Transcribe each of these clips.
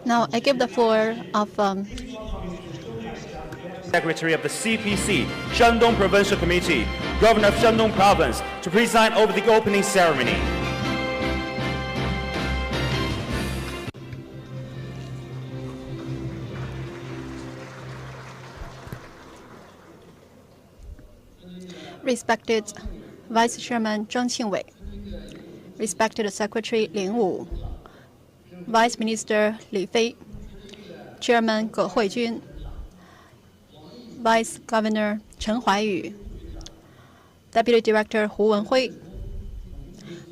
Now I give the floor of Secretary of the CPC, Shandong Provincial Committee, Governor of Shandong Province, to preside over the opening ceremony. respected Vice Chairman Zhang Qingwei, respected Secretary Lin Wu, Vice Minister Li Fei, Chairman Ge Huijun, Vice Governor Chen Huaiyu, Deputy Director Hu Wenhui,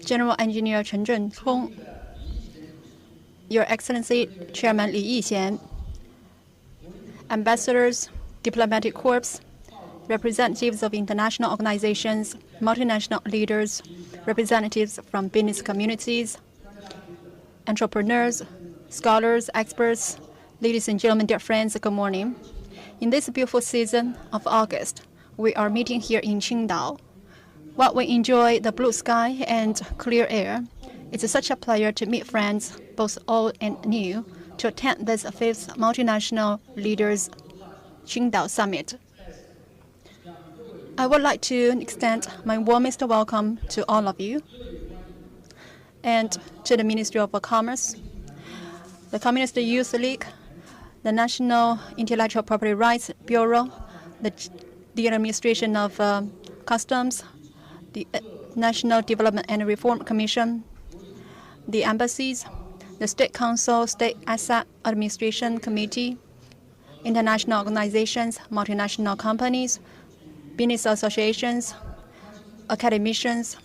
General Engineer Chen Zhengchong, Your Excellency Chairman Li Yixian, Ambassadors, Diplomatic Corps, representatives of international organizations, multinational leaders, representatives from business communities, entrepreneurs, scholars, experts, ladies and gentlemen, dear friends, good morning. In this beautiful season of August, we are meeting here in Qingdao. While we enjoy the blue sky and clear air, it's such a pleasure to meet friends, both old and new, to attend this 5th Multinational Leaders Qingdao Summit. I would like to extend my warmest welcome to all of you and to the Ministry of Commerce, the Communist Youth League, the National Intellectual Property Rights Bureau, the Administration of Customs, the National Development and Reform Commission, the embassies, the State Council, State Asset Administration Committee, international organizations, multinational companies, business associations, academicians,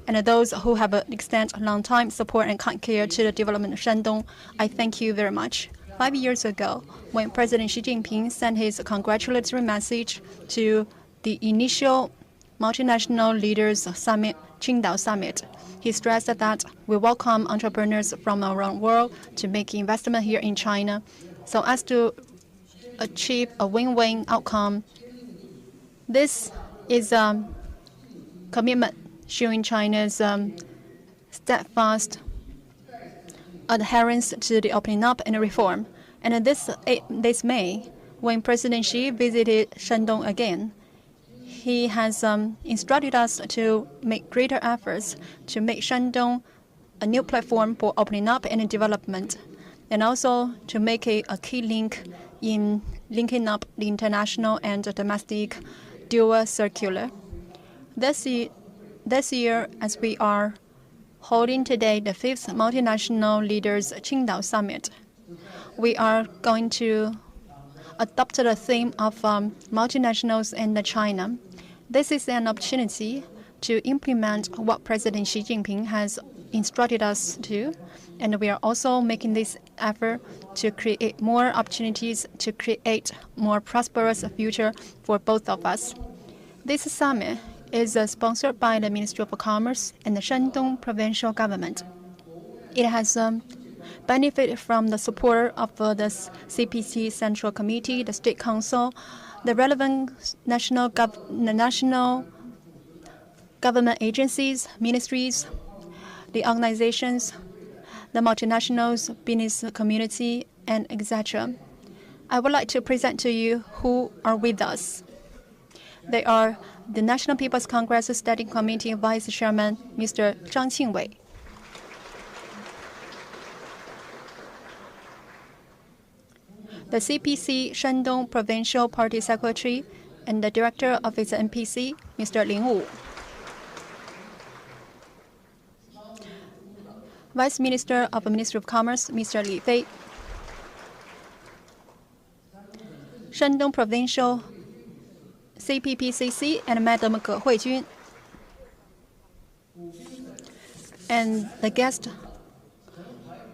and those who have extended long-time support and kind care to the development of Shandong. I thank you very much. 5 years ago, when President Xi Jinping sent his congratulatory message to the initial Multinational Leaders Summit, Qingdao Summit, he stressed that we welcome entrepreneurs from around the world to make investment here in China so as to achieve a win-win outcome. This is a commitment showing China's steadfast adherence to the opening up and reform. And this May, when President Xi visited Shandong again, he has instructed us to make greater efforts to make Shandong a new platform for opening up and development, and also to make it a key link in linking up the international and domestic dual circular. This year, as we are holding today the 5th Multinational Leaders Qingdao Summit, we are going to adopt the theme of multinationals and China. This is an opportunity to implement what President Xi Jinping has instructed us to, and we are also making this effort to create more opportunities to create more prosperous future for both of us. This summit is sponsored by the Ministry of Commerce and the Shandong Provincial Government. It has benefited from the support of the CPC Central Committee, the State Council, the relevant national government agencies, ministries, the organizations, the multinationals, business community, and etc. I would like to present to you who are with us. They are the National People's Congress Standing Committee Vice Chairman, Mr. Zhang Qingwei. The CPC Shandong Provincial Party Secretary and the Director of its NPC, Mr. Lin Wu. Vice Minister of the Ministry of Commerce, Mr. Li Fei. Shandong Provincial CPPCC and Madam Ge Huijun. And the guest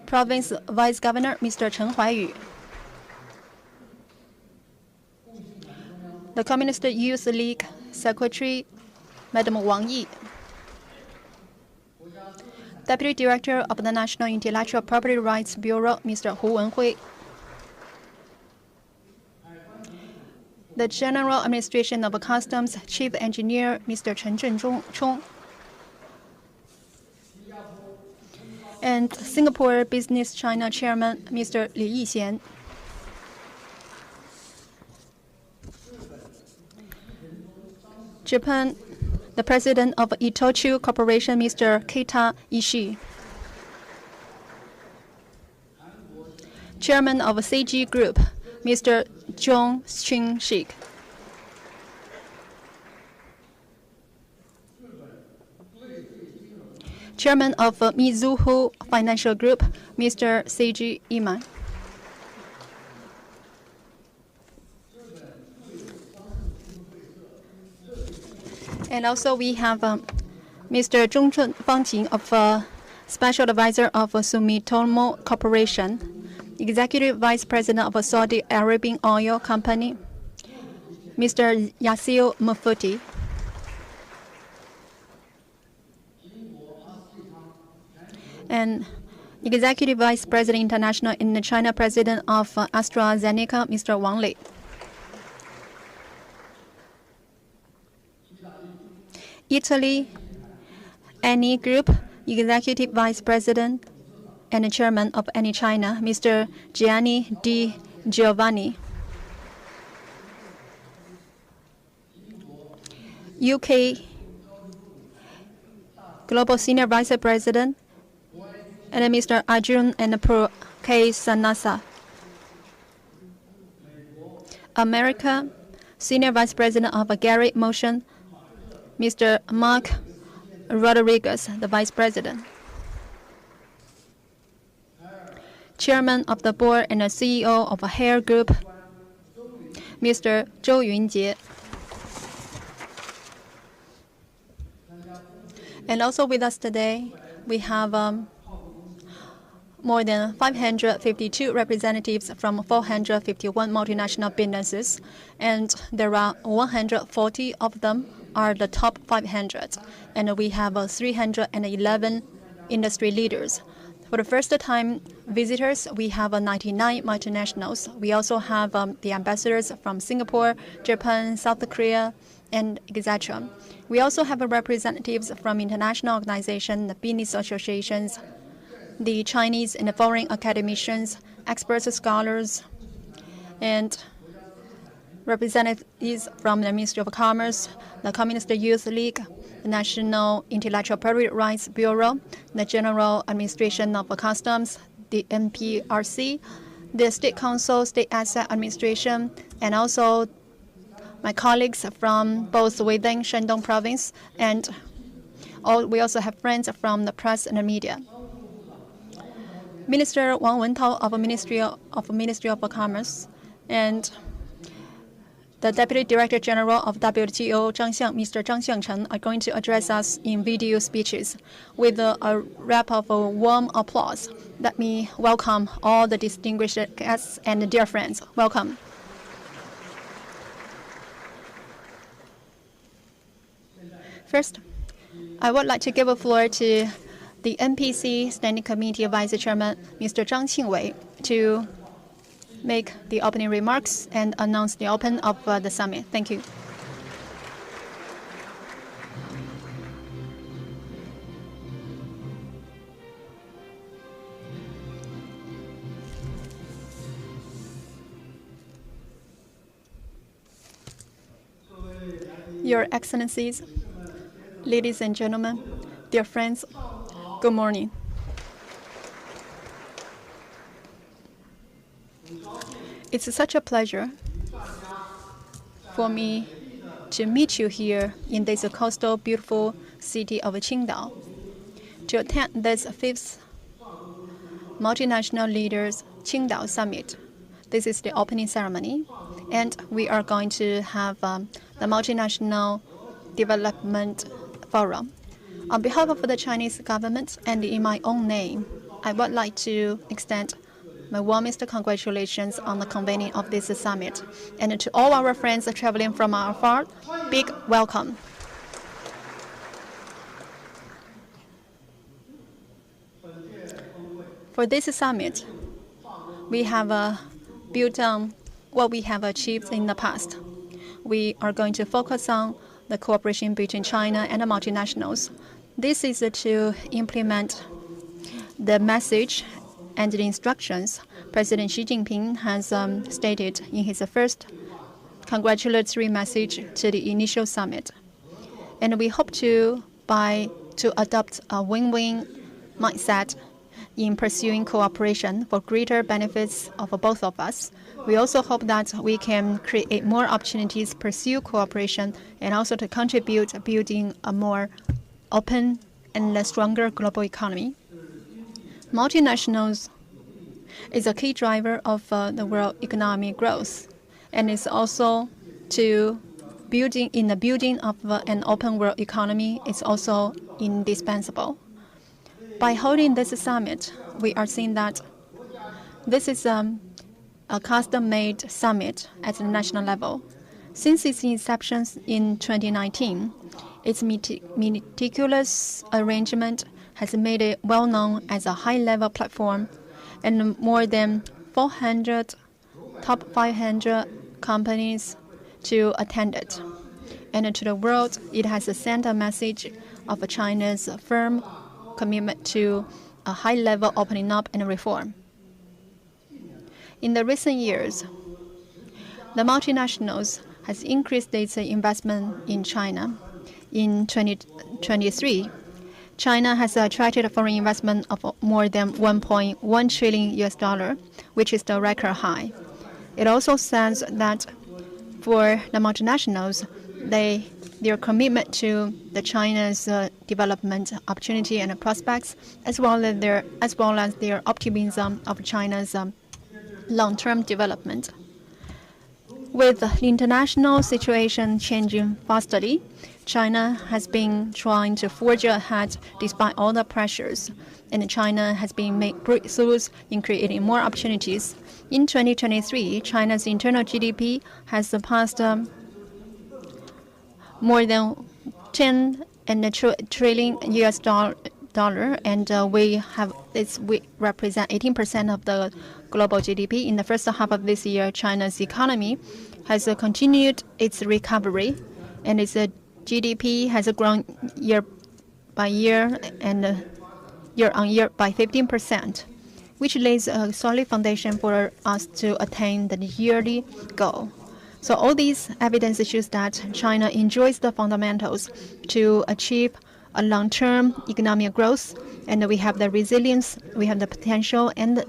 Province Vice Governor, Mr. Chen Huaiyu. The Communist Youth League Secretary, Madam Wang Yi. Deputy Director of the National Intellectual Property Rights Bureau, Mr. Hu Wenhui. The General Administration of Customs Chief Engineer, Mr. Chen Zhengchong. and Singapore Business China Chairman Mr. Li Yixian. Japan, the President of Itochu Corporation, Mr. Keita Ishii. Chairman of CG Group, Mr. Zhong Xinshik. Chairman of Mizuho Financial Group, Mr. Seiji Ima. And also we have Mr. Zhongchun Fangqing of Special Advisor of Sumitomo Corporation, Executive Vice President of Saudi Arabian Oil Company, Mr. Yasio Mufuti. And Executive Vice President International in China, President of AstraZeneca, Mr. Wang Lei. Italy, Eni Group, Executive Vice President and Chairman of Eni China, Mr. Gianni Di Giovanni. UK, Global Senior Vice President, and Mr. Arjun and Pro K. Sanasa. America, Senior Vice President of Garrett Motion, Mr. Mark Rodriguez, the Vice President. Chairman of the Board and the CEO of a Hair Group, Mr. Zhou Yunjie. And also with us today, we have more than 552 representatives from 451 multinational businesses, and there are 140 of them are the top 500, and we have 311 industry leaders. For the first time visitors, we have 99 multinationals. We also have the ambassadors from Singapore, Japan, South Korea, and etc. We also have representatives from international organizations, the business associations, the Chinese and the foreign academicians, experts, scholars, and representatives from the Ministry of Commerce, the Communist Youth League, the National Intellectual Property Rights Bureau, the General Administration of Customs, the NPRC, the State Council, State Asset Administration, and also my colleagues from both within Shandong Province, and we also have friends from the press and the media. Minister Wang Wentao of Ministry of Commerce and the Deputy Director General of WTO, Mr. Zhang Xiangchen, are going to address us in video speeches. With a wrap of a warm applause, let me welcome all the distinguished guests and dear friends. Welcome. First, I would like to give the floor to the NPC Standing Committee Vice Chairman, Mr. Zhang Qingwei, to make the opening remarks and announce the open of the summit. Thank you. Your Excellencies, ladies and gentlemen, dear friends, good morning. It's such a pleasure for me to meet you here in this coastal, beautiful city of Qingdao to attend this 5th Multinational Leaders Qingdao Summit. This is the opening ceremony, and we are going to have the Multinational Development Forum. On behalf of the Chinese government and in my own name, I would like to extend my warmest congratulations on the convening of this summit. And to all our friends traveling from afar, big welcome. For this summit, we have built on what we have achieved in the past. We are going to focus on the cooperation between China and the multinationals. This is to implement the message and the instructions President Xi Jinping has stated in his first congratulatory message to the initial summit. And we hope to adopt a win-win mindset in pursuing cooperation for greater benefits of both of us. We also hope that we can create more opportunities to pursue cooperation and also to contribute to building a more open and a stronger global economy. Multinationals is a key driver of the world economic growth, and it's also the building of an open world economy is also indispensable. By holding this summit, we are seeing that this is a custom-made summit at the national level. Since its inception in 2019, its meticulous arrangement has made it well known as a high-level platform, and more than 400 top 500 companies to attend it. And to the world, it has sent a message of China's firm commitment to a high-level opening up and reform. In the recent years, the multinationals has increased its investment in China. In 2023, China has attracted foreign investment of more than $1.1 trillion, which is the record high. It also says that for the multinationals, their commitment to the China's development opportunity and prospects, as well as their optimism of China's long-term development. With the international situation changing fastly, China has been trying to forge ahead despite all the pressures, and China has been making breakthroughs in creating more opportunities. In 2023, China's internal GDP has surpassed more than 10 trillion US dollar, and we represent 18% of the global GDP. In the first half of this year, China's economy has continued its recovery, and its GDP has grown year by year and year on year by 15%, which lays a solid foundation for us to attain the yearly goal. So all these evidence shows that China enjoys the fundamentals to achieve a long-term economic growth, and we have the resilience, we have the potential and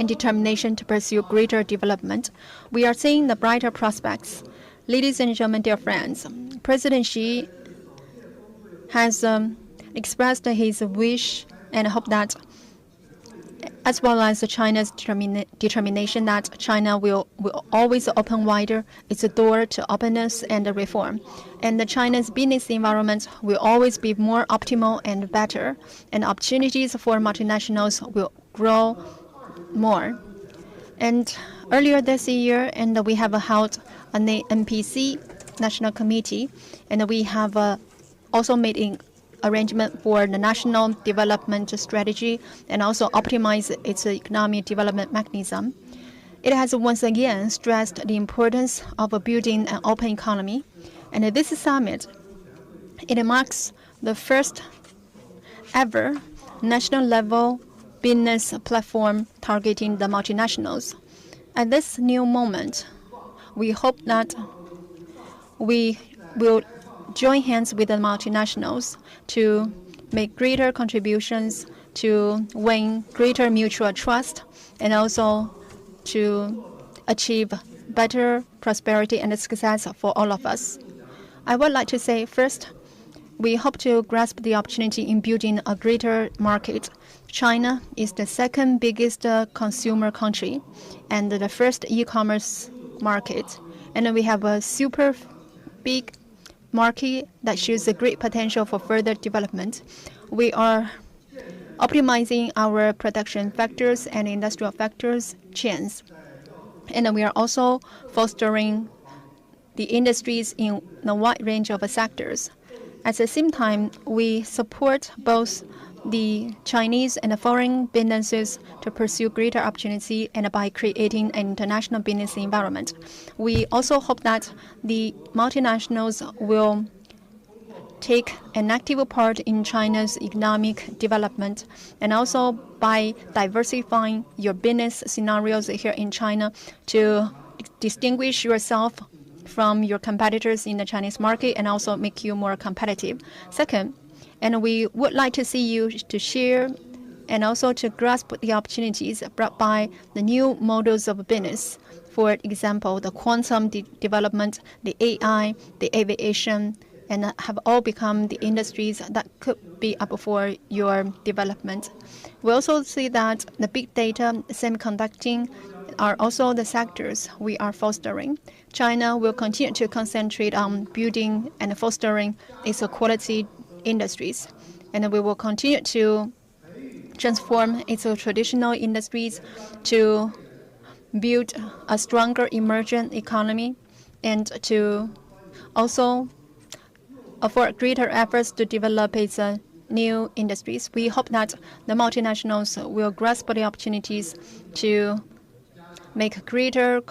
determination to pursue greater development. We are seeing the brighter prospects. Ladies and gentlemen, dear friends, President Xi has expressed his wish and hope that, as well as China's determination that China will always open wider its door to openness and reform. And China's business environment will always be more optimal and better, and opportunities for multinationals will grow more. And earlier this year, we have held an NPC National Committee, and we have also made an arrangement for the national development strategy and also optimize its economic development mechanism. It has once again stressed the importance of building an open economy. And this summit, it marks the first ever national level business platform targeting the multinationals. At this new moment, we hope that we will join hands with the multinationals to make greater contributions to win greater mutual trust and also to achieve better prosperity and success for all of us. I would like to say first, we hope to grasp the opportunity in building a greater market. China is the second biggest consumer country and the first e-commerce market. And we have a super big market that shows a great potential for further development. We are optimizing our production factors and industrial factors chains. And we are also fostering the industries in a wide range of sectors. At the same time, we support both the Chinese and the foreign businesses to pursue greater opportunity and by creating an international business environment. We also hope that the multinationals will take an active part in China's economic development, and also by diversifying your business scenarios here in China to distinguish yourself from your competitors in the Chinese market and also make you more competitive. Second, and we would like to see you to share and also to grasp the opportunities brought by the new models of business. For example, the quantum development, the AI, the aviation, and have all become the industries that could be up for your development. We also see that the big data, semiconducting, are also the sectors we are fostering. China will continue to concentrate on building and fostering its quality industries, and we will continue to transform its traditional industries to build a stronger emergent economy and to also afford greater efforts to develop its new industries. We hope that the multinationals will grasp the opportunities to make greater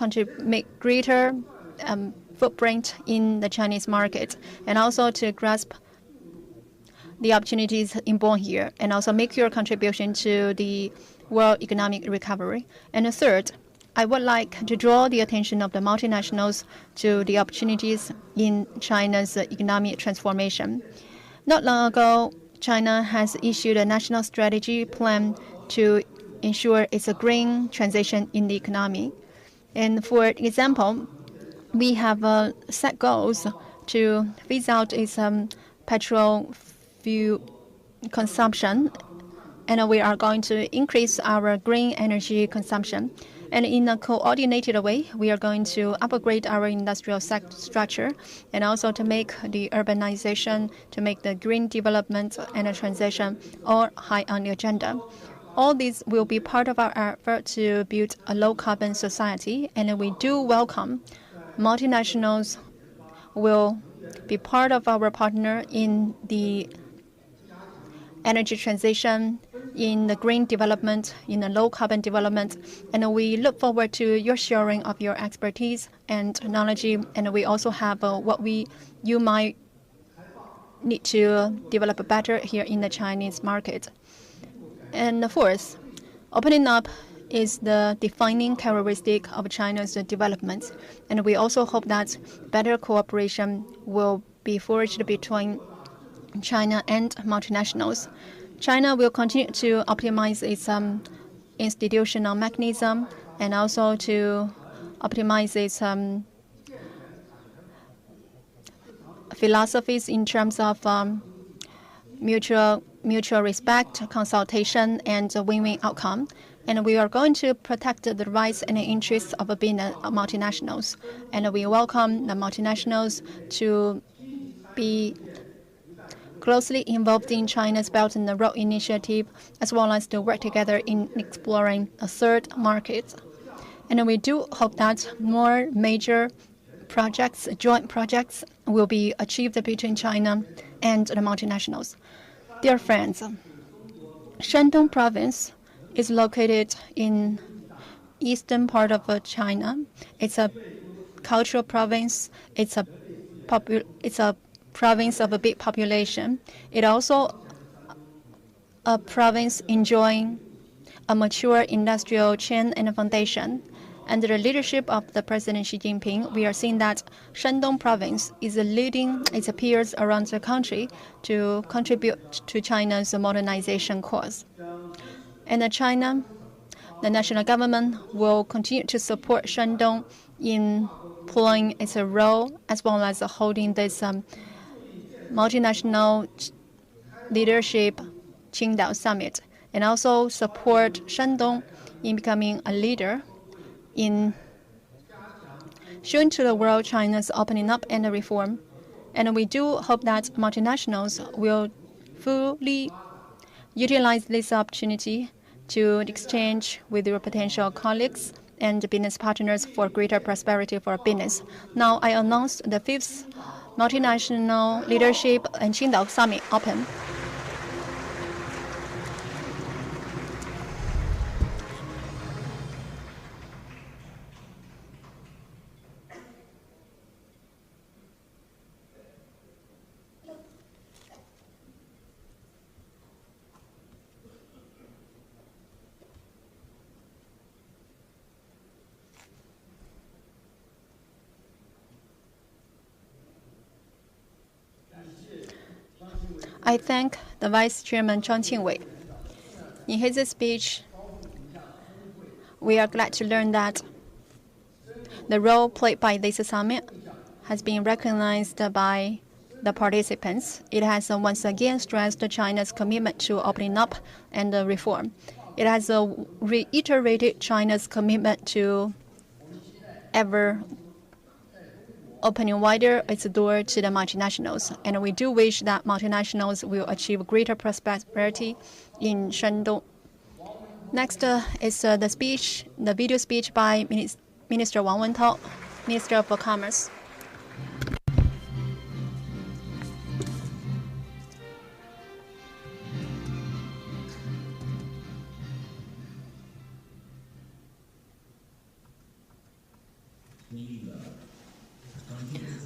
footprint in the Chinese market, and also to grasp the opportunities inborn here, and also make your contribution to the world economic recovery. And third, I would like to draw the attention of the multinationals to the opportunities in China's economic transformation. Not long ago, China has issued a national strategy plan to ensure its green transition in the economy. And for example, we have set goals to phase out its petrol fuel consumption, and we are going to increase our green energy consumption. And in a coordinated way, we are going to upgrade our industrial structure and also to make the urbanization, to make the green development and the transition all high on the agenda. All these will be part of our effort to build a low-carbon society, and we do welcome multinationals will be part of our partner in the energy transition, in the green development, in the low-carbon development, and we look forward to your sharing of your expertise and knowledge, and we also have what you might need to develop better here in the Chinese market. And fourth, opening up is the defining characteristic of China's development, and we also hope that better cooperation will be forged between China and multinationals. China will continue to optimize its institutional mechanism and also to optimize its philosophies in terms of mutual respect, consultation, and a win-win outcome. And we are going to protect the rights and the interests of multinationals. And we welcome the multinationals to be closely involved in China's Belt and Road Initiative, as well as to work together in exploring a third market. And we do hope that more major projects, joint projects, will be achieved between China and the multinationals. Dear friends, Shandong province is located in eastern part of China. It's a cultural province. It's a province of a big population. It also a province enjoying a mature industrial chain and foundation. Under the leadership of the President Xi Jinping, we are seeing that Shandong province is leading its peers around the country to contribute to China's modernization cause. And China, the national government, will continue to support Shandong in playing its role as well as holding this multinational leadership Qingdao Summit, and also support Shandong in becoming a leader in showing to the world China's opening up and reform. And we do hope that multinationals will fully utilize this opportunity to exchange with your potential colleagues and business partners for greater prosperity for business. Now I announce the 5th Multinational Leadership and Qingdao Summit open. I thank the Vice Chairman Zhang Qingwei. In his speech, we are glad to learn that the role played by this summit has been recognized by the participants. It has once again stressed China's commitment to opening up and reform. It has reiterated China's commitment to ever opening wider its door to the multinationals. And we do wish that multinationals will achieve greater prosperity in Shandong. Next is the video speech by Minister Wang Wentao, Minister for Commerce.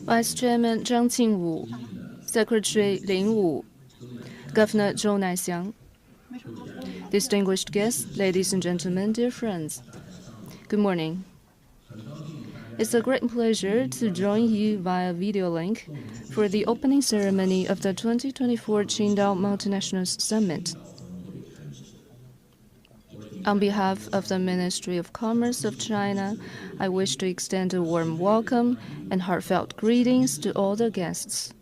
Vice Chairman Zhang Qingwu, Secretary Lin Wu, Governor Zhou Naixiang, distinguished guests, ladies and gentlemen, dear friends, good morning. It's a great pleasure to join you via video link for the opening ceremony of the 2024 Qingdao Multinationals Summit. On behalf of the Ministry of Commerce of China, I wish to extend a warm welcome and heartfelt greetings to all the guests.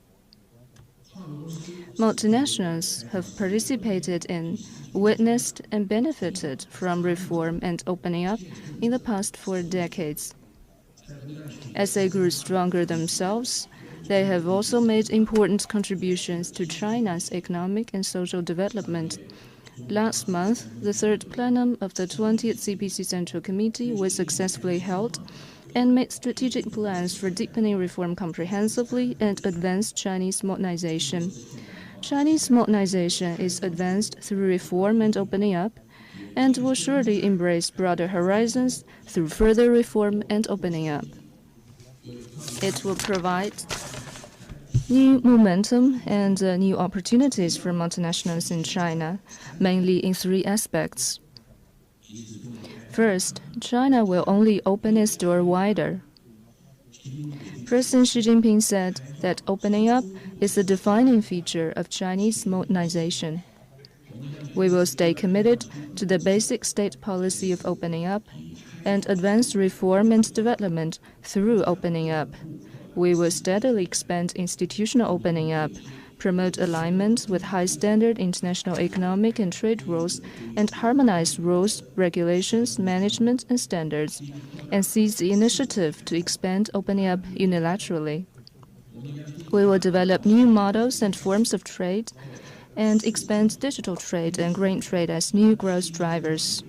Multinationals have participated in, witnessed, and benefited from reform and opening up in the past 4 decades. As they grew stronger themselves, they have also made important contributions to China's economic and social development. Last month, the third plenum of the 20th CPC Central Committee was successfully held and made strategic plans for deepening reform comprehensively and advance Chinese modernization. Chinese modernization is advanced through reform and opening up, and will surely embrace broader horizons through further reform and opening up. It will provide new momentum and new opportunities for multinationals in China, mainly in 3 aspects. First, China will only open its door wider. President Xi Jinping said that opening up is a defining feature of Chinese modernization. We will stay committed to the basic state policy of opening up and advance reform and development through opening up. We will steadily expand institutional opening up, promote alignment with high-standard international economic and trade rules, and harmonize rules, regulations, management, and standards, and seize the initiative to expand opening up unilaterally. We will develop new models and forms of trade and expand digital trade and green trade as new growth drivers.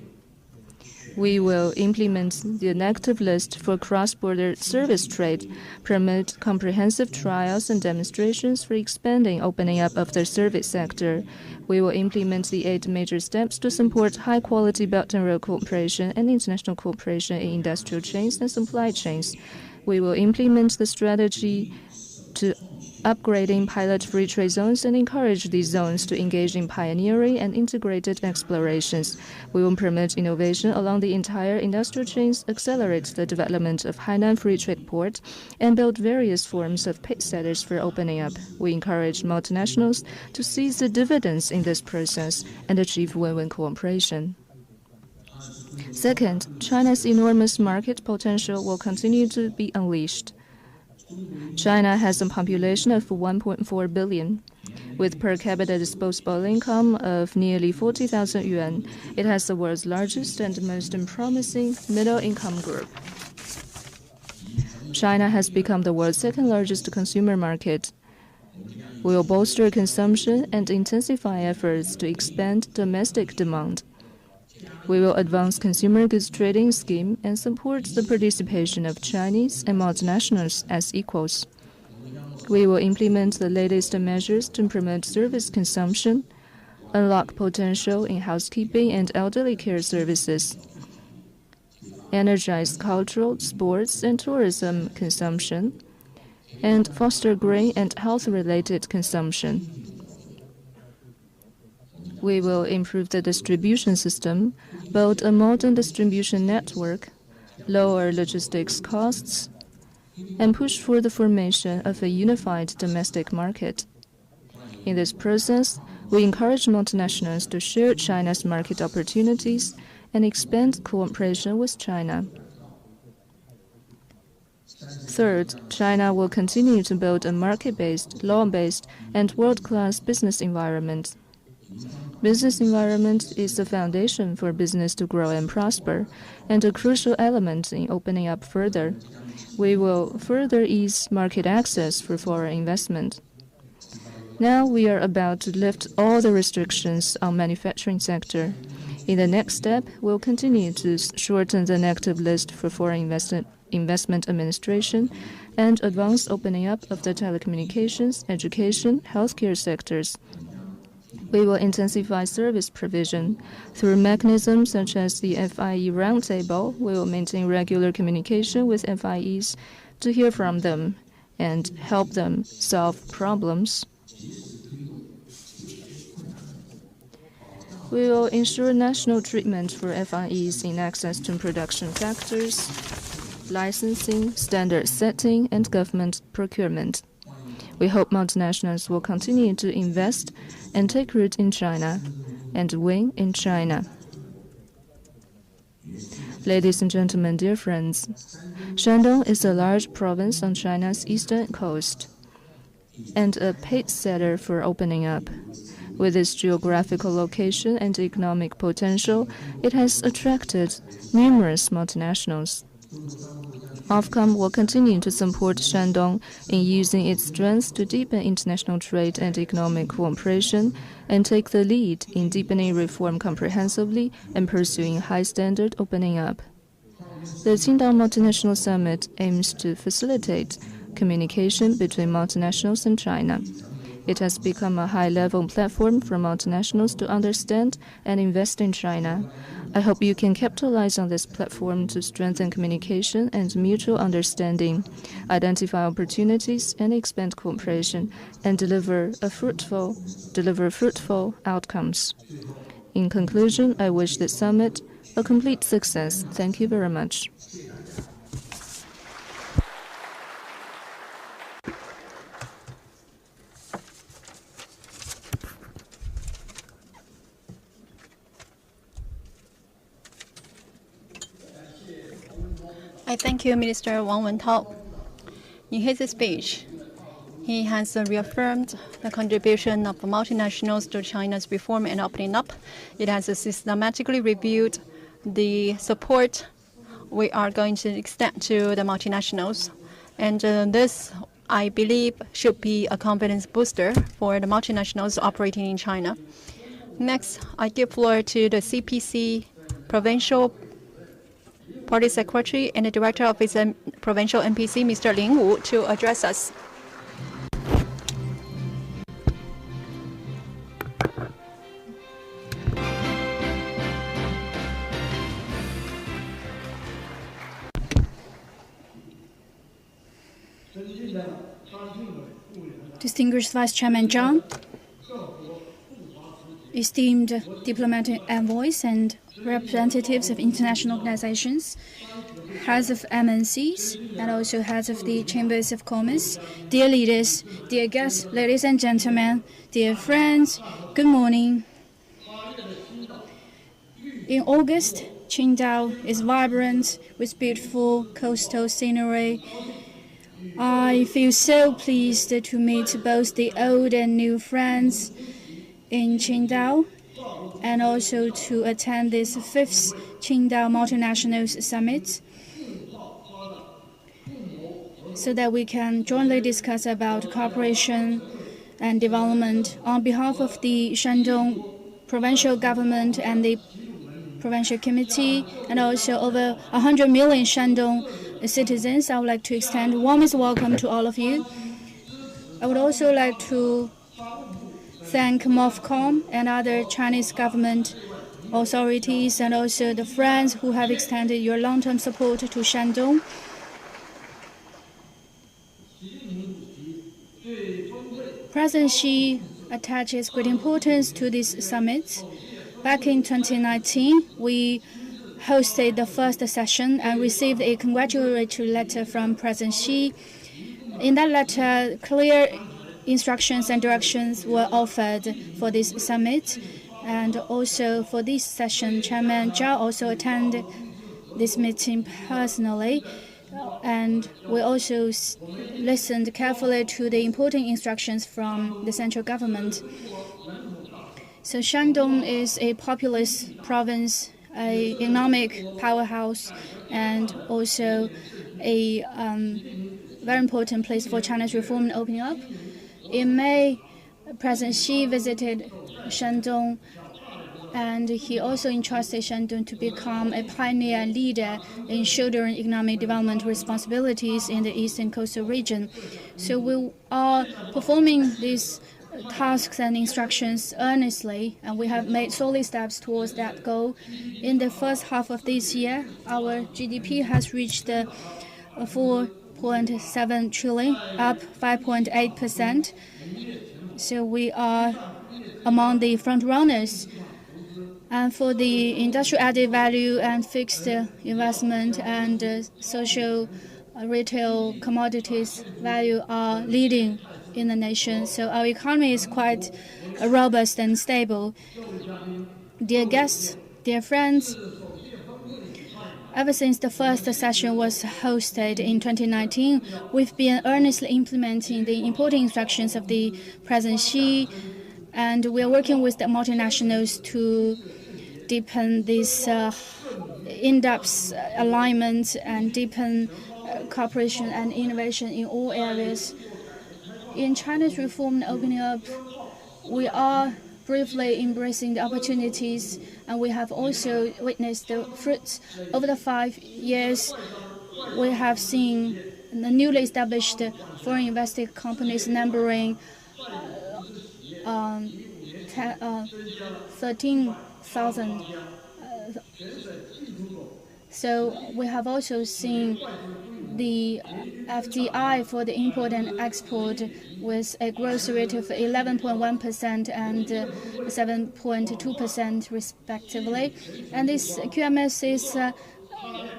We will implement the inactive list for cross-border service trade, promote comprehensive trials and demonstrations for expanding opening up of the service sector. We will implement the 8 major steps to support high-quality Belt and Road cooperation and international cooperation in industrial chains and supply chains. We will implement the strategy to upgrading pilot free trade zones and encourage these zones to engage in pioneering and integrated explorations. We will promote innovation along the entire industrial chains, accelerate the development of Hainan Free Trade Port, and build various forms of pacesetters for opening up. We encourage multinationals to seize the dividends in this process and achieve win-win cooperation. Second, China's enormous market potential will continue to be unleashed. China has a population of 1.4 billion. With per capita disposable income of nearly 40,000 yuan, it has the world's largest and most promising middle-income group. China has become the world's second-largest consumer market. We will bolster consumption and intensify efforts to expand domestic demand. We will advance consumer goods trading scheme and support the participation of Chinese and multinationals as equals. We will implement the latest measures to promote service consumption, unlock potential in housekeeping and elderly care services, energize cultural, sports, and tourism consumption, and foster green and health-related consumption. We will improve the distribution system, build a modern distribution network, lower logistics costs, and push for the formation of a unified domestic market. In this process, we encourage multinationals to share China's market opportunities and expand cooperation with China. Third, China will continue to build a market-based, law-based, and world-class business environment. Business environment is the foundation for business to grow and prosper, and a crucial element in opening up further. We will further ease market access for foreign investment. Now we are about to lift all the restrictions on manufacturing sector. In the next step, we'll continue to shorten the negative list for foreign investment administration and advance opening up of the telecommunications, education, healthcare sectors. We will intensify service provision. Through mechanisms such as the FIE Roundtable, we will maintain regular communication with FIEs to hear from them and help them solve problems. We will ensure national treatment for FIEs in access to production factors, licensing, standard setting, and government procurement. We hope multinationals will continue to invest and take root in China and win in China. Ladies and gentlemen, dear friends, Shandong is a large province on China's eastern coast and a pace-setter for opening up. With its geographical location and economic potential, it has attracted numerous multinationals. Ofcom will continue to support Shandong in using its strengths to deepen international trade and economic cooperation and take the lead in deepening reform comprehensively and pursuing high-standard opening up. The Qingdao Multinational Summit aims to facilitate communication between multinationals and China. It has become a high-level platform for multinationals to understand and invest in China. I hope you can capitalize on this platform to strengthen communication and mutual understanding, identify opportunities and expand cooperation, and deliver fruitful outcomes. In conclusion, I wish this summit a complete success. Thank you very much. I thank you, Minister Wang Wentao. In his speech, he has reaffirmed the contribution of multinationals to China's reform and opening up. It has systematically reviewed the support we are going to extend to the multinationals. And this, I believe, should be a confidence booster for the multinationals operating in China. Next, I give floor to the CPC Provincial Party Secretary and the Director of its Provincial NPC, Mr. Lin Wu, to address us. Distinguished Vice Chairman Zhang, esteemed diplomatic envoys and representatives of international organizations, heads of MNCs, and also heads of the Chambers of Commerce, dear leaders, dear guests, ladies and gentlemen, dear friends, good morning. In August, Qingdao is vibrant with beautiful coastal scenery. I feel so pleased to meet both the old and new friends in Qingdao, and also to attend this 5th Qingdao Multinationals Summit, so that we can jointly discuss about cooperation and development. On behalf of the Shandong provincial government and the provincial committee, and also over 100 million Shandong citizens, I would like to extend warmest welcome to all of you. I would also like to thank MOFCOM and other Chinese government authorities, and also the friends who have extended your long-term support to Shandong. President Xi attaches great importance to this summit. Back in 2019, we hosted the first session and received a congratulatory letter from President Xi. In that letter, clear instructions and directions were offered for this summit. And also for this session, Chairman Zhao also attended this meeting personally. And we also listened carefully to the important instructions from the central government. So Shandong is a populous province, an economic powerhouse, and also a very important place for China's reform and opening up. In May, President Xi visited Shandong, and he also entrusted Shandong to become a pioneer leader in shouldering economic development responsibilities in the eastern coastal region. So we are performing these tasks and instructions earnestly, and we have made solid steps towards that goal. In the first half of this year, our GDP has reached 4.7 trillion, up 5.8%. So we are among the front runners. And for the industrial added value and fixed investment and social retail commodities value are leading in the nation. So our economy is quite robust and stable. Dear guests, dear friends, ever since the first session was hosted in 2019, we've been earnestly implementing the important instructions of the President Xi, and we are working with the multinationals to deepen this in-depth alignment and deepen cooperation and innovation in all areas. In China's reform and opening up, we are briefly embracing the opportunities, and we have also witnessed the fruits. Over the 5 years, we have seen the newly established foreign invested companies numbering 13,000. So we have also seen the FDI for the import and export with a growth rate of 11.1% and 7.2% respectively. And this QMS is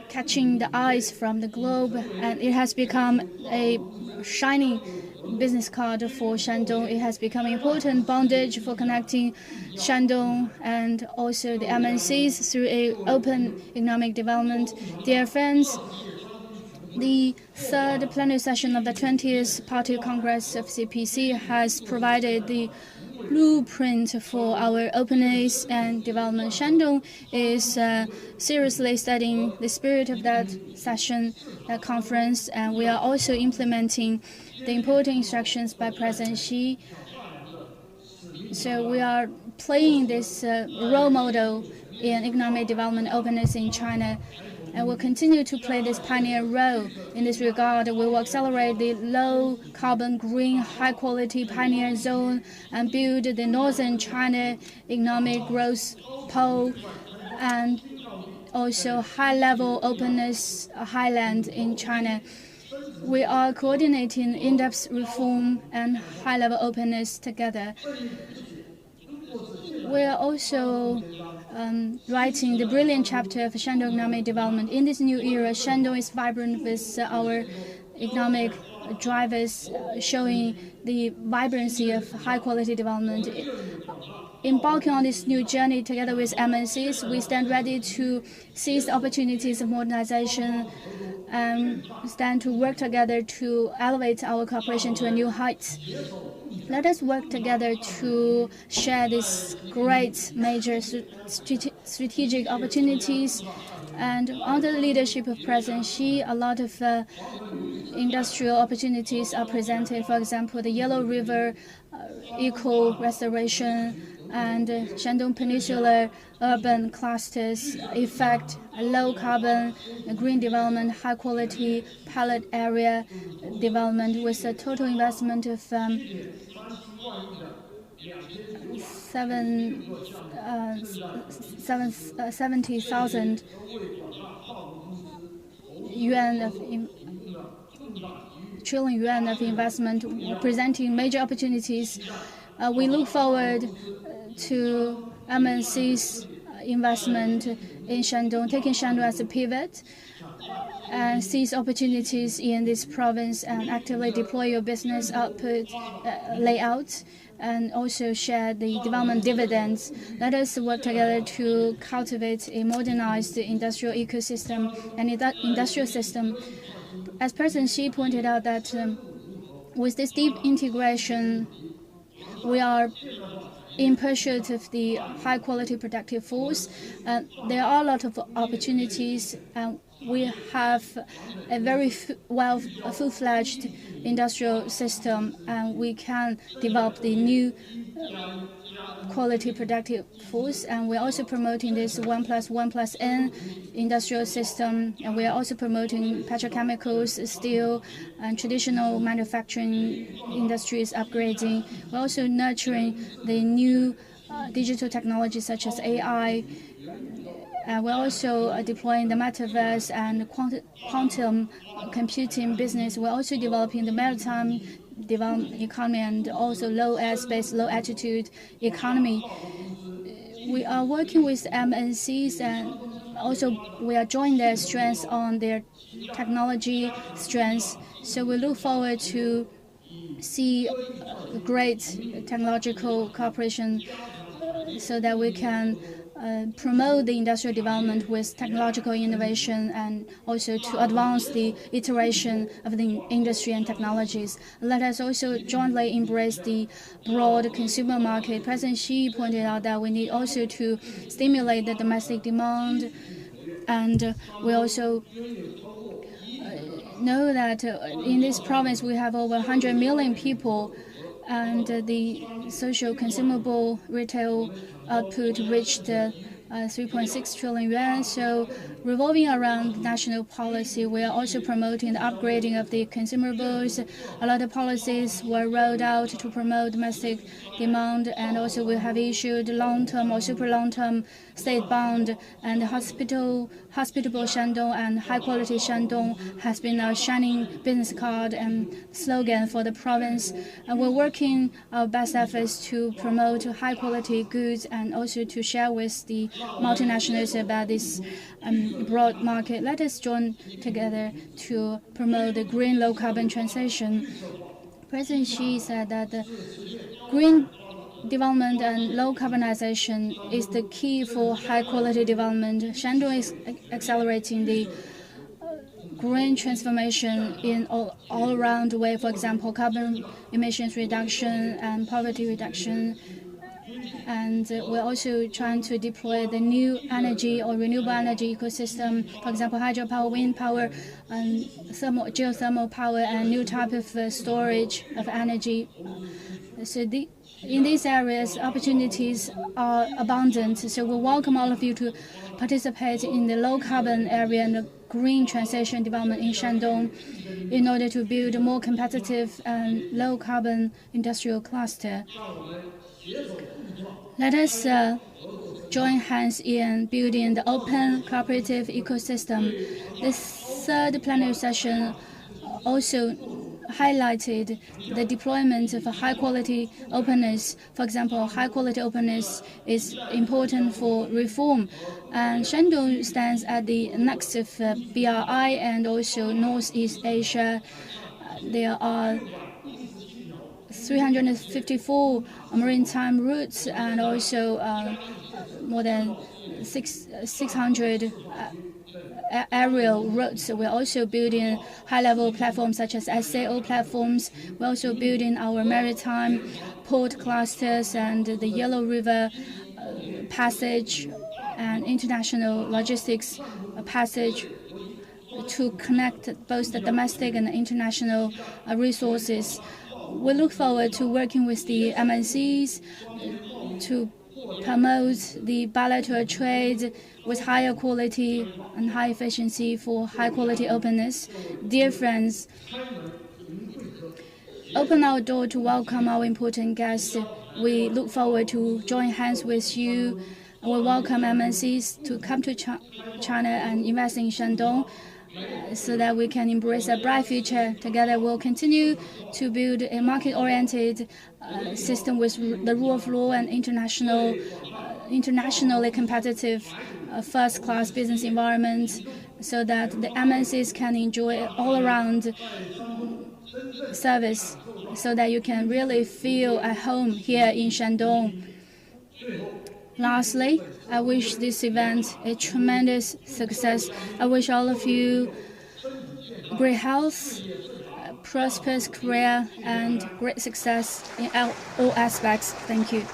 catching the eyes from the globe, and it has become a shining business card for Shandong. It has become an important bondage for connecting Shandong and also the MNCs through an open economic development. Dear friends, the third plenary session of the 20th Party Congress of CPC has provided the blueprint for our openness and development. Shandong is seriously studying the spirit of that session, that conference, and we are also implementing the important instructions by President Xi. So we are playing this role model in economic development openness in China, and will continue to play this pioneer role. In this regard, we will accelerate the low-carbon, green, high-quality pioneer zone and build the Northern China economic growth pole, and also high-level openness highland in China. We are coordinating in-depth reform and high-level openness together. We are also writing the brilliant chapter of Shandong economic development. In this new era, Shandong is vibrant with our economic drivers, showing the vibrancy of high-quality development. Embarking on this new journey together with MNCs, we stand ready to seize the opportunities of modernization and stand to work together to elevate our cooperation to a new height. Let us work together to share these great major strategic opportunities. And under the leadership of President Xi, a lot of industrial opportunities are presented. For example, the Yellow River eco restoration and Shandong Peninsula urban clusters effect low carbon green development, high quality pallet area development with a total investment of 70,000 trillion yuan of investment, presenting major opportunities. We look forward to MNC's investment in Shandong, taking Shandong as a pivot. and seize opportunities in this province and actively deploy your business output layout, and also share the development dividends. Let us work together to cultivate a modernized industrial ecosystem and industrial system. As President Xi pointed out, that with this deep integration, we are in pursuit of the high-quality productive force. There are a lot of opportunities, and we have a very full-fledged industrial system, and we can develop the new quality productive force. And we're also promoting this 1+1+N industrial system, and we are also promoting petrochemicals, steel, and traditional manufacturing industries upgrading. We're also nurturing the new digital technologies such as AI. We're also deploying the metaverse and quantum computing business. We're also developing the maritime development economy and also low airspace, low altitude economy. We are working with MNCs, and also we are joining their strengths on their technology strengths. So we look forward to see great technological cooperation so that we can promote the industrial development with technological innovation, and also to advance the iteration of the industry and technologies. Let us also jointly embrace the broad consumer market. President Xi pointed out that we need also to stimulate the domestic demand, and we also know that in this province we have over 100 million people, and the social consumable retail output reached 3.6 trillion yuan. So revolving around national policy, we are also promoting the upgrading of the consumables. A lot of policies were rolled out to promote domestic demand, and also we have issued long-term or super long-term state bond, and hospitable Shandong and high-quality Shandong has been a shining business card and slogan for the province. And we're working our best efforts to promote high-quality goods and also to share with the multinationals about this broad market. Let us join together to promote the green low-carbon transition. President Xi said that the green development and low carbonization is the key for high quality development. Shandong is accelerating the green transformation in all around way. For example, carbon emissions reduction and poverty reduction. And we're also trying to deploy the new energy or renewable energy ecosystem. For example, hydropower, wind power, and geothermal power, and new type of storage of energy. So in these areas, opportunities are abundant. So we welcome all of you to participate in the low-carbon area and the green transition development in Shandong in order to build a more competitive and low-carbon industrial cluster. Let us join hands in building the open cooperative ecosystem. This third plenary session also highlighted the deployment of high-quality openness. For example, high-quality openness is important for reform. And Shandong stands at the next of BRI and also Northeast Asia. There are 354 maritime routes and also more than 600 aerial routes. We're also building high-level platforms such as SAO platforms. We're also building our maritime port clusters and the Yellow River passage and international logistics passage to connect both the domestic and the international resources. We look forward to working with the MNCs to promote the bilateral trade with higher quality and high efficiency for high-quality openness. Dear friends, open our door to welcome our important guests. We look forward to join hands with you. We welcome MNCs to come to China and invest in Shandong so that we can embrace a bright future. Together, we'll continue to build a market-oriented system with the rule of law and internationally competitive first-class business environment. so that the MNCs can enjoy all-around service, so that you can really feel at home here in Shandong. Lastly, I wish this event a tremendous success. I wish all of you great health, prosperous career, and great success in all aspects. Thank you.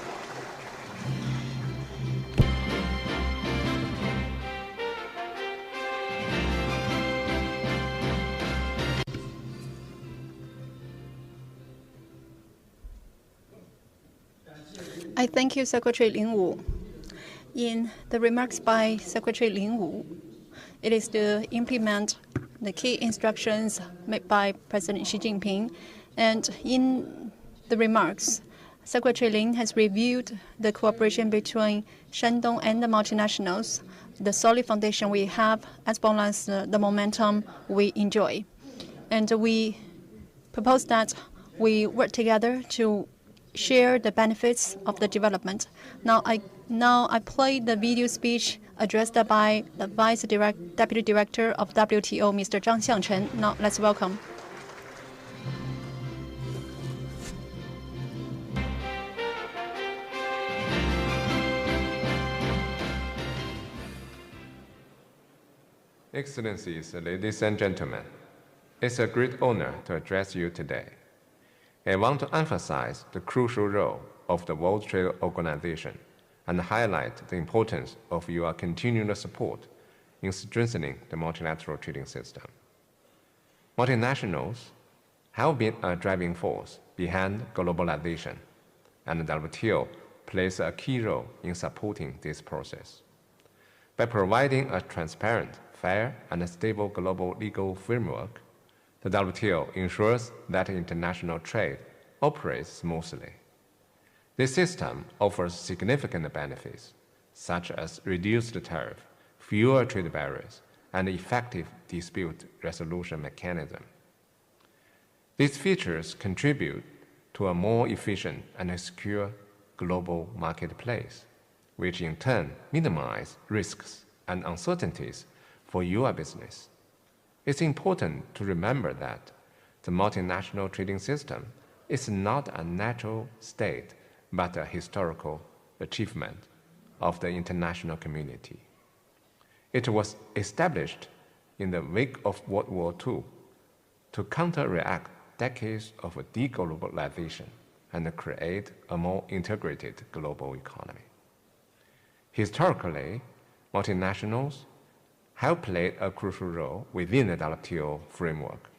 I thank you, Secretary Lin Wu. In the remarks by Secretary Lin Wu, it is to implement the key instructions made by President Xi Jinping. And in the remarks, Secretary Lin has reviewed the cooperation between Shandong and the multinationals, the solid foundation we have, as well as the momentum we enjoy. And we propose that we work together to share the benefits of the development. Now I play the video speech addressed by the Deputy Director of WTO, Mr. Zhang Xiangchen. Now let's welcome. Excellencies, ladies and gentlemen, it's a great honor to address you today. I want to emphasize the crucial role of the World Trade Organization and highlight the importance of your continued support in strengthening the multilateral trading system. Multinationals have been a driving force behind globalization, and the WTO plays a key role in supporting this process. By providing a transparent, fair, and stable global legal framework, the WTO ensures that international trade operates smoothly. This system offers significant benefits, such as reduced tariff, fewer trade barriers, and effective dispute resolution mechanism. These features contribute to a more efficient and secure global marketplace, which in turn minimize risks and uncertainties for your business. It's important to remember that the multinational trading system is not a natural state, but a historical achievement of the international community. It was established in the wake of World War II to counteract decades of deglobalization and create a more integrated global economy. Historically, multinationals have played a crucial role within the WTO framework.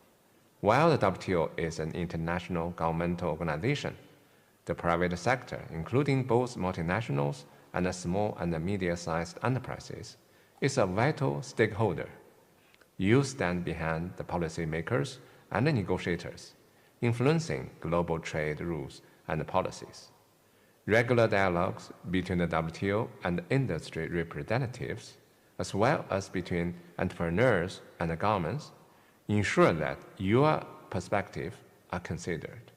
While the WTO is an international governmental organization, the private sector, including both multinationals and small and medium-sized enterprises, is a vital stakeholder. You stand behind the policymakers and the negotiators, influencing global trade rules and policies. Regular dialogues between the WTO and industry representatives, as well as between entrepreneurs and the governments, ensure that your perspectives are considered.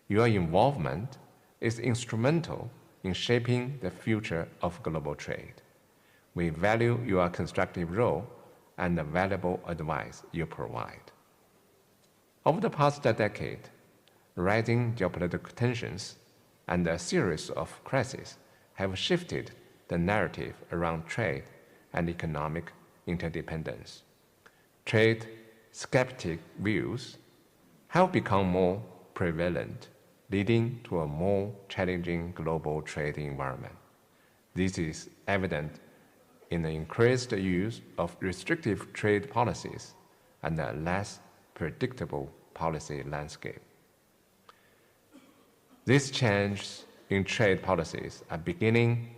Your involvement is instrumental in shaping the future of global trade. We value your constructive role and the valuable advice you provide. Over the past decade, rising geopolitical tensions and a series of crises have shifted the narrative around trade and economic interdependence. Trade skeptic views have become more prevalent, leading to a more challenging global trade environment. This is evident in the increased use of restrictive trade policies and a less predictable policy landscape. These changes in trade policies are beginning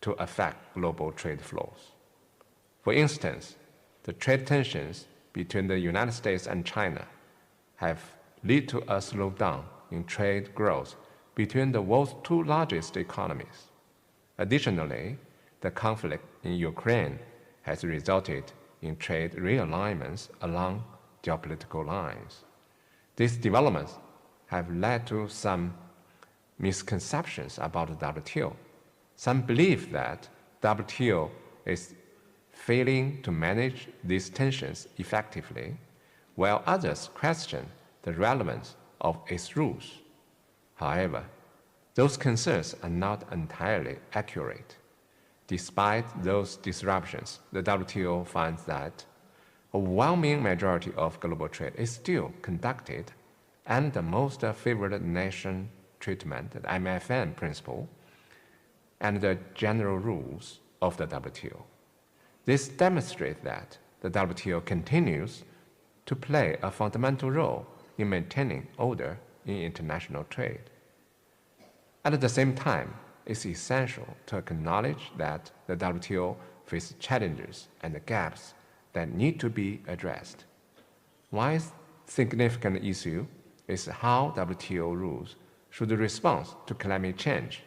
to affect global trade flows. For instance, the trade tensions between the United States and China have led to a slowdown in trade growth between the world's two largest economies. Additionally, the conflict in Ukraine has resulted in trade realignments along geopolitical lines. These developments have led to some misconceptions about the WTO. Some believe that WTO is failing to manage these tensions effectively, while others question the relevance of its rules. However, those concerns are not entirely accurate. Despite those disruptions, the WTO finds that a overwhelming majority of global trade is still conducted under the most favored nation treatment, the MFN principle, and the general rules of the WTO. This demonstrates that the WTO continues to play a fundamental role in maintaining order in international trade. At the same time, it's essential to acknowledge that the WTO faces challenges and gaps that need to be addressed. One significant issue is how WTO rules should respond to climate change.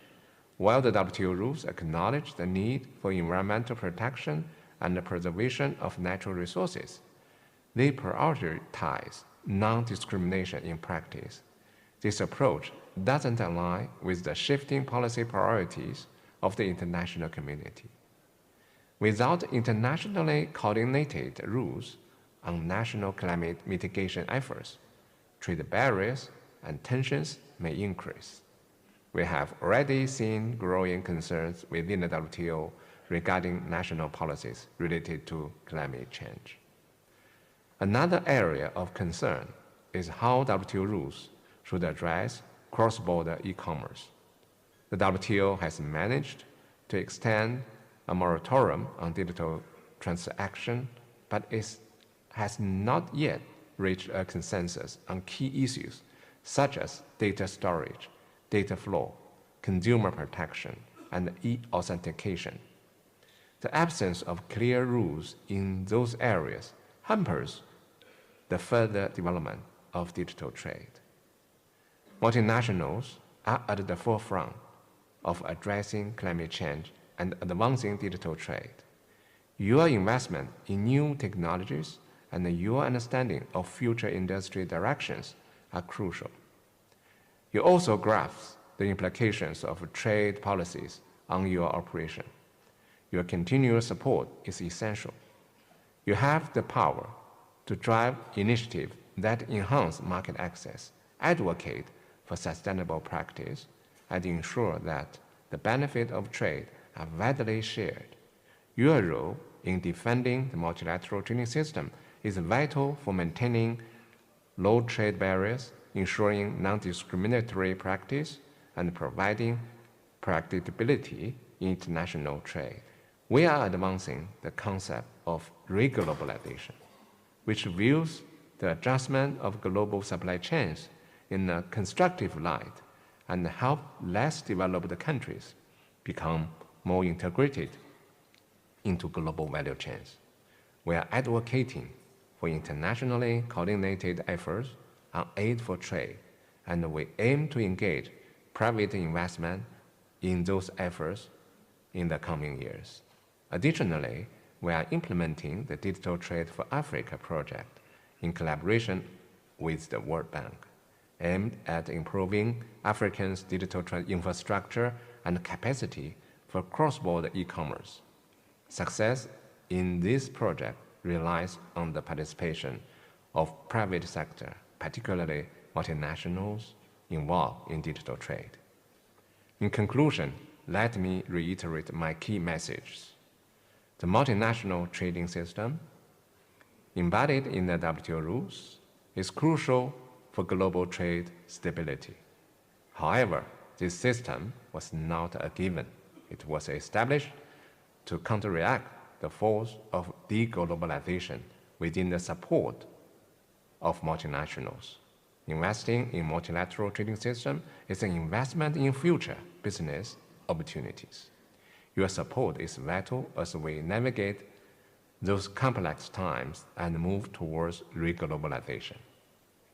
While the WTO rules acknowledge the need for environmental protection and the preservation of natural resources, they prioritize non-discrimination in practice. This approach doesn't align with the shifting policy priorities of the international community. Without internationally coordinated rules on national climate mitigation efforts, trade barriers and tensions may increase. We have already seen growing concerns within the WTO regarding national policies related to climate change. Another area of concern is how WTO rules should address cross-border e-commerce. The WTO has managed to extend a moratorium on digital transaction, but it has not yet reached a consensus on key issues such as data storage, data flow, consumer protection, and e-authentication. The absence of clear rules in those areas hampers the further development of digital trade. Multinationals are at the forefront of addressing climate change and advancing digital trade. Your investment in new technologies and your understanding of future industry directions are crucial. You also grasp the implications of trade policies on your operation. Your continuous support is essential. You have the power to drive initiatives that enhance market access, advocate for sustainable practice, and ensure that the benefits of trade are widely shared. Your role in defending the multilateral trading system is vital for maintaining low trade barriers, ensuring non-discriminatory practice, and providing predictability in international trade. We are advancing the concept of reglobalization, which views the adjustment of global supply chains in a constructive light and help less developed countries become more integrated into global value chains. We are advocating for internationally coordinated efforts on aid for trade, and we aim to engage private investment in those efforts in the coming years. Additionally, we are implementing the Digital Trade for Africa project in collaboration with the World Bank, aimed at improving Africans' digital infrastructure and capacity for cross-border e-commerce. Success in this project relies on the participation of private sector, particularly multinationals involved in digital trade. In conclusion, let me reiterate my key messages. The multinational trading system, embodied in the WTO rules, is crucial for global trade stability. However, this system was not a given. It was established to counteract the force of deglobalization within the support of multinationals. Investing in multilateral trading system is an investment in future business opportunities. Your support is vital as we navigate those complex times and move towards reglobalization.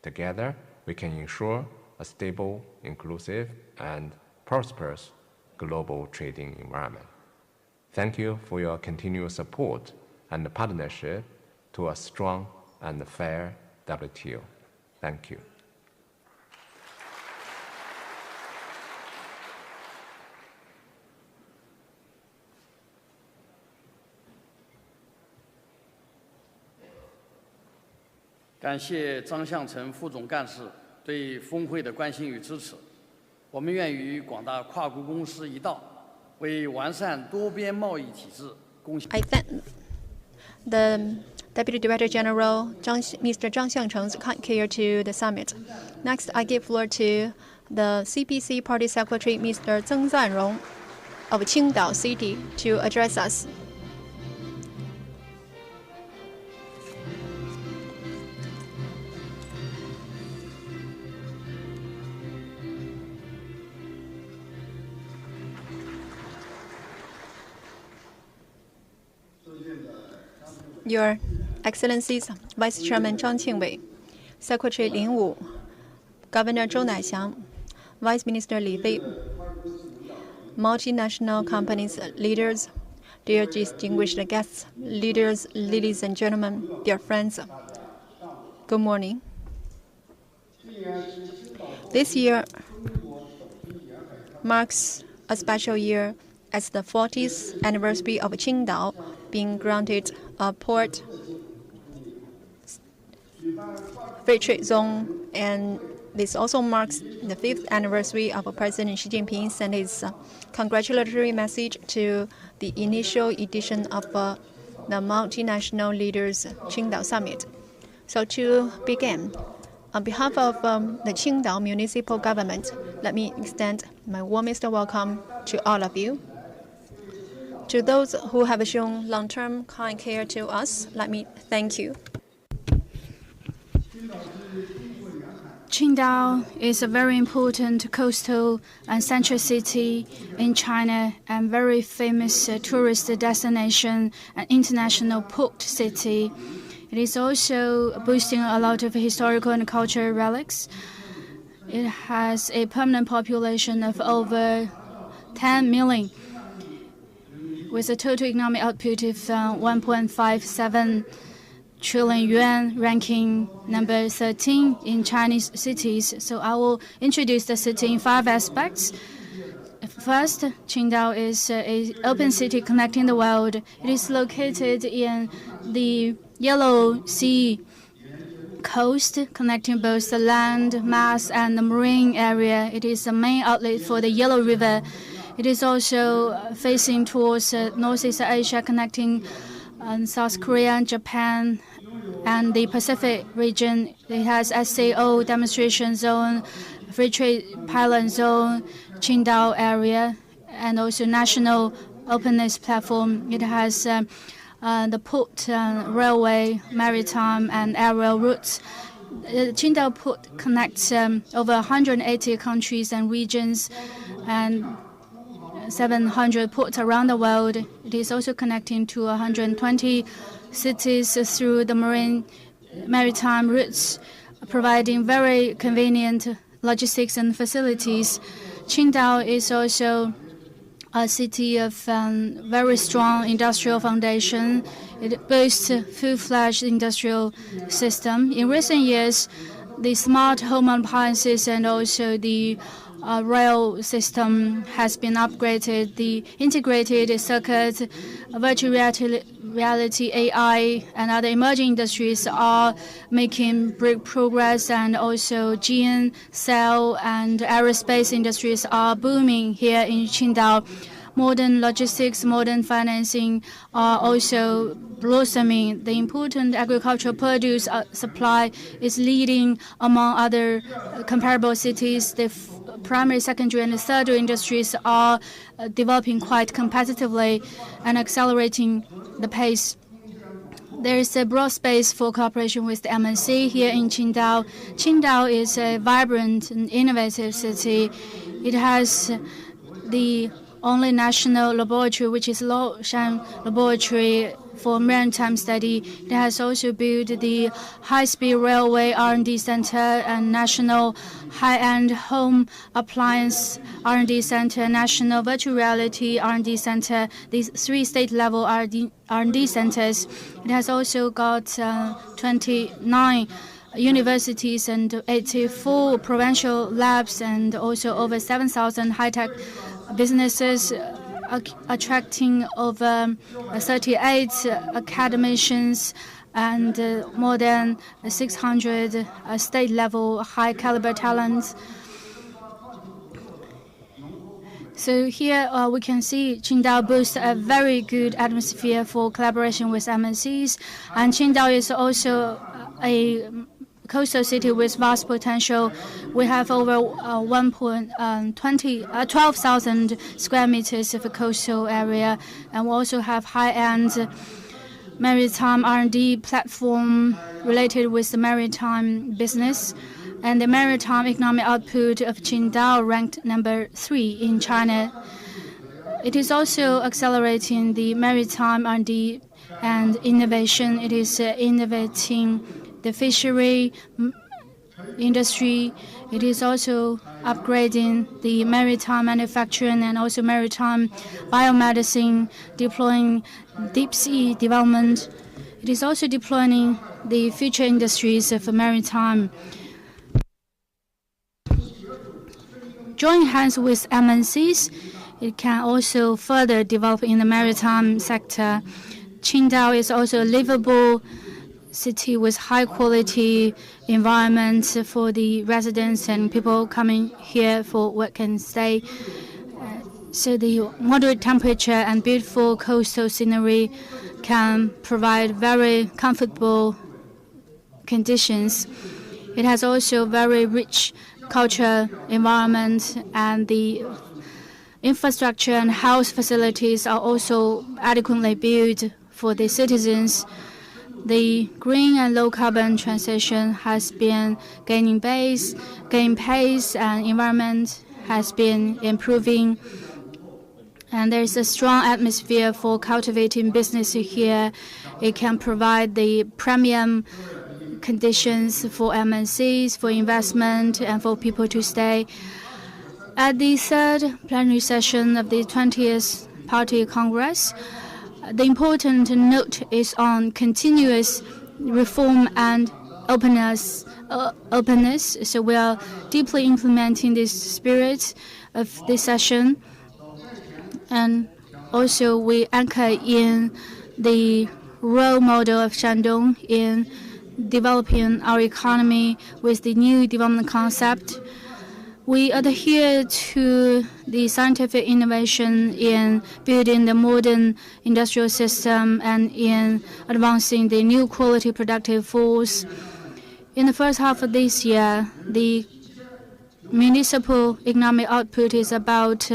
Together, we can ensure a stable, inclusive, and prosperous global trading environment. Thank you for your continued support and partnership to a strong and fair WTO. Thank you. 感谢张向成副总干事对峰会的关心与支持。我们愿与广大跨国公司一道，为完善多边贸易体制贡献。I thank the Deputy Director General Mr. Zhang Xiangcheng's kind care to the summit. Next, I give floor to the CPC Party Secretary Mr. Zeng Zanrong of Qingdao City to address us. Your Excellencies, Vice Chairman Zhang Qingwei, Secretary Lin Wu, Governor Zhou Naixiang, Vice Minister Li Fei, multinational companies leaders, dear distinguished guests, leaders, ladies and gentlemen, dear friends, good morning. This year marks a special year as the 40th anniversary of Qingdao being granted a port free trade zone, and this also marks the 5th anniversary of President Xi Jinping sent his congratulatory message to the initial edition of the Multinational Leaders Qingdao Summit. So to begin, on behalf of the Qingdao Municipal Government, let me extend my warmest welcome to all of you. To those who have shown long-term kind care to us, let me thank you. Qingdao is a very important coastal and central city in China and very famous tourist destination and international port city. It is also boasting a lot of historical and cultural relics. It has a permanent population of over 10 million, with a total economic output of 1.57 trillion yuan, ranking number 13 in Chinese cities. So I will introduce the city in 5 aspects. First, Qingdao is an open city connecting the world. It is located in the Yellow Sea coast, connecting both the land mass and the marine area. It is the main outlet for the Yellow River. It is also facing towards Northeast Asia, connecting South Korea, Japan, and the Pacific region. It has SAO demonstration zone, free trade pilot zone, Qingdao area, and also national openness platform. It has the port, railway, maritime, and aerial routes. The Qingdao port connects over 180 countries and regions, and 700 ports around the world. It is also connecting to 120 cities through the maritime routes, providing very convenient logistics and facilities. Qingdao is also a city of very strong industrial foundation. It boasts a full-fledged industrial system. In recent years, the smart home appliances and also the rail system has been upgraded. The integrated circuit, virtual reality, AI, and other emerging industries are making great progress, and also gene, cell, and aerospace industries are booming here in Qingdao. Modern logistics, modern financing are also blossoming. The important agricultural produce supply is leading among other comparable cities. The primary, secondary, and tertiary industries are developing quite competitively and accelerating the pace. There is a broad space for cooperation with the MNC here in Qingdao. Qingdao is a vibrant and innovative city. It has the only national laboratory, which is Loshan Laboratory for Maritime Study. It has also built the high-speed railway R&D center and national high-end home appliance R&D center, national virtual reality R&D center. These 3 state-level R&D centers. It has also got 29 universities and 84 provincial labs, and also over 7,000 high-tech businesses, attracting over 38 academicians and more than 600 state-level high-caliber talents. So here we can see Qingdao boasts a very good atmosphere for collaboration with MNCs, and Qingdao is also a coastal city with vast potential. We have over 12,000 square meters of coastal area, and we also have high-end maritime R&D platform related with the maritime business. And the maritime economic output of Qingdao ranked number 3 in China. It is also accelerating the maritime R&D and innovation. It is innovating the fishery industry. It is also upgrading the maritime manufacturing and also maritime biomedicine, deploying deep sea development. It is also deploying the future industries of maritime. Joining hands with MNCs, it can also further develop in the maritime sector. Qingdao is also a livable city with high-quality environment for the residents and people coming here for work and stay. So the moderate temperature and beautiful coastal scenery can provide very comfortable conditions. It has also very rich culture environment, and the infrastructure and health facilities are also adequately built for the citizens. The green and low carbon transition has been gaining pace, and environment has been improving. And there is a strong atmosphere for cultivating business here. It can provide the premium conditions for MNCs, for investment, and for people to stay. At the third plenary session of the 20th Party Congress, the important note is on continuous reform and openness. So we are deeply implementing this spirit of this session. And also we anchor in the role model of Shandong in developing our economy with the new development concept. We adhere to the scientific innovation in building the modern industrial system and in advancing the new quality productive force. In the first half of this year, the municipal economic output is about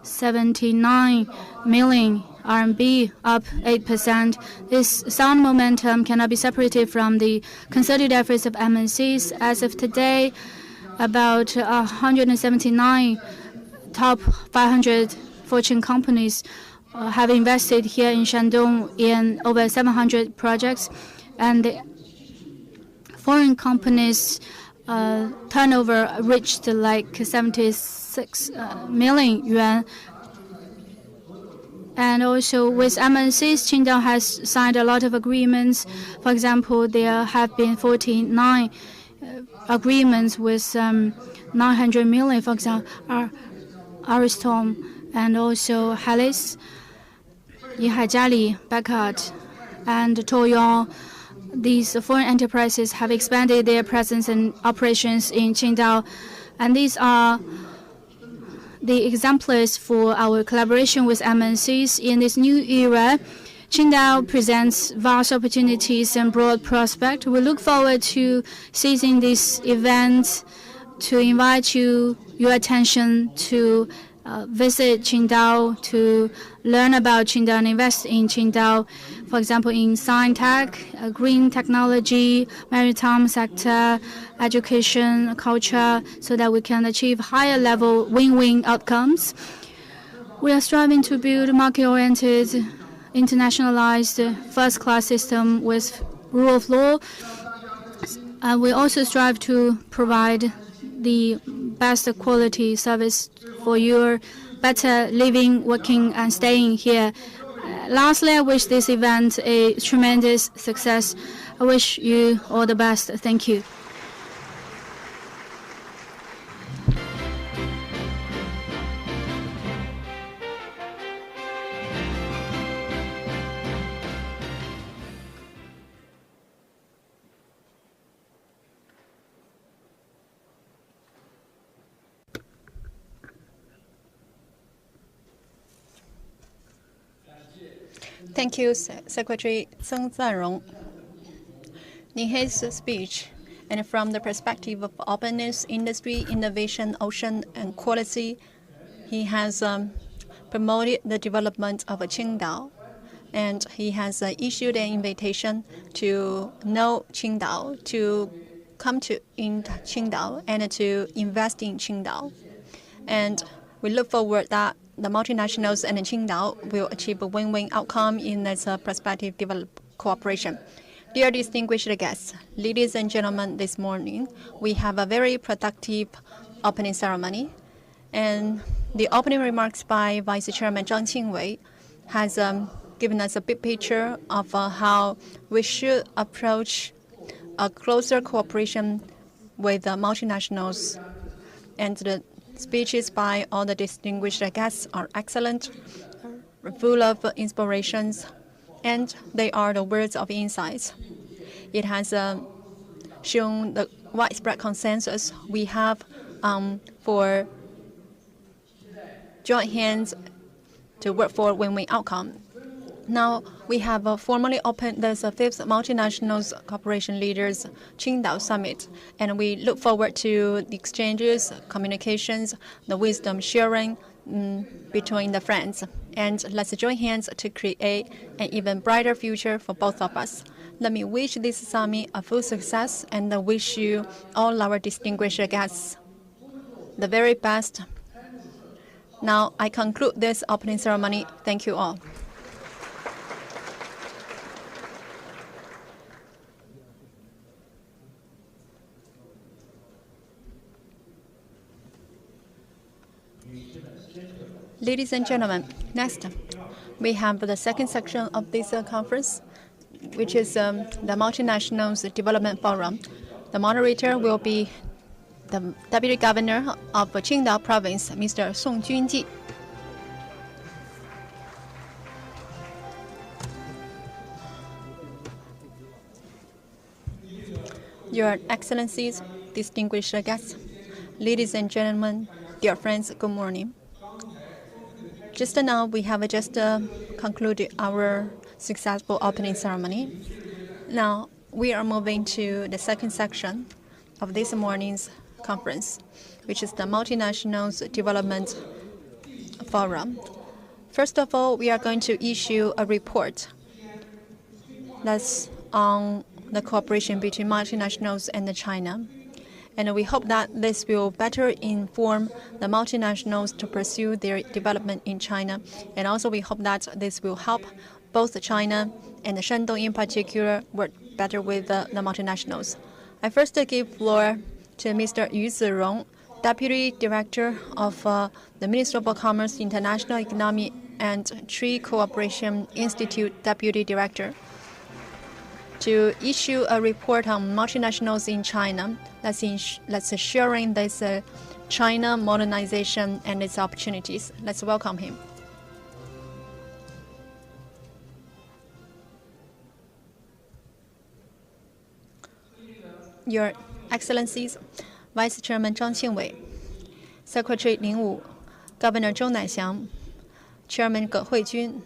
79 million RMB, up 8%. This sound momentum cannot be separated from the concerted efforts of MNCs. As of today, about 179 top 500 Fortune companies have invested here in Shandong in over 700 projects, and the foreign companies' turnover reached like 76 million yuan. And also with MNCs, Qingdao has signed a lot of agreements. For example, there have been 49 agreements with 900 million, for example, Ariston and also Halis, Yihaijali, Bekaert, and Toyong. These foreign enterprises have expanded their presence and operations in Qingdao, and these are the exemplars for our collaboration with MNCs in this new era. Qingdao presents vast opportunities and broad prospects. We look forward to seizing this event to invite your attention to visit Qingdao, to learn about Qingdao and invest in Qingdao. For example, in science tech, green technology, maritime sector, education, culture, so that we can achieve higher level win-win outcomes. We are striving to build market-oriented, internationalized, first-class system with rule of law. We also strive to provide the best quality service for your better living, working, and staying here. Lastly, I wish this event a tremendous success. I wish you all the best. Thank you. Thank you, Secretary Zeng Zanrong. In his speech, and from the perspective of openness, industry, innovation, ocean, and quality, he has promoted the development of Qingdao, and he has issued an invitation to know Qingdao, to come to in Qingdao, and to invest in Qingdao. And we look forward that the multinationals and Qingdao will achieve a win-win outcome in this prospective cooperation. Dear distinguished guests, ladies and gentlemen, this morning we have a very productive opening ceremony. And the opening remarks by Vice Chairman Zhang Qingwei has given us a big picture of how we should approach a closer cooperation with the multinationals. And the speeches by all the distinguished guests are excellent, full of inspirations, and they are the words of insights. It has shown the widespread consensus we have for joint hands to work for win-win outcome. Now, we have formally opened the fifth Multinationals Cooperation Leaders Qingdao Summit, and we look forward to the exchanges, communications, the wisdom sharing between the friends. And let's join hands to create an even brighter future for both of us. Let me wish this summit a full success and wish you all our distinguished guests the very best. Now, I conclude this opening ceremony. Thank you all. Ladies and gentlemen, next, we have the second section of this conference, which is the Multinationals Development Forum. The moderator will be the Deputy Governor of Qingdao Province, Mr. Song Junji. Your Excellencies, distinguished guests, ladies and gentlemen, dear friends, good morning. Just now, we have just concluded our successful opening ceremony. Now, we are moving to the second section of this morning's conference, which is the Multinationals Development Forum. First of all, we are going to issue a report that's on the cooperation between multinationals and China. And we hope that this will better inform the multinationals to pursue their development in China. And also we hope that this will help both China and Shandong in particular work better with the multinationals. I first give floor to Mr. Yu Zirong, Deputy Director of the Ministry of Commerce, International Economic and Trade Cooperation Institute Deputy Director, to issue a report on multinationals in China that's sharing this China modernization and its opportunities. Let's welcome him. Your Excellencies, Vice Chairman Zhang Qingwei, Secretary Lin Wu, Governor Zhou Naixiang, Chairman Ge Huijun,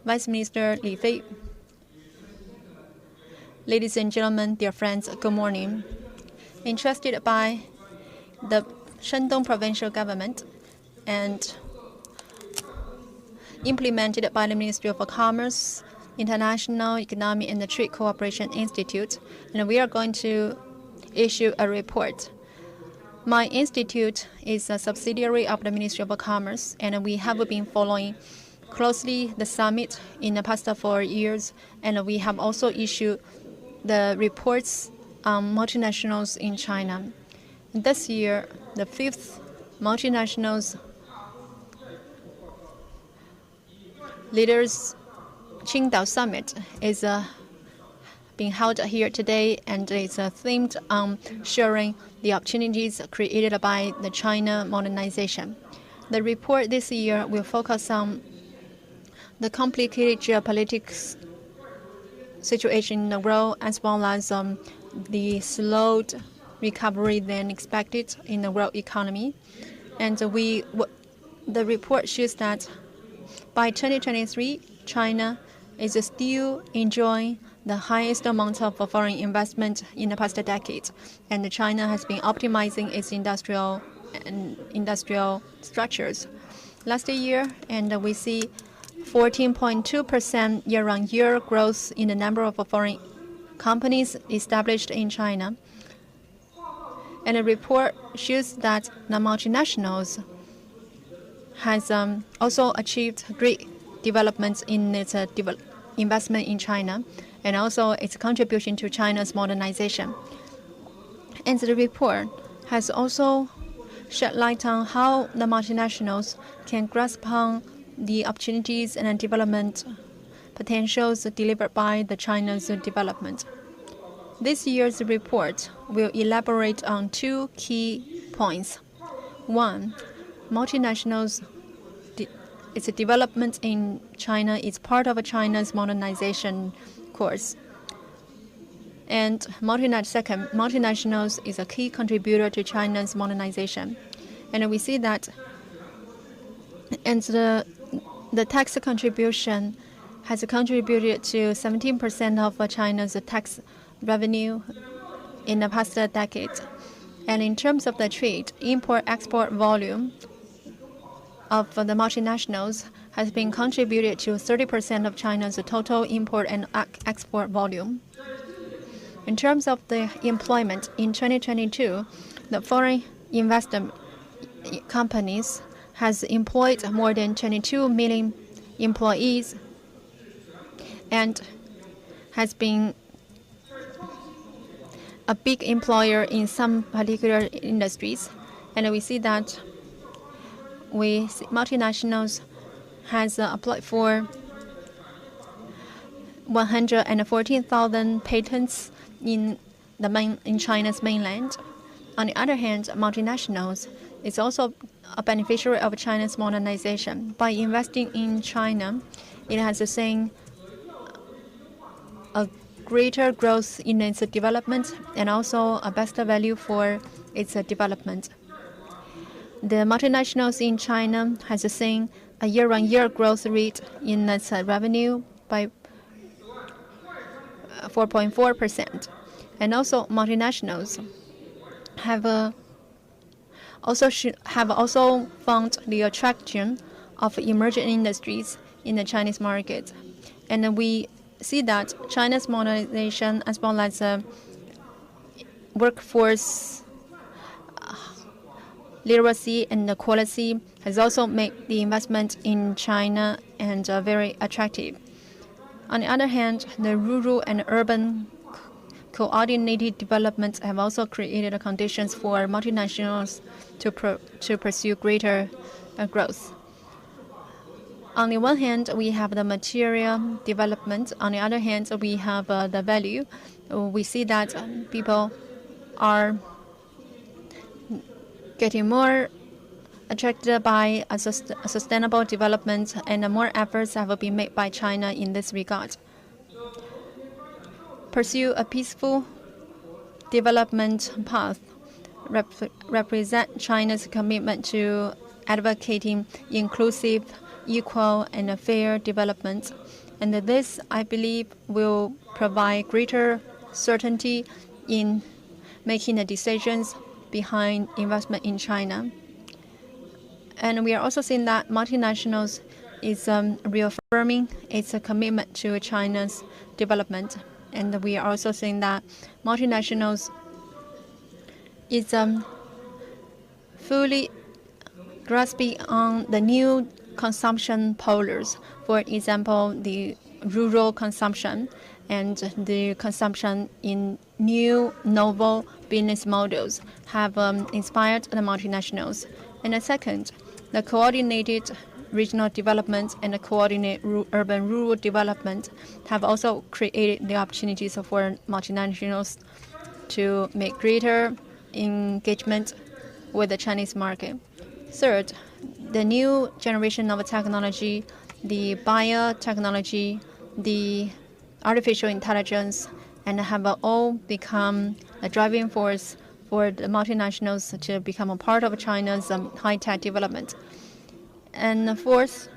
Vice Minister Li Fei, ladies and gentlemen, dear friends, good morning. Entrusted by the Shandong Provincial Government and implemented by the Ministry of Commerce, International Economic and Trade Cooperation Institute, and we are going to issue a report. My institute is a subsidiary of the Ministry of Commerce, and we have been following closely the summit in the past 4 years, and we have also issued the reports on multinationals in China. This year, the fifth Multinationals Leaders Qingdao Summit is being held here today, and it's themed on sharing the opportunities created by the China modernization. The report this year will focus on the complicated geopolitics situation in the world, as well as the slowed recovery than expected in the world economy. And the report shows that by 2023, China is still enjoying the highest amount of foreign investment in the past decade, and China has been optimizing its industrial structures. Last year, and we see 14.2% year-on-year growth in the number of foreign companies established in China. And the report shows that the multinationals has also achieved great developments in its investment in China, and also its contribution to China's modernization. And the report has also shed light on how the multinationals can grasp on the opportunities and development potentials delivered by the China's development. This year's report will elaborate on two key points. One, multinationals, its development in China is part of China's modernization course. And second, multinationals is a key contributor to China's modernization. And we see that, and the tax contribution has contributed to 17% of China's tax revenue in the past decade. And in terms of the trade, import-export volume of the multinationals has been contributed to 30% of China's total import and export volume. In terms of the employment, in 2022, the foreign investment companies has employed more than 22 million employees and has been a big employer in some particular industries. And we see that multinationals has applied for 114,000 patents in China's mainland. On the other hand, multinationals is also a beneficiary of China's modernization. By investing in China, it has seen a greater growth in its development and also a better value for its development. The multinationals in China has seen a year-on-year growth rate in its revenue by 4.4%. And also multinationals have also found the attraction of emerging industries in the Chinese market. And we see that China's modernization as well as workforce literacy and the quality has also made the investment in China and very attractive. On the other hand, the rural and urban coordinated developments have also created conditions for multinationals to pursue greater growth. On the one hand, we have the material development. On the other hand, we have the value. We see that people are getting more attracted by a sustainable development, and more efforts have been made by China in this regard. Pursue a peaceful development path represent China's commitment to advocating inclusive, equal, and fair development. And this, I believe, will provide greater certainty in making the decisions behind investment in China. And we are also seeing that multinationals is reaffirming its commitment to China's development. And we are also seeing that multinationals is fully grasping on the new consumption polars. For example, the rural consumption and the consumption in new novel business models have inspired the multinationals. And the second, the coordinated regional development and the coordinated urban-rural development have also created the opportunities for multinationals to make greater engagement with the Chinese market. Third, the new generation of technology, the biotechnology, the artificial intelligence, and have all become a driving force for the multinationals to become a part of China's high-tech development. And fourth,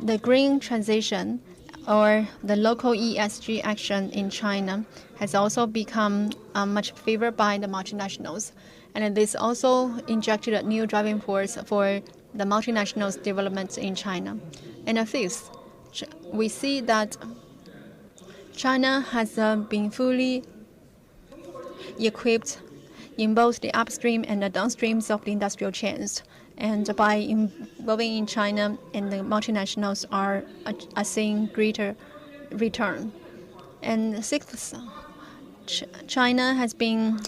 the green transition or the local ESG action in China has also become much favored by the multinationals. And this also injected a new driving force for the multinationals' development in China. And fifth, we see that China has been fully equipped in both the upstream and the downstreams of the industrial chains. And by involving in China, and the multinationals are seeing greater return. And sixth, China has been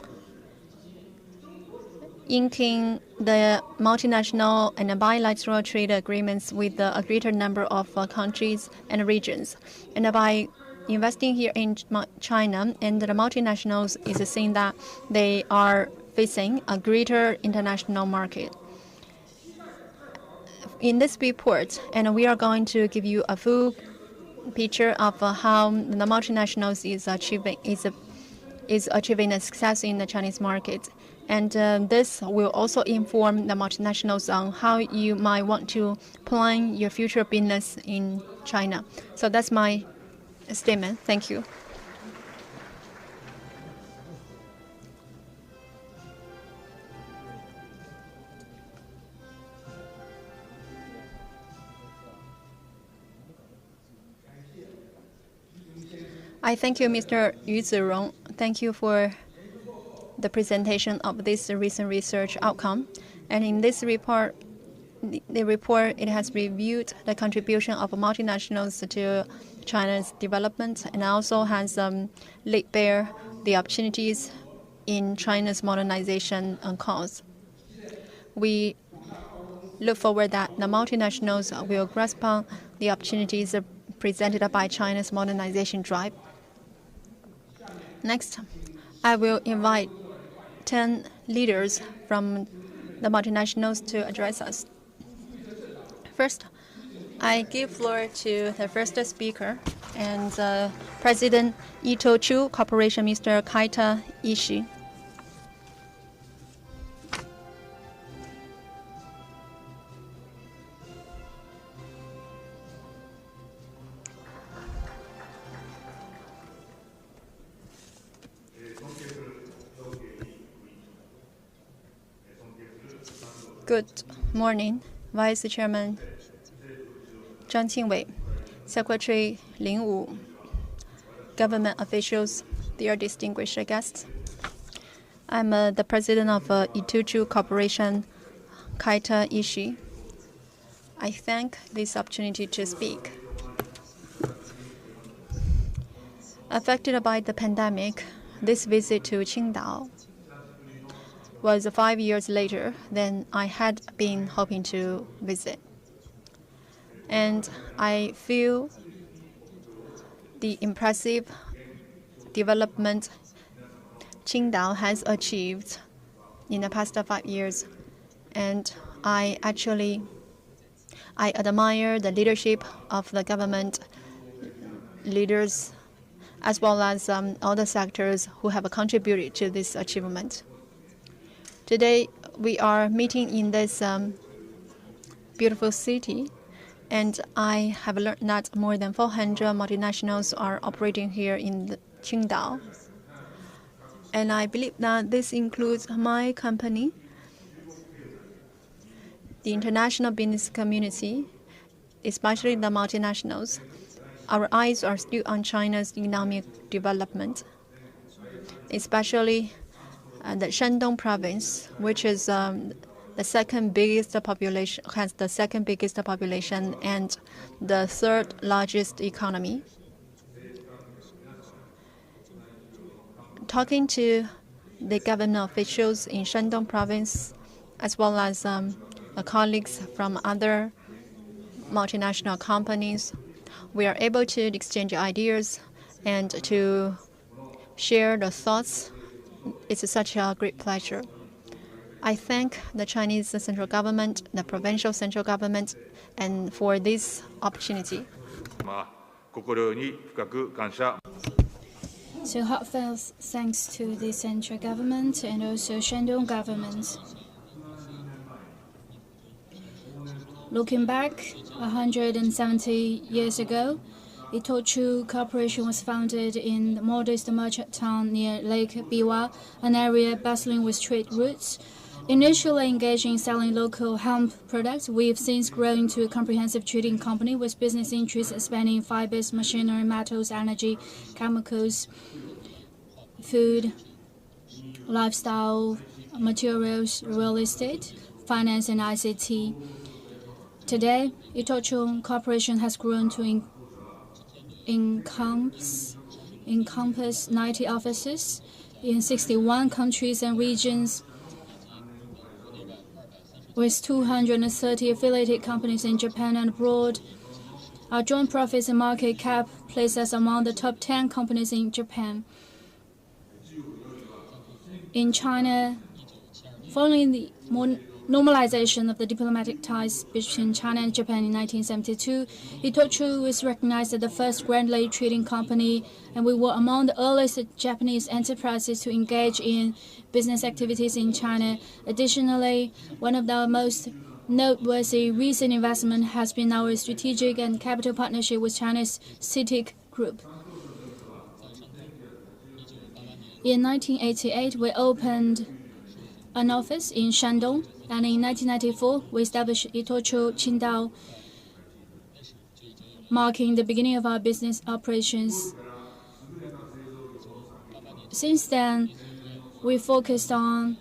inking the multinational and bilateral trade agreements with a greater number of countries and regions. And by investing here in China, and the multinationals is seeing that they are facing a greater international market. In this report, and we are going to give you a full picture of how the multinationals is achieving a success in the Chinese market. And this will also inform the multinationals on how you might want to plan your future business in China. So that's my statement. Thank you. I thank you, Mr. Yu Zirong. Thank you for the presentation of this recent research outcome. And in this report, the report, it has reviewed the contribution of multinationals to China's development, and also has laid bare the opportunities in China's modernization cause. We look forward that the multinationals will grasp on the opportunities presented by China's modernization drive. Next, I will invite 10 leaders from the multinationals to address us. First, I give floor to the first speaker, and President Itochu Corporation, Mr. Kaita Ishii. Good morning, Vice Chairman Zhang Qingwei, Secretary Lin Wu, government officials, dear distinguished guests. I'm the president of Itochu Corporation, Kaita Ishii. I thank this opportunity to speak. Affected by the pandemic, this visit to Qingdao was 5 years later than I had been hoping to visit. And I feel the impressive development Qingdao has achieved in the past 5 years. And I admire the leadership of the government leaders, as well as all the sectors who have contributed to this achievement. Today, we are meeting in this beautiful city, and I have learned that more than 400 multinationals are operating here in Qingdao. And I believe that this includes my company, the international business community, especially the multinationals. Our eyes are still on China's economic development, especially the Shandong province, which is the second biggest population, has the second biggest population and the third largest economy. Talking to the government officials in Shandong province, as well as colleagues from other multinational companies, we are able to exchange ideas and to share the thoughts. It's such a great pleasure. I thank the Chinese central government, the provincial central government, and for this opportunity. So heartfelt thanks to the central government and also Shandong government. Looking back 170 years ago, Itochu Corporation was founded in the modest merchant town near Lake Biwa, an area bustling with trade routes. Initially engaged in selling local hemp products, we've since grown into a comprehensive trading company with business interests spanning fibers, machinery, metals, energy, chemicals, food, lifestyle, materials, real estate, finance, and ICT. Today, Itochu Corporation has grown to encompass 90 offices in 61 countries and regions, with 230 affiliated companies in Japan and abroad. Our joint profits and market cap place us among the top 10 companies in Japan. In China, following the normalization of the diplomatic ties between China and Japan in 1972, Itochu was recognized as the first Grand trading company, and we were among the earliest Japanese enterprises to engage in business activities in China. Additionally, one of the most noteworthy recent investment has been our strategic and capital partnership with China's CITIC Group. In 1988, we opened an office in Shandong, and in 1994, we established Itochu Qingdao, marking the beginning of our business operations. Since then, we focused on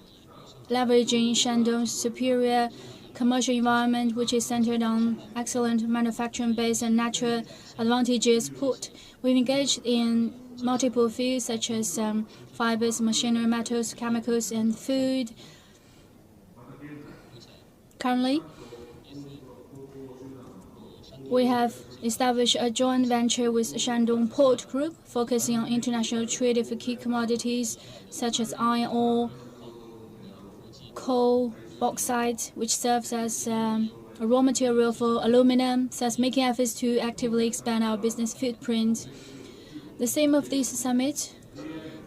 leveraging Shandong's superior commercial environment, which is centered on excellent manufacturing base and natural advantages port. We've engaged in multiple fields such as fibers, machinery, metals, chemicals, and food. Currently, we have established a joint venture with Shandong Port Group, focusing on international trade for key commodities such as iron ore, coal, bauxite, which serves as a raw material for aluminum, thus making efforts to actively expand our business footprint. The theme of this summit,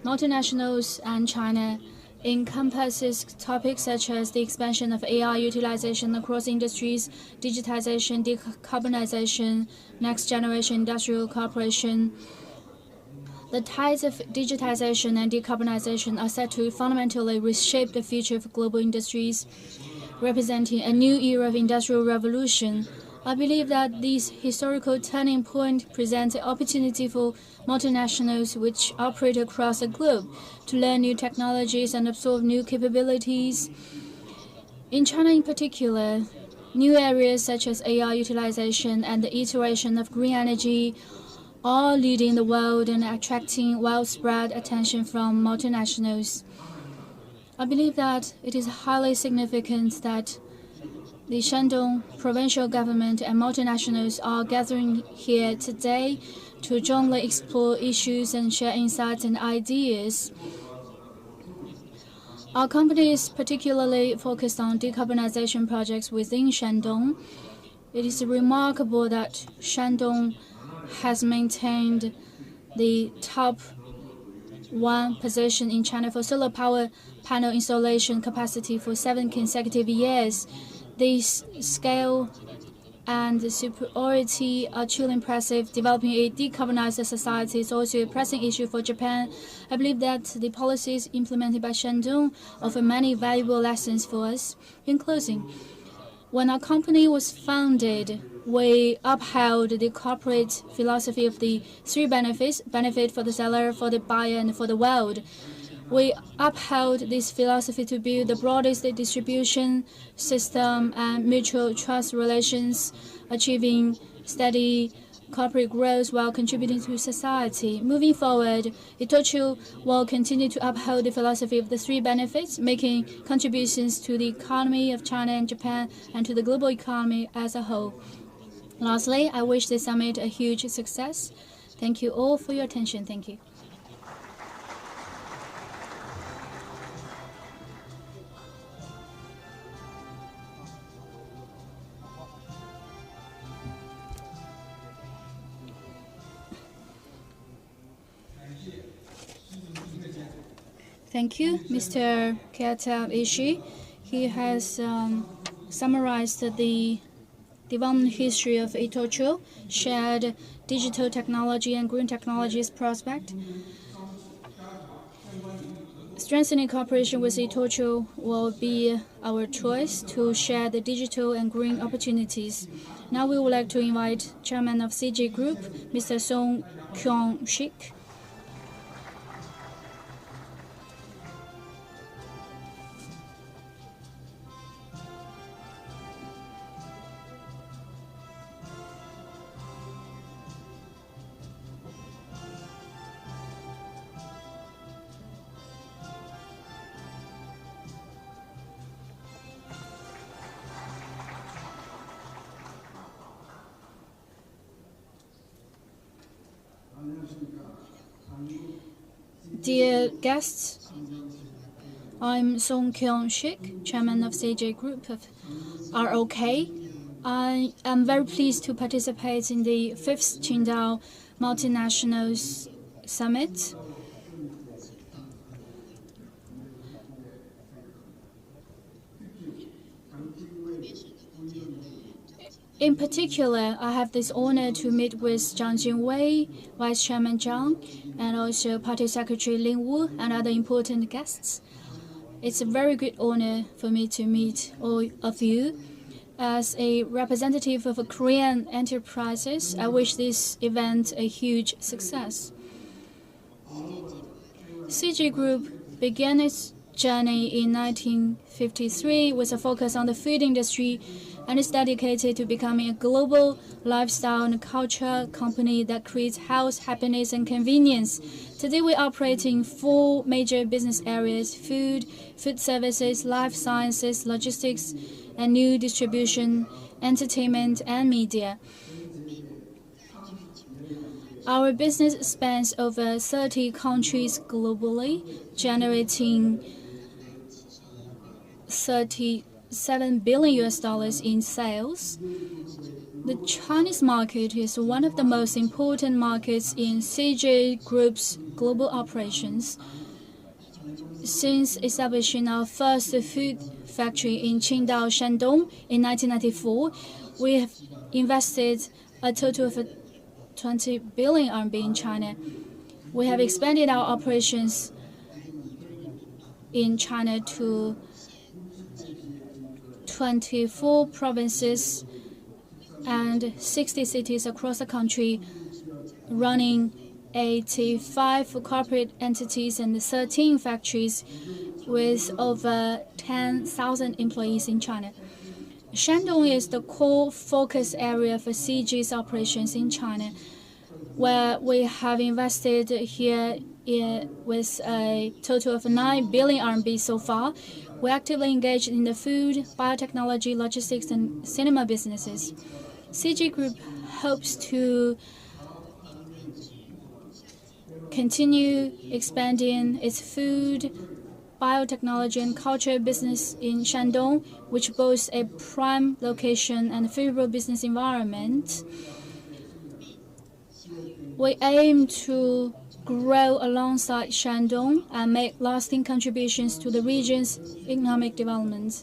Multinationals and China, encompasses topics such as the expansion of AI utilization across industries, digitization, decarbonization, next-generation industrial cooperation. The tides of digitization and decarbonization are set to fundamentally reshape the future of global industries, representing a new era of industrial revolution. I believe that this historical turning point presents an opportunity for multinationals which operate across the globe to learn new technologies and absorb new capabilities. In China in particular, new areas such as AI utilization and the iteration of green energy are leading the world and attracting widespread attention from multinationals. I believe that it is highly significant that the Shandong provincial government and multinationals are gathering here today to jointly explore issues and share insights and ideas. Our company is particularly focused on decarbonization projects within Shandong. It is remarkable that Shandong has maintained the top 1 position in China for solar power panel installation capacity for 7 consecutive years. This scale and superiority are truly impressive. Developing a decarbonized society is also a pressing issue for Japan. I believe that the policies implemented by Shandong offer many valuable lessons for us. In closing, when our company was founded, we upheld the corporate philosophy of the 3 benefits: benefit for the seller, for the buyer, and for the world. We upheld this philosophy to build the broadest distribution system and mutual trust relations, achieving steady corporate growth while contributing to society. Moving forward, Itochu will continue to uphold the philosophy of the 3 benefits, making contributions to the economy of China and Japan and to the global economy as a whole. Lastly, I wish the summit a huge success. Thank you all for your attention. Thank you. Thank you, Mr. Keita Ishii. He has summarized the development history of Itochu, shared digital technology and green technologies prospect. Strengthening cooperation with Itochu will be our choice to share the digital and green opportunities. Now we would like to invite Chairman of CG Group, Mr. Song Kyung-shik. Dear guests, I'm Song Kyung-shik, Chairman of CJ Group of ROK. I am very pleased to participate in the 5th Qingdao Multinationals Summit. In particular, I have this honor to meet with Zhang Jingwei, Vice Chairman Zhang, and also Party Secretary Lin Wu and other important guests. It's a very good honor for me to meet all of you. As a representative of Korean enterprises, I wish this event a huge success. CG Group began its journey in 1953 with a focus on the food industry and is dedicated to becoming a global lifestyle and culture company that creates health, happiness, and convenience. Today, we operate in 4 major business areas: food, food services, life sciences, logistics, and new distribution, entertainment, and media. Our business spans over 30 countries globally, generating $37 billion in sales. The Chinese market is one of the most important markets in CJ Group's global operations. Since establishing our first food factory in Qingdao, Shandong in 1994, we have invested a total of 20 billion RMB in China. We have expanded our operations in China to 24 provinces and 60 cities across the country, running 85 corporate entities and 13 factories with over 10,000 employees in China. Shandong is the core focus area for CG's operations in China, where we have invested here with a total of 9 billion RMB so far. We actively engaged in the food, biotechnology, logistics, and cinema businesses. CG Group hopes to continue expanding its food, biotechnology, and culture business in Shandong, which boasts a prime location and favorable business environment. We aim to grow alongside Shandong and make lasting contributions to the region's economic development.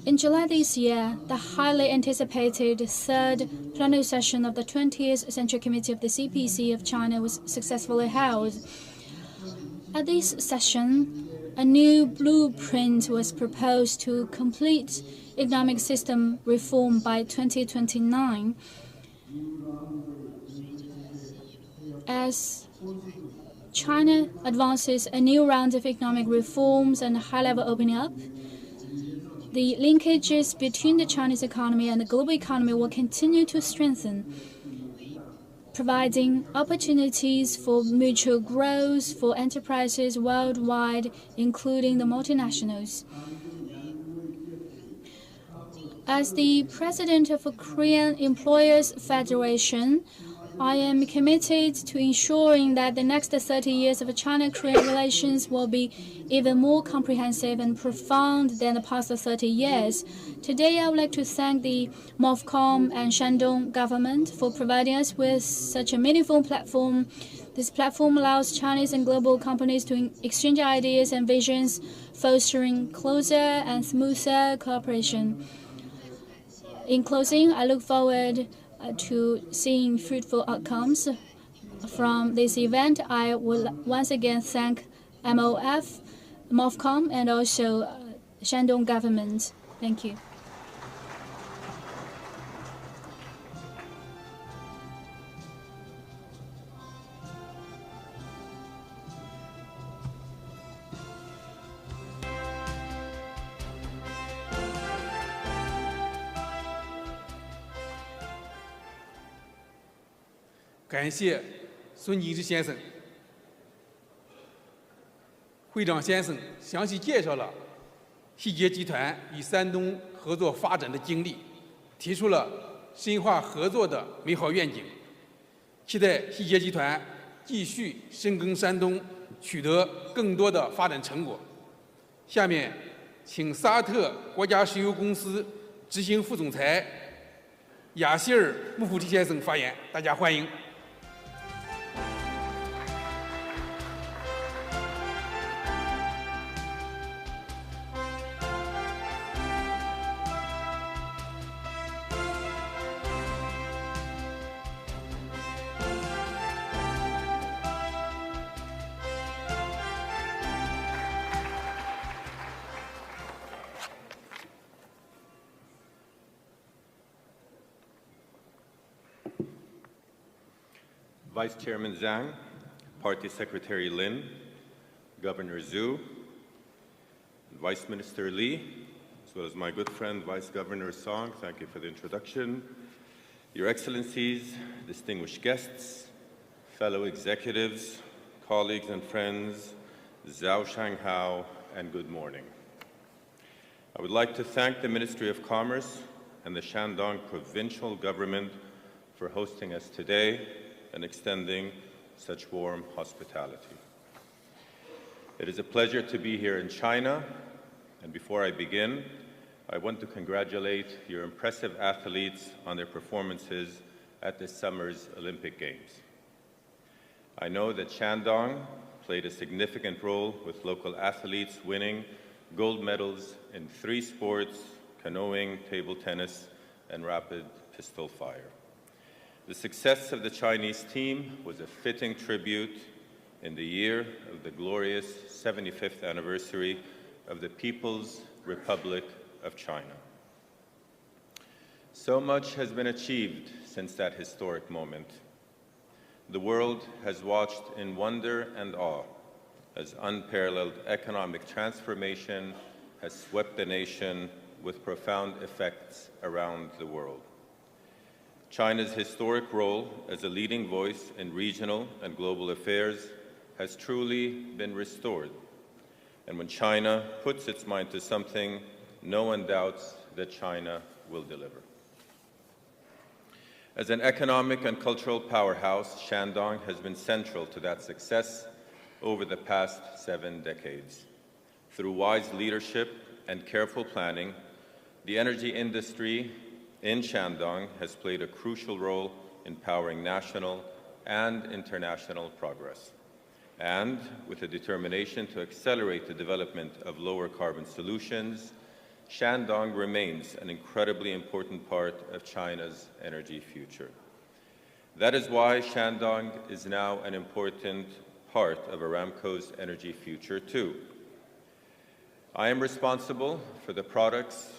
In July this year, the highly anticipated 3rd plenary session of the 20th Central Committee of the CPC of China was successfully held. At this session, a new blueprint was proposed to complete economic system reform by 2029. As China advances a new round of economic reforms and high-level opening up, the linkages between the Chinese economy and the global economy will continue to strengthen, providing opportunities for mutual growth for enterprises worldwide, including the multinationals. As the president of a Korean Employers Federation, I am committed to ensuring that the next 30 years of China-Korean relations will be even more comprehensive and profound than the past 30 years. Today, I would like to thank the MOFCOM and Shandong government for providing us with such a meaningful platform. This platform allows Chinese and global companies to exchange ideas and visions, fostering closer and smoother cooperation. In closing, I look forward to seeing fruitful outcomes from this event. I would once again thank MOFCOM, and also Shandong government. Thank you.感谢孙吉之先生、会长先生详细介绍了希捷集团与山东合作发展的经历，提出了深化合作的美好愿景，期待希捷集团继续深耕山东，取得更多的发展成果。下面，请沙特国家石油公司执行副总裁雅希尔·穆夫提先生发言，大家欢迎。Vice Chairman Zhang, Party Secretary Lin, Governor Zhu, Vice Minister Li, as well as my good friend Vice Governor Song, thank you for the introduction. Your Excellencies, distinguished guests, fellow executives, colleagues and friends, Zhao Shanghao, and good morning. I would like to thank the Ministry of Commerce and the Shandong Provincial Government for hosting us today and extending such warm hospitality. It is a pleasure to be here in China, and before I begin, I want to congratulate your impressive athletes on their performances at this summer's Olympic Games. I know that Shandong played a significant role with local athletes winning gold medals in 3 sports: canoeing, table tennis, and rapid pistol fire. The success of the Chinese team was a fitting tribute in the year of the glorious 75th anniversary of the People's Republic of China. So much has been achieved since that historic moment. The world has watched in wonder and awe as unparalleled economic transformation has swept the nation with profound effects around the world. China's historic role as a leading voice in regional and global affairs has truly been restored. And when China puts its mind to something, no one doubts that China will deliver. As an economic and cultural powerhouse, Shandong has been central to that success over the past 7 decades. Through wise leadership and careful planning, the energy industry in Shandong has played a crucial role in powering national and international progress. And with a determination to accelerate the development of lower carbon solutions, Shandong remains an incredibly important part of China's energy future. That is why Shandong is now an important part of Aramco's energy future too. I am responsible for the products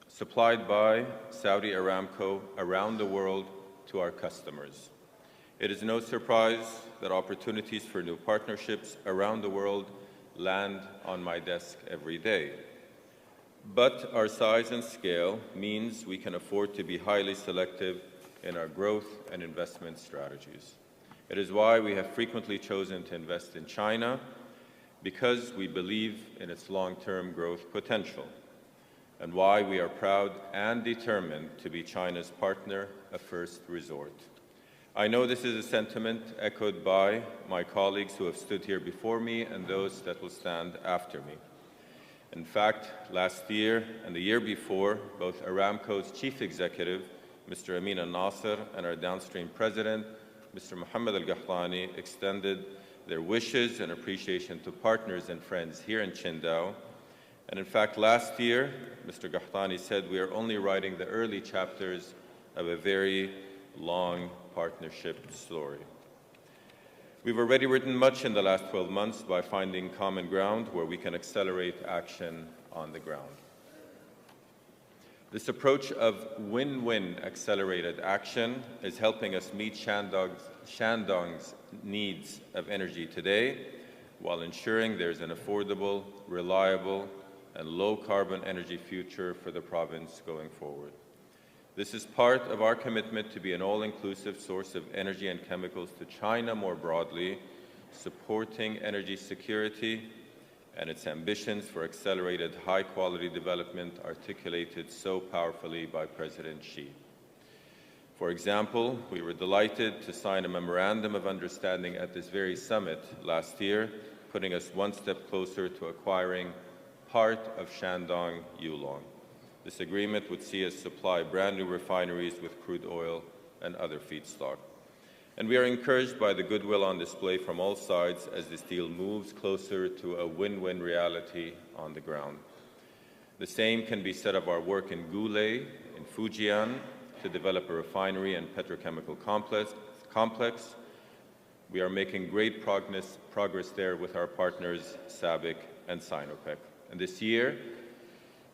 supplied by Saudi Aramco around the world to our customers. It is no surprise that opportunities for new partnerships around the world land on my desk every day. But our size and scale means we can afford to be highly selective in our growth and investment strategies. It is why we have frequently chosen to invest in China, because we believe in its long-term growth potential, and why we are proud and determined to be China's partner of first resort. I know this is a sentiment echoed by my colleagues who have stood here before me and those that will stand after me. In fact, last year and the year before, both Aramco's chief executive, Mr. Amin al-Nasser, and our downstream president, Mr. Mohammed al-Gahlani, extended their wishes and appreciation to partners and friends here in Qingdao, And in fact, last year, Mr. Gahtani said we are only writing the early chapters of a very long partnership story. We've already written much in the last 12 months by finding common ground where we can accelerate action on the ground. This approach of win-win accelerated action is helping us meet Shandong's needs of energy today while ensuring there's an affordable, reliable, and low-carbon energy future for the province going forward. This is part of our commitment to be an all-inclusive source of energy and chemicals to China more broadly, supporting energy security and its ambitions for accelerated high-quality development articulated so powerfully by President Xi. For example, we were delighted to sign a memorandum of understanding at this very summit last year, putting us one step closer to acquiring part of Shandong Yulong. This agreement would see us supply brand new refineries with crude oil and other feedstock. And we are encouraged by the goodwill on display from all sides as this deal moves closer to a win-win reality on the ground. The same can be said of our work in Gulei, in Fujian, to develop a refinery and petrochemical complex. We are making great progress there with our partners SABIC and Sinopec. And this year,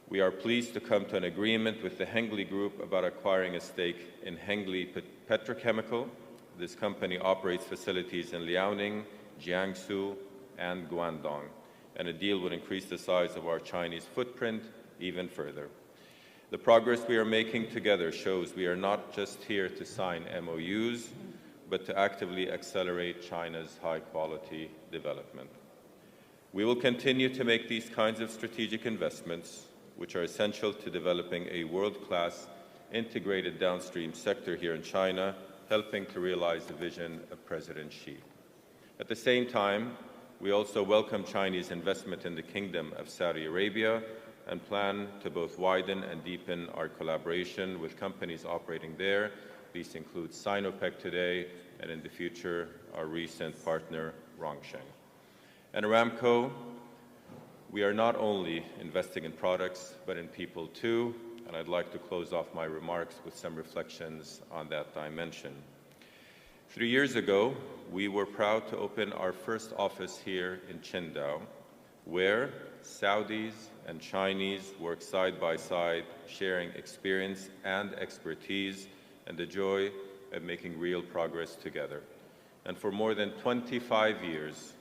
we are pleased to come to an agreement with the Hengli Group about acquiring a stake in Hengli Petrochemical. This company operates facilities in Liaoning, Jiangsu, and Guangdong, and a deal would increase the size of our Chinese footprint even further. The progress we are making together shows we are not just here to sign MOUs, but to actively accelerate China's high-quality development. We will continue to make these kinds of strategic investments, which are essential to developing a world-class integrated downstream sector here in China, helping to realize the vision of President Xi. At the same time, we also welcome Chinese investment in the Kingdom of Saudi Arabia and plan to both widen and deepen our collaboration with companies operating there. These include Sinopec today, and in the future, our recent partner, Rongsheng. And Aramco, we are not only investing in products, but in people too, and I'd like to close off my remarks with some reflections on that dimension. 3 years ago, we were proud to open our first office here in Qingdao, where Saudis and Chinese work side by side, sharing experience and expertise and the joy of making real progress together. And for more than 25 years,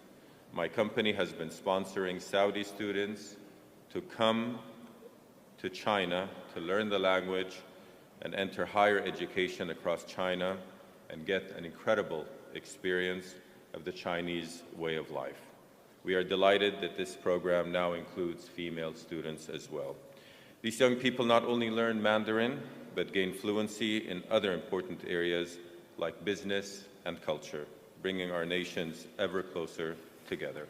my company has been sponsoring Saudi students to come to China to learn the language and enter higher education across China and get an incredible experience of the Chinese way of life. We are delighted that this program now includes female students as well. These young people not only learn Mandarin, but gain fluency in other important areas like business and culture, bringing our nations ever closer together.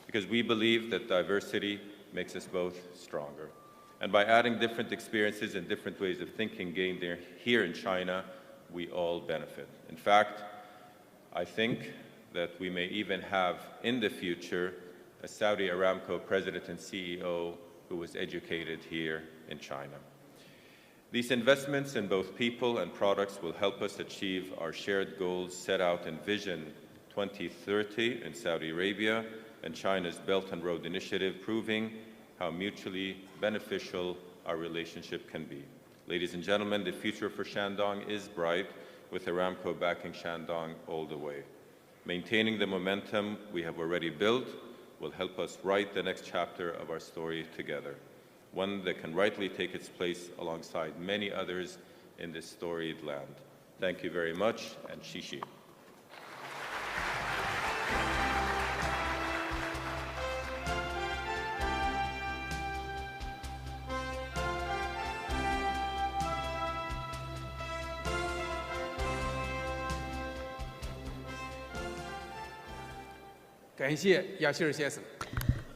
Because we believe that diversity makes us both stronger. And by adding different experiences and different ways of thinking gained here in China, we all benefit. In fact, I think that we may even have in the future a Saudi Aramco president and CEO who was educated here in China. These investments in both people and products will help us achieve our shared goals set out in Vision 2030 in Saudi Arabia and China's Belt and Road Initiative, proving how mutually beneficial our relationship can be. Ladies and gentlemen, the future for Shandong is bright, with Aramco backing Shandong all the way. Maintaining the momentum we have already built will help us write the next chapter of our story together, one that can rightly take its place alongside many others in this storied land. Thank you very much, and Shishi.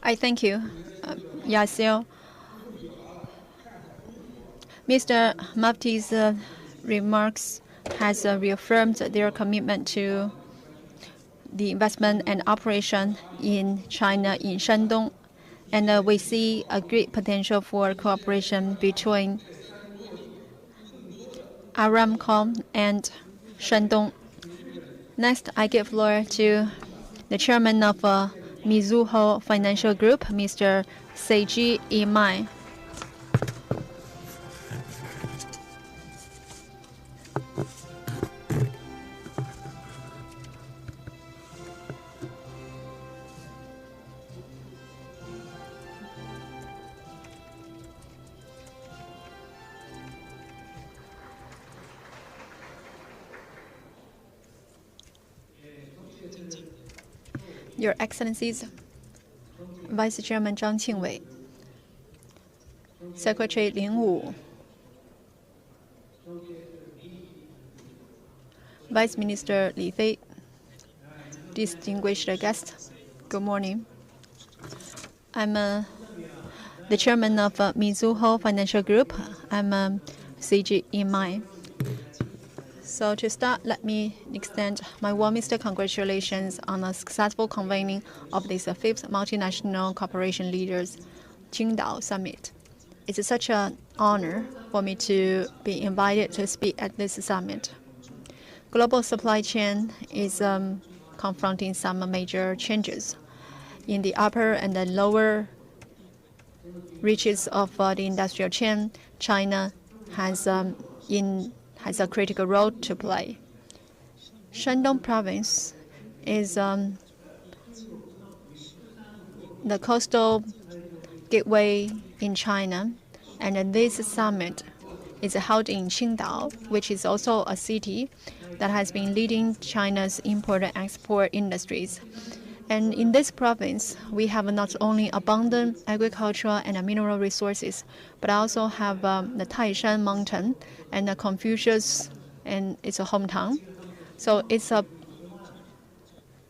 I thank you, Yassil. Mr. Mufti's remarks has reaffirmed their commitment to the investment and operation in China, in Shandong, And we see a great potential for cooperation between Aramco and Shandong. Next, I give floor to the chairman of Mizuho Financial Group, Mr. CGTN. Your Excellencies, Vice Chairman Zhang Qingwei, Secretary Lin Wu, Vice Minister Li Fei, distinguished guests, good morning. I'm the chairman of Mizuho Financial Group. I'm CGTN. So to start, let me extend my warmest congratulations on the successful convening of this fifth multinational cooperation leaders Qingdao Summit. It's such an honor for me to be invited to speak at this summit. Global supply chain is confronting some major changes. In the upper and the lower reaches of the industrial chain, China has a critical role to play. Shandong province is the coastal gateway in China, and this summit is held in Qingdao, which is also a city that has been leading China's import and export industries. And in this province, we have not only abundant agricultural and mineral resources, but also have the Taishan Mountain and the Confucius, and it's a hometown. So it's a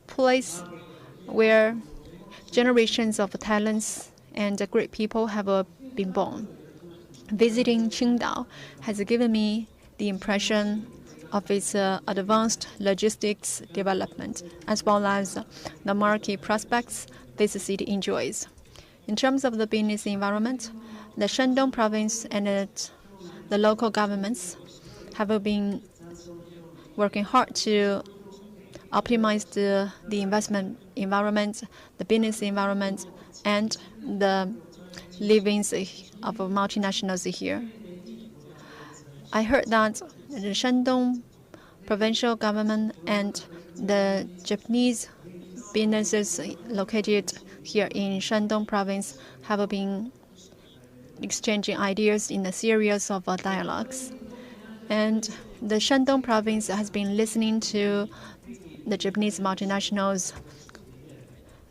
place where generations of talents and great people have been born. Visiting Qingdao has given me the impression of its advanced logistics development, as well as the market prospects this city enjoys. In terms of the business environment, the Shandong province and the local governments have been working hard to optimize the investment environment, the business environment, and the livings of multinationals here. I heard that the Shandong provincial government and the Japanese businesses located here in Shandong province have been exchanging ideas in a series of dialogues. And the Shandong province has been listening to the Japanese multinationals'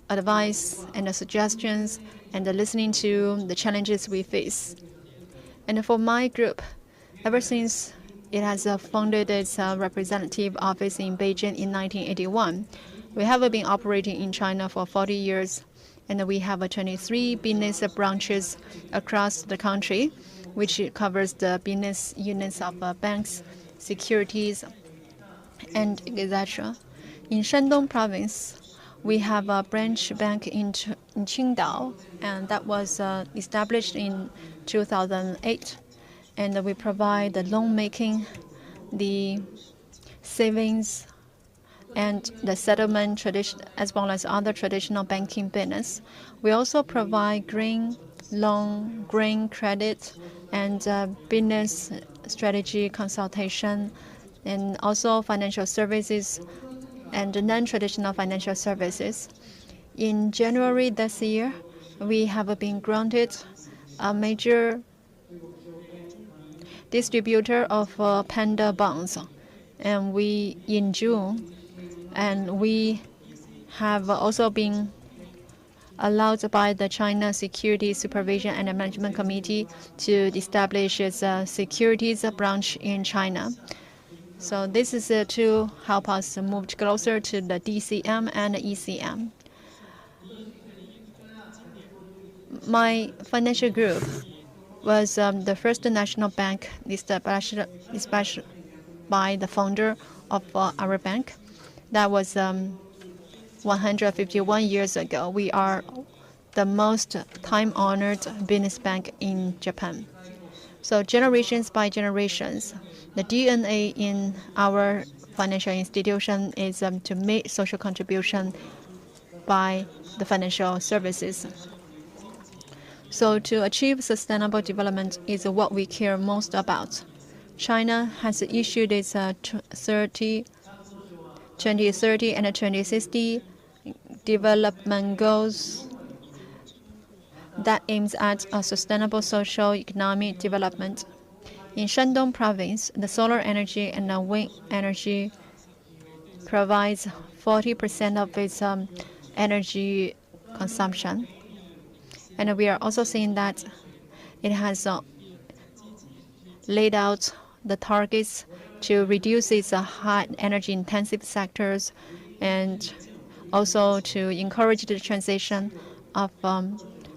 advice and suggestions and listening to the challenges we face. And for my group, ever since it has founded its representative office in Beijing in 1981, we have been operating in China for 40 years, and we have 23 business branches across the country, which covers the business units of banks, securities, and etc. In Shandong province, we have a branch bank in Qingdao, and that was established in 2008. And we provide the loan making, the savings, and the settlement tradition, as well as other traditional banking business. We also provide green loan, green credit, and business strategy consultation, and also financial services and non-traditional financial services. In January this year, we have been granted a major distributor of Panda bonds, and we in June, and we have also been allowed by the China Securities Supervision and Management Committee to establish its securities branch in China. So this is to help us move closer to the DCM and ECM. My financial group was the first national bank established by the founder of our bank. That was 151 years ago. We are the most time-honored business bank in Japan. So generations by generations, the DNA in our financial institution is to make social contribution by the financial services. So to achieve sustainable development is what we care most about. China has issued its 2030 and 2060 development goals that aims at a sustainable social economic development. In Shandong province, the solar energy and the wind energy provides 40% of its energy consumption. And we are also seeing that it has laid out the targets to reduce its high energy intensive sectors and also to encourage the transition of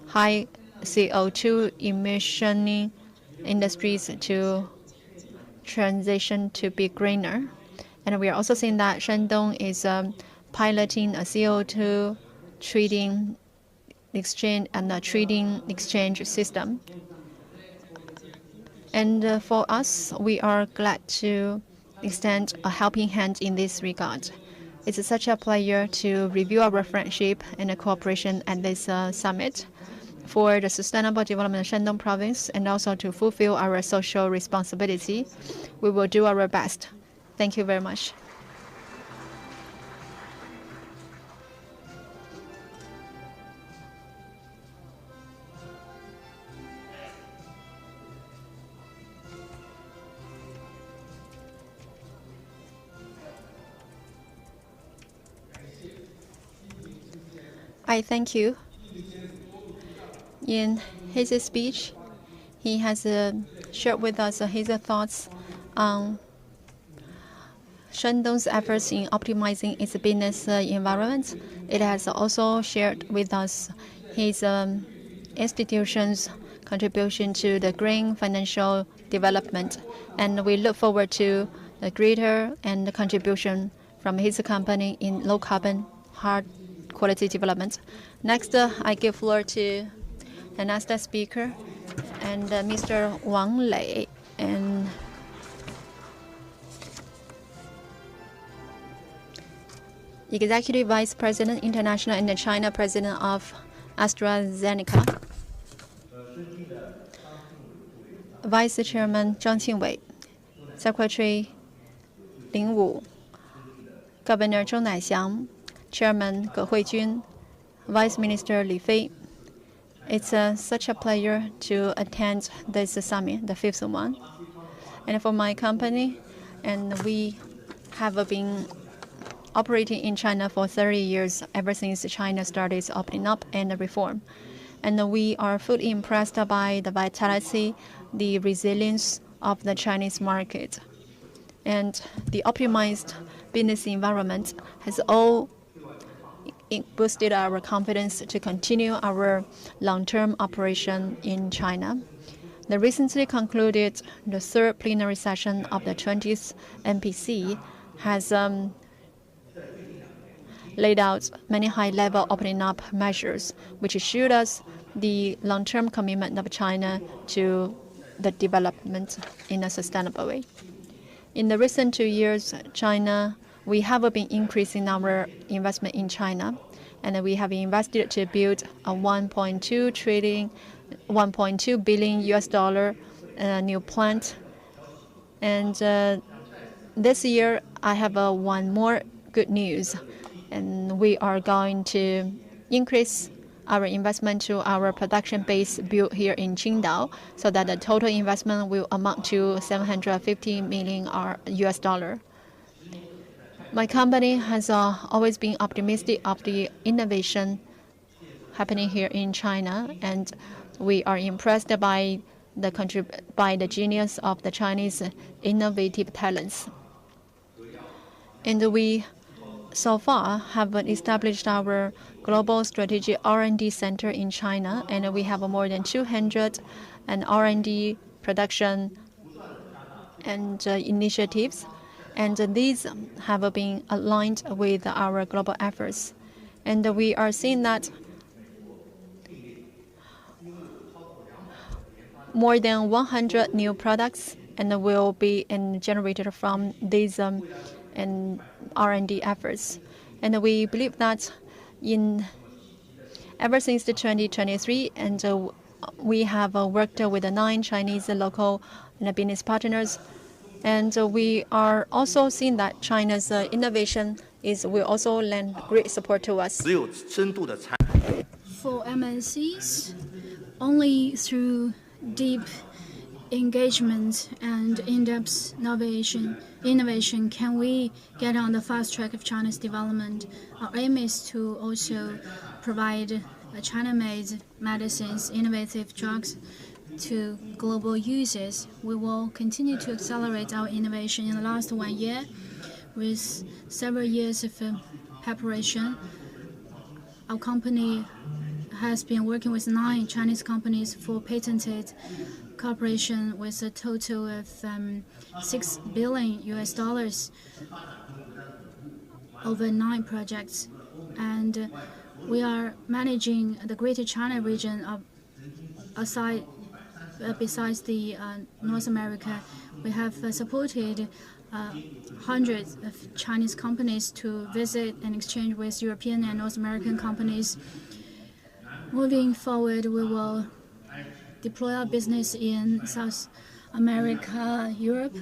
high CO2 emission industries to transition to be greener. And we are also seeing that Shandong is piloting a CO2 trading exchange and a trading exchange system. And for us, we are glad to extend a helping hand in this regard. It's such a pleasure to review our friendship and cooperation at this summit for the sustainable development of Shandong province and also to fulfill our social responsibility. We will do our best. Thank you very much. I thank you. In his speech, he has shared with us his thoughts on Shandong's efforts in optimizing its business environment. It has also shared with us his institution's contribution to the green financial development, and we look forward to the greater and the contribution from his company in low carbon, hard quality development. Next, I give floor to the next speaker, and Mr. Wang Lei, and Executive Vice President, International and China President of AstraZeneca. Vice Chairman Zhang Qingwei, Secretary Lin Wu, Governor Zhou Naixiang, Chairman Ge Huijun, Vice Minister Li Fei. It's such a pleasure to attend this summit, the fifth one. And for my company, and we have been operating in China for 30 years, ever since China started opening up and reform. And we are fully impressed by the vitality, the resilience of the Chinese market. And the optimized business environment has all boosted our confidence to continue our long-term operation in China. The recently concluded the third plenary session of the 20th NPC has laid out many high-level opening up measures, which showed us the long-term commitment of China to the development in a sustainable way. In the recent 2 years, we have been increasing our investment in China, and we have invested to build a 1.2 billion US dollar new plant. And this year, I have one more good news, and we are going to increase our investment to our production base built here in Qingdao, so that the total investment will amount to 750 million US dollar. My company has always been optimistic of the innovation happening here in China, and we are impressed by the genius of the Chinese innovative talents. And we so far have established our global strategic R&D center in China, and we have more than 200 R&D production and initiatives, and these have been aligned with our global efforts. And we are seeing that more than 100 new products and will be generated from these and R&D efforts. And we believe that ever since the 2023, and we have worked with 9 Chinese local business partners, and we are also seeing that China's innovation will also lend great support to us. For MNCs, only through deep engagement and in-depth innovation can we get on the fast track of China's development. Our aim is to also provide China-made medicines, innovative drugs to global users. We will continue to accelerate our innovation in the last 1 year with several years of preparation. Our company has been working with 9 Chinese companies for patented cooperation with a total of $6 billion over 9 projects. And we are managing the Greater China region besides the North America. We have supported hundreds of Chinese companies to visit and exchange with European and North American companies. Moving forward, we will deploy our business in South America, Europe,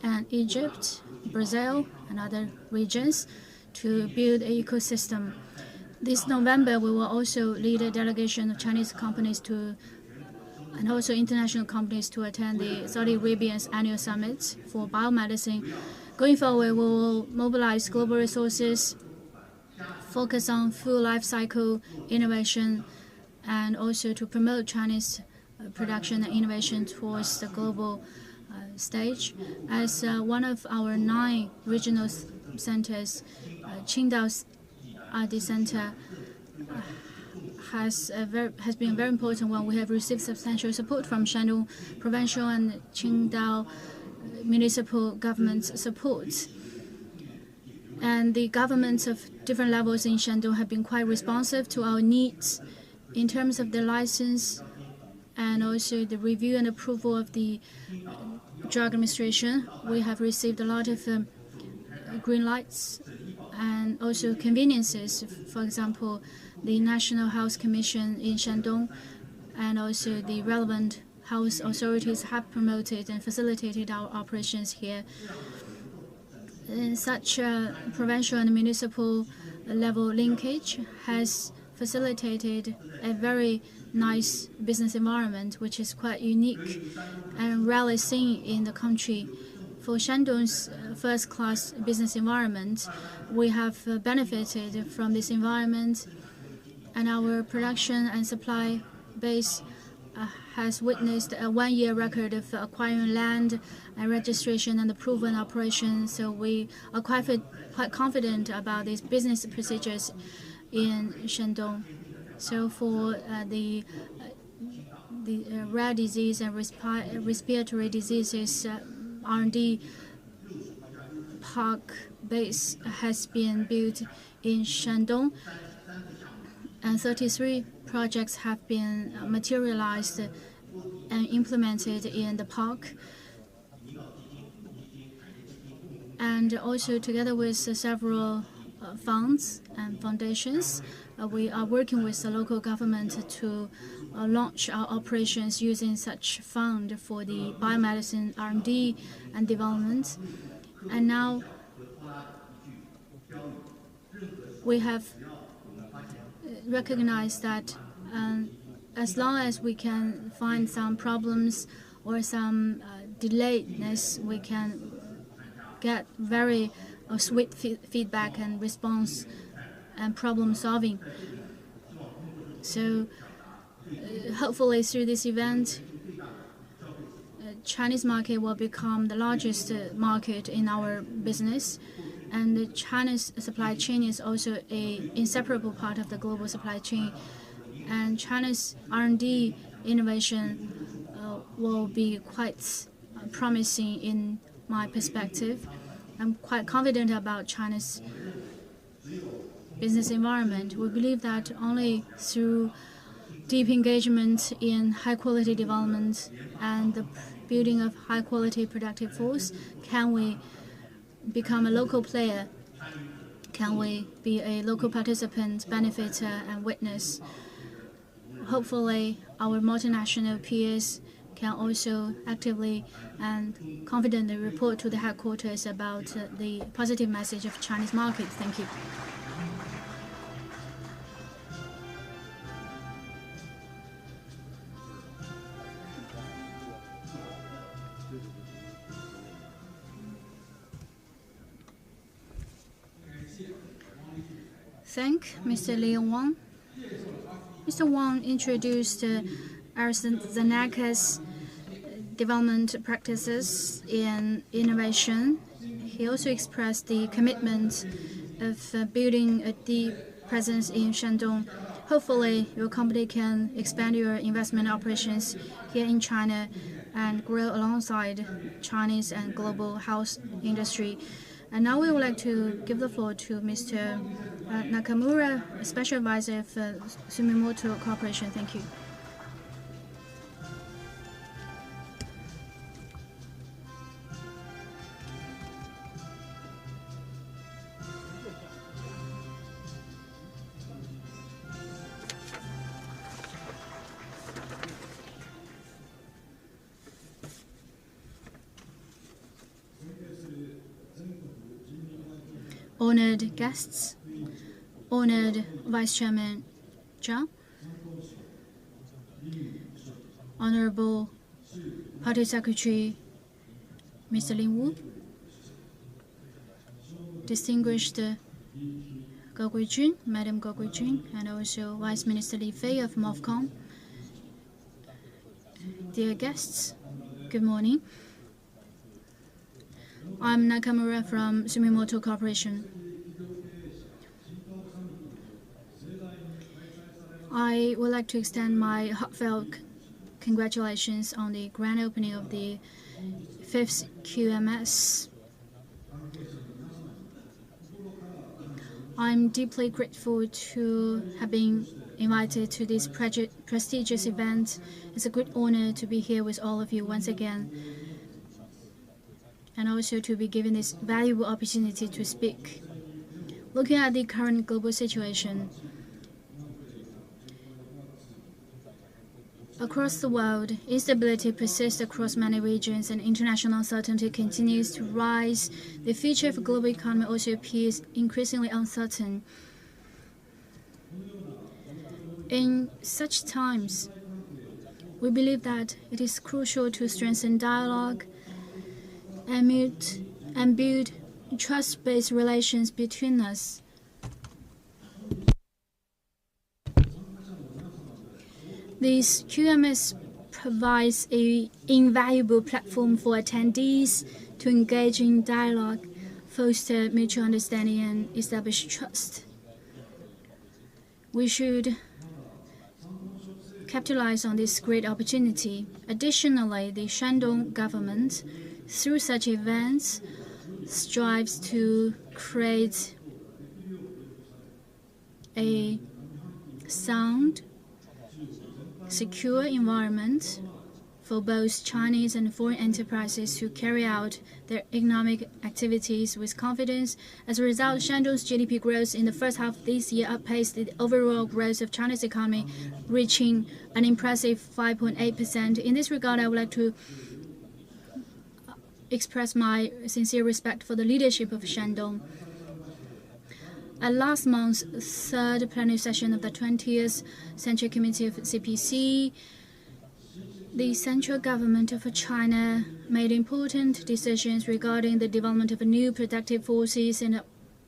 and Egypt, Brazil, and other regions to build an ecosystem. This November, we will also lead a delegation of Chinese companies and also international companies to attend the Saudi Arabia's annual summit for biomedicine. Going forward, we will mobilize global resources, focus on full life cycle innovation, and also to promote Chinese production and innovation towards the global stage. As one of our 9 regional centers, Qingdao R&D Center has been a very important one. We have received substantial support from Shandong provincial and Qingdao municipal government support. And the governments of different levels in Shandong have been quite responsive to our needs in terms of the license and also the review and approval of the drug administration. We have received a lot of green lights and also conveniences. For example, the National Health Commission in Shandong and also the relevant health authorities have promoted and facilitated our operations here. And such provincial and municipal level linkage has facilitated a very nice business environment, which is quite unique and rarely seen in the country. For Shandong's first-class business environment, we have benefited from this environment, and our production and supply base has witnessed a 1-year record of acquiring land and registration and approval and operation. So we are quite confident about these business procedures in Shandong. So for the rare disease and respiratory diseases, R&D park base has been built in Shandong, and 33 projects have been materialized and implemented in the park. And also together with several funds and foundations, we are working with the local government to launch our operations using such fund for the biomedicine R&D and development. And now we have recognized that as long as we can find some problems or some delayedness, we can get very swift feedback and response and problem solving. So hopefully through this event, Chinese market will become the largest market in our business, and the China's supply chain is also an inseparable part of the global supply chain. And China's R&D innovation will be quite promising in my perspective. I'm quite confident about China's business environment. We believe that only through deep engagement in high-quality development and the building of high-quality productive force? Can we become a local player? Can we be a local participant, benefiter, and witness? Hopefully, our multinational peers can also actively and confidently report to the headquarters about the positive message of Chinese market. Thank you. Thank Mr. Li Wang. Mr. Wang introduced AstraZeneca's development practices in innovation. He also expressed the commitment of building a deep presence in Shandong. Hopefully, your company can expand your investment operations here in China and grow alongside Chinese and global health industry. And now we would like to give the floor to Mr. Nakamura, Special Advisor for Sumitomo Corporation. Thank you. Honored guests, honored Vice Chairman Zhang, Honorable Party Secretary Mr. Lin Wu, distinguished Gao Guijun, Madam Gao Guijun, and also Vice Minister Li Fei of MOFCOM. Dear guests, good morning. I'm Nakamura from Sumitomo Corporation. I would like to extend my heartfelt congratulations on the grand opening of the 5th QMS. I'm deeply grateful to have been invited to this prestigious event. It's a great honor to be here with all of you once again, and also to be given this valuable opportunity to speak. Looking at the current global situation, across the world, instability persists across many regions and international uncertainty continues to rise. The future of the global economy also appears increasingly uncertain. In such times, we believe that it is crucial to strengthen dialogue and build trust-based relations between us. This QMS provides an invaluable platform for attendees to engage in dialogue, foster mutual understanding, and establish trust. We should capitalize on this great opportunity. Additionally, the Shandong government, through such events, strives to create a sound, secure environment for both Chinese and foreign enterprises to carry out their economic activities with confidence. As a result, Shandong's GDP growth in the first half of this year outpaced the overall growth of China's economy, reaching an impressive 5.8%. In this regard, I would like to express my sincere respect for the leadership of Shandong. At last month's third plenary session of the 20th Central Committee of CPC, the central government of China made important decisions regarding the development of new productive forces and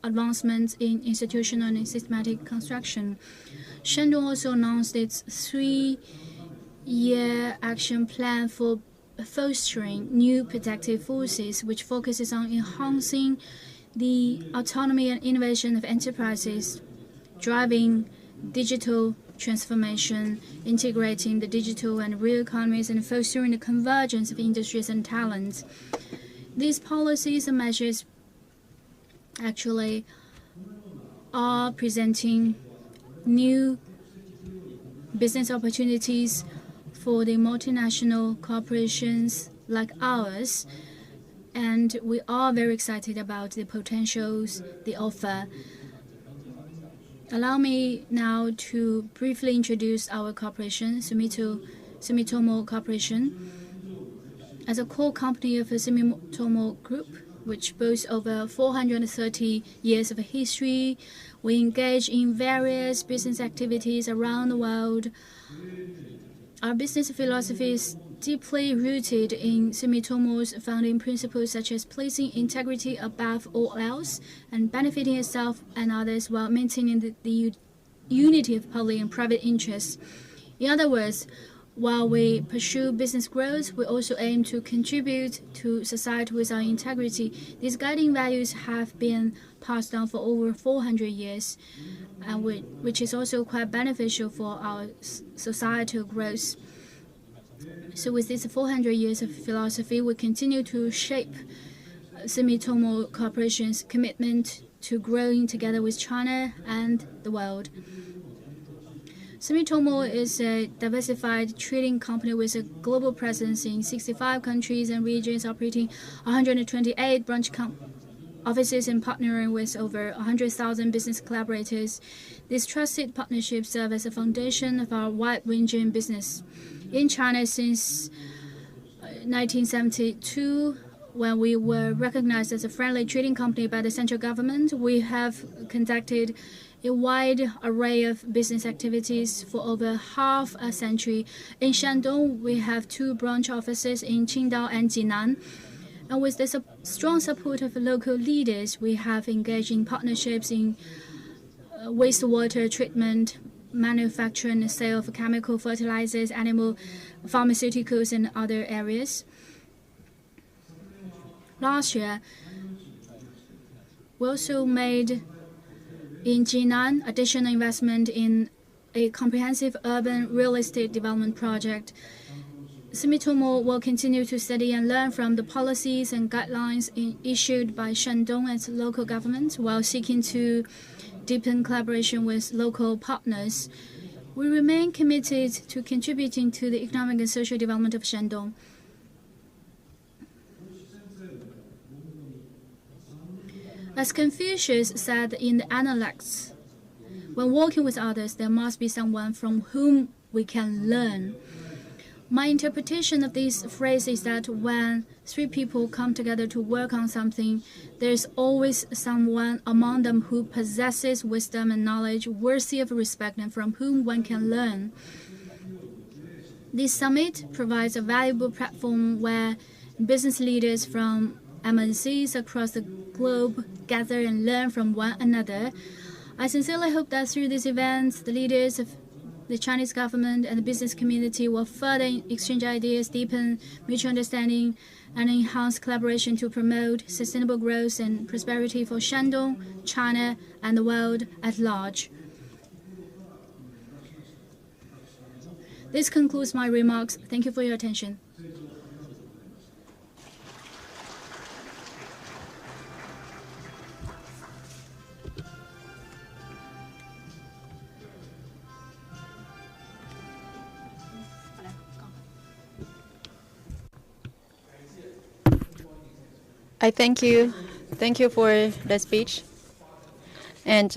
advancements in institutional and systematic construction. Shandong also announced its 3-year action plan for fostering new productive forces, which focuses on enhancing the autonomy and innovation of enterprises, driving digital transformation, integrating the digital and real economies, and fostering the convergence of industries and talents. These policies and measures actually are presenting new business opportunities for the multinational corporations like ours, and we are very excited about the potentials they offer. Allow me now to briefly introduce our corporation, Sumitomo Corporation. As a core company of the Sumitomo Group, which boasts over 430 years of history, we engage in various business activities around the world. Our business philosophy is deeply rooted in Sumitomo's founding principles, such as placing integrity above all else and benefiting itself and others while maintaining the unity of public and private interests. In other words, while we pursue business growth, we also aim to contribute to society with our integrity. These guiding values have been passed down for over 400 years, which is also quite beneficial for our societal growth. So with this 400 years of philosophy, we continue to shape Sumitomo Corporation's commitment to growing together with China and the world. Sumitomo is a diversified trading company with a global presence in 65 countries and regions, operating 128 branch offices and partnering with over 100,000 business collaborators. These trusted partnerships serve as a foundation of our wide-ranging business. In China since 1972, when we were recognized as a friendly trading company by the central government, we have conducted a wide array of business activities for over half a century. In Shandong, we have 2 branch offices in Qingdao and Jinan. And with the strong support of local leaders, we have engaged in partnerships in wastewater treatment, manufacturing and sale of chemical fertilizers, animal pharmaceuticals, and other areas. Last year, we also made in Jinan additional investment in a comprehensive urban real estate development project. Sumitomo will continue to study and learn from the policies and guidelines issued by Shandong and local governments while seeking to deepen collaboration with local partners. We remain committed to contributing to the economic and social development of Shandong. As Confucius said in the Analects, when working with others, there must be someone from whom we can learn. My interpretation of this phrase is that when 3 people come together to work on something, there's always someone among them who possesses wisdom and knowledge worthy of respect and from whom one can learn. This summit provides a valuable platform where business leaders from MNCs across the globe gather and learn from one another. I sincerely hope that through these events, the leaders of the Chinese government and the business community will further exchange ideas, deepen mutual understanding, and enhance collaboration to promote sustainable growth and prosperity for Shandong, China, and the world at large. This concludes my remarks. Thank you for your attention. I thank you. Thank you for the speech. And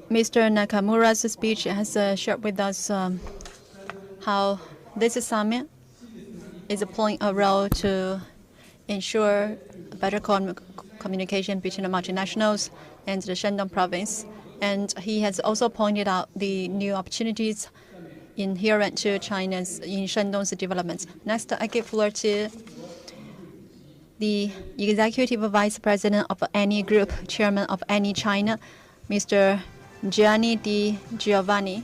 Mr. Nakamura's speech has shared with us how this summit is playing a role to ensure better communication between the multinationals and the Shandong province. And he has also pointed out the new opportunities inherent to China's in Shandong's development. Next, I give floor to the Executive Vice President of any group, Chairman of any China, Mr. Gianni Di Giovanni.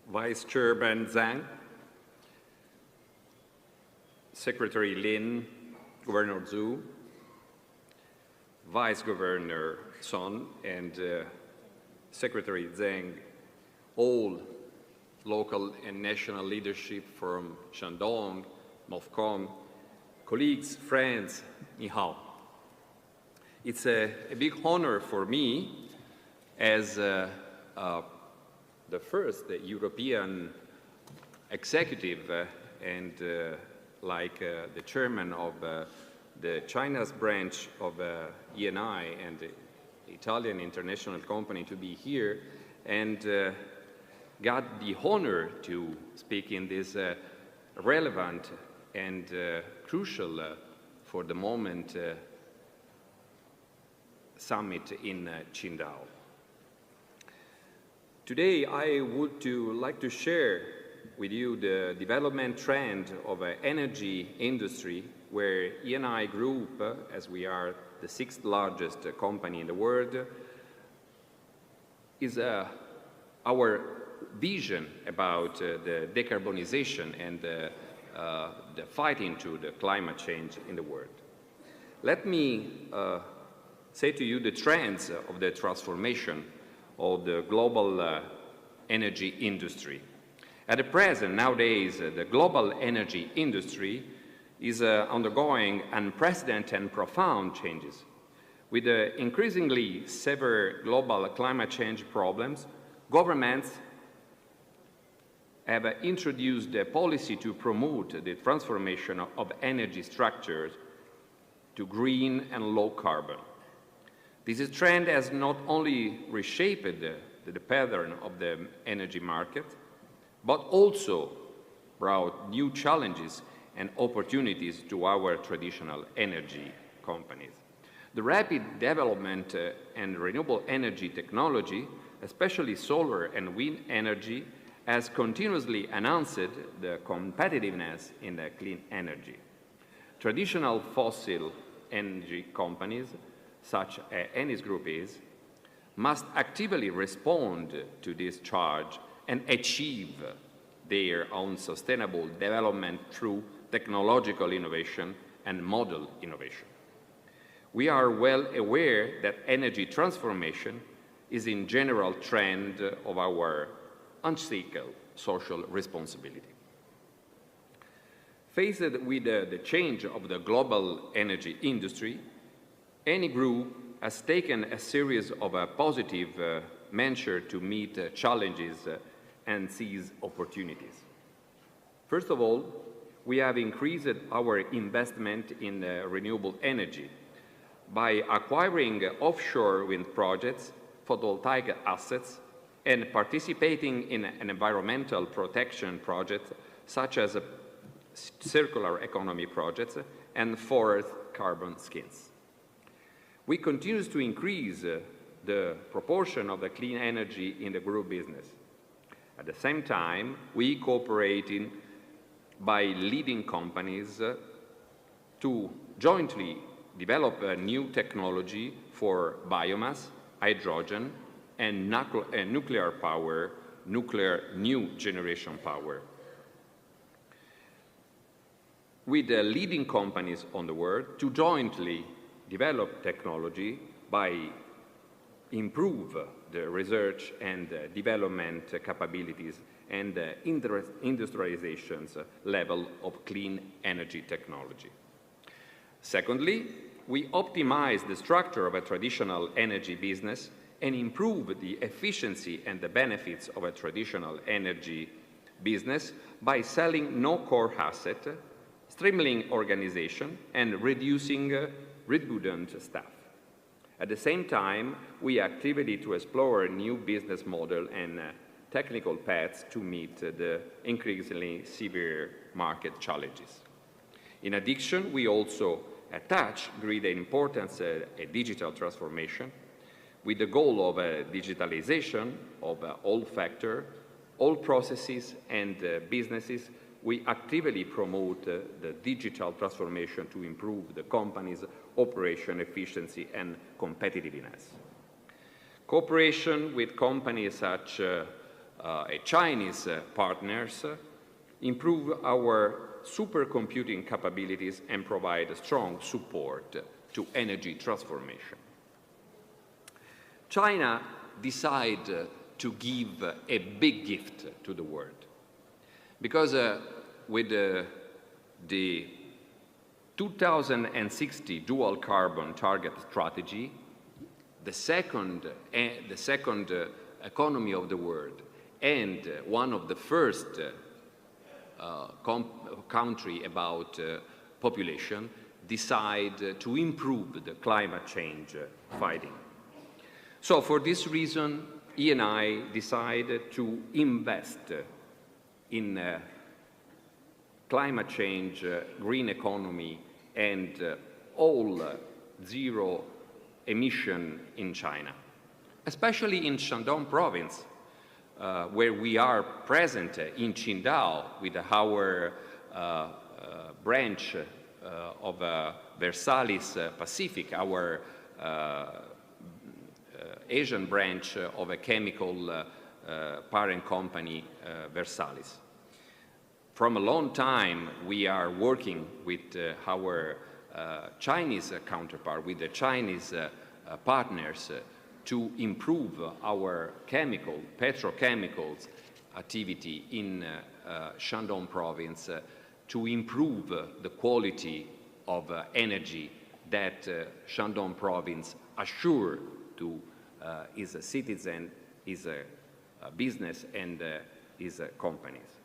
Vice Chairman Zhang, Secretary Lin, Governor Zhu, Vice Governor Son, and Secretary Zhang, all local and national leadership from Shandong, MOFCOM, colleagues, friends, ni hao. It's a big honor for me as the first European executive and like the chairman of the China's branch of ENI and the Italian international company to be here and got the honor to speak in this relevant and crucial for the moment summit in Qingdao. Today I would like to share with you the development trend of an energy industry where ENI Group, as we are the 6th largest company in the world, is our vision about the decarbonization and the fight into the climate change in the world. Let me say to you the trends of the transformation of the global energy industry. At the present, nowadays, the global energy industry is undergoing unprecedented and profound changes. With the increasingly severe global climate change problems, governments have introduced a policy to promote the transformation of energy structures to green and low carbon. This trend has not only reshaped the pattern of the energy market, but also brought new challenges and opportunities to our traditional energy companies. The rapid development and renewable energy technology, especially solar and wind energy, has continuously enhanced the competitiveness in the clean energy. Traditional fossil energy companies, such as Enis Group is, must actively respond to this charge and achieve their own sustainable development through technological innovation and model innovation. We are well aware that energy transformation is in general trend of our unshakable social responsibility. Faced with the change of the global energy industry, Eni Group has taken a series of positive measures to meet challenges and seize opportunities. First of all, we have increased our investment in renewable energy by acquiring offshore wind projects, photovoltaic assets, and participating in an environmental protection project such as circular economy projects and forest carbon schemes. We continue to increase the proportion of the clean energy in the group business. At the same time, we cooperate by leading companies to jointly develop a new technology for biomass, hydrogen, and nuclear power, nuclear new generation power. With the leading companies on the world to jointly develop technology by improve the research and development capabilities and industrialization's level of clean energy technology. Secondly, we optimize the structure of a traditional energy business and improve the efficiency and the benefits of a traditional energy business by selling no-core asset, streamlining organization, and reducing redundant staff. At the same time, we actively to explore new business model and technical paths to meet the increasingly severe market challenges. In addition, we also attach great importance a digital transformation with the goal of digitalization of all factors, all processes and businesses. We actively promote the digital transformation to improve the company's operation efficiency and competitiveness. Cooperation with companies such as Chinese partners improve our supercomputing capabilities and provide strong support to energy transformation. China decide to give a big gift to the world. Because with the 2060 dual carbon target strategy, the second economy of the world and one of the first country about population decide to improve the climate change fighting. So for this reason, E&I decided to invest in climate change, green economy, and all zero emission in China, especially in Shandong province, where we are present in Qingdao with our branch of Versalis Pacific, our Asian branch of a chemical parent company, Versalis. From a long time, we are working with our Chinese counterpart, with the Chinese partners to improve our petrochemicals activity in Shandong province, to improve the quality of energy that Shandong province assure to its citizen, its business, and its companies.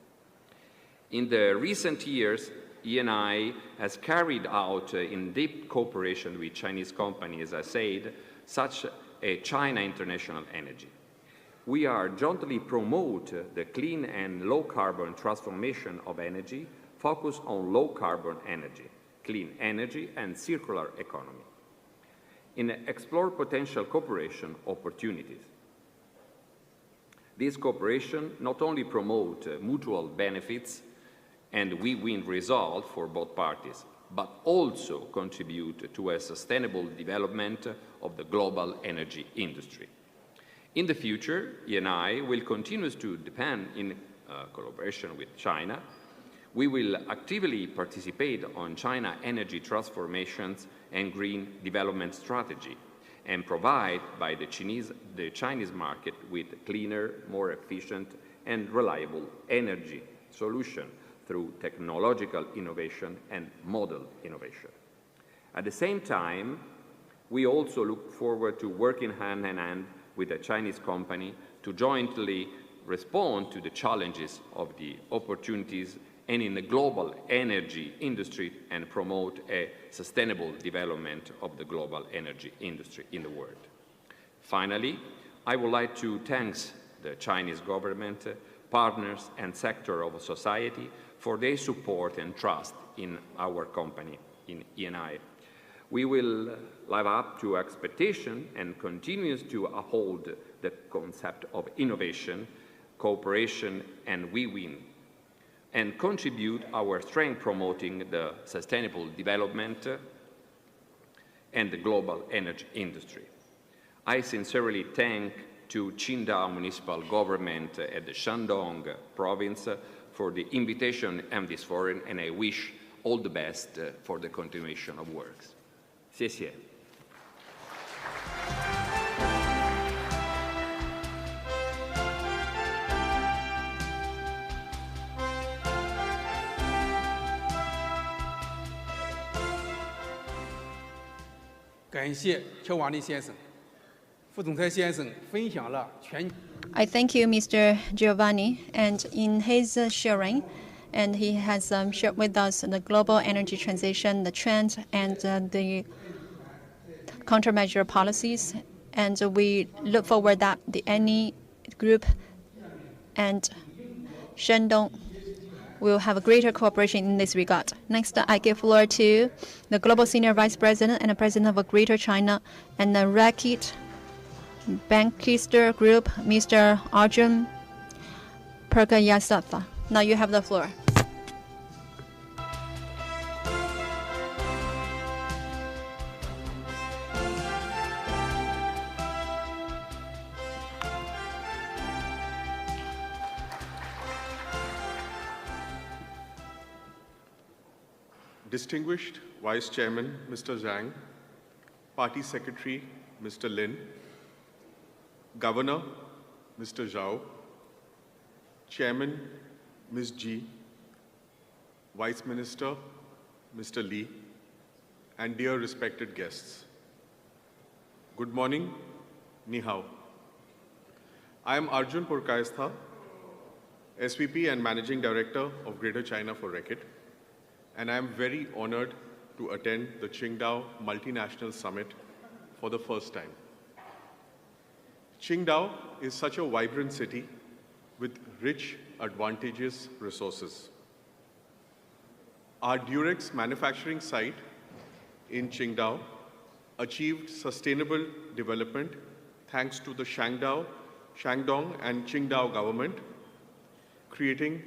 In the recent years, E&I has carried out, in deep cooperation with Chinese companies, as I said, such a China International Energy. We are jointly promote the clean and low-carbon transformation of energy, focused on low-carbon energy, clean energy, and circular economy. In explore potential cooperation opportunities. This cooperation not only promote mutual benefits and win-win result for both parties, but also contribute to a sustainable development of the global energy industry. In the future, E&I will continue to depend in collaboration with China. We will actively participate on China energy transformations and green development strategy, and provide by the Chinese market with cleaner, more efficient, and reliable energy solution through technological innovation and model innovation. At the same time, we also look forward to working hand in hand with a Chinese company to jointly respond to the challenges of the opportunities and in the global energy industry and promote a sustainable development of the global energy industry in the world. Finally, I would like to thank the Chinese government, partners, and sector of society for their support and trust in our company, in E&I. We will live up to expectation and continue to uphold the concept of innovation, cooperation, and win-win, and contribute our strength promoting the sustainable development and the global energy industry. I sincerely thank to Qingdao Municipal Government at the Shandong province for the invitation and this forum, and I wish all the best for the continuation of works. 谢谢。感谢乔瓦利先生、副总裁先生分享了全。I thank you, Mr. Giovanni, and in his sharing, and he has shared with us the global energy transition, the trends, and the countermeasure policies. And we look forward that the NE group and Shandong will have a greater cooperation in this regard. Next, I give floor to the Global Senior Vice President and the President of Greater China and the Racket Bankister Group, Mr. Arjun Perkayasatha. Now you have the floor. Distinguished Vice Chairman, Mr. Zhang, Party Secretary, Mr. Lin, Governor, Mr. Zhao, Chairman, Ms. Ji, Vice Minister, Mr. Lee, and dear respected guests. Good morning, Ni hao. I am Arjun Purkaistha, SVP and Managing Director of Greater China for Reckitt, and I am very honored to attend the Qingdao Multinationals Summit for the first time. Qingdao is such a vibrant city with rich, advantageous resources. Our Durex manufacturing site in Qingdao achieved sustainable development thanks to the Shandong and Qingdao government, creating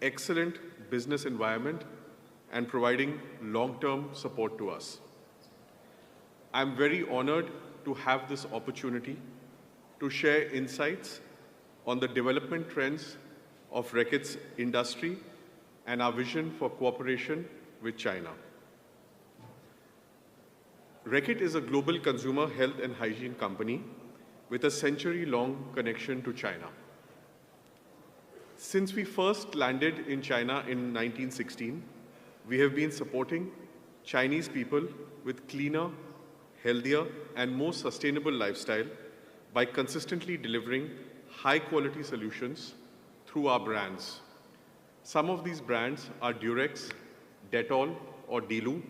excellent business environment and providing long-term support to us. I'm very honored to have this opportunity to share insights on the development trends of Reckitt's industry and our vision for cooperation with China. Reckitt is a global consumer health and hygiene company with a century-long connection to China. Since we first landed in China in 1916, we have been supporting Chinese people with cleaner, healthier, and more sustainable lifestyle by consistently delivering high-quality solutions through our brands. Some of these brands are Durex, Dettol or Delu,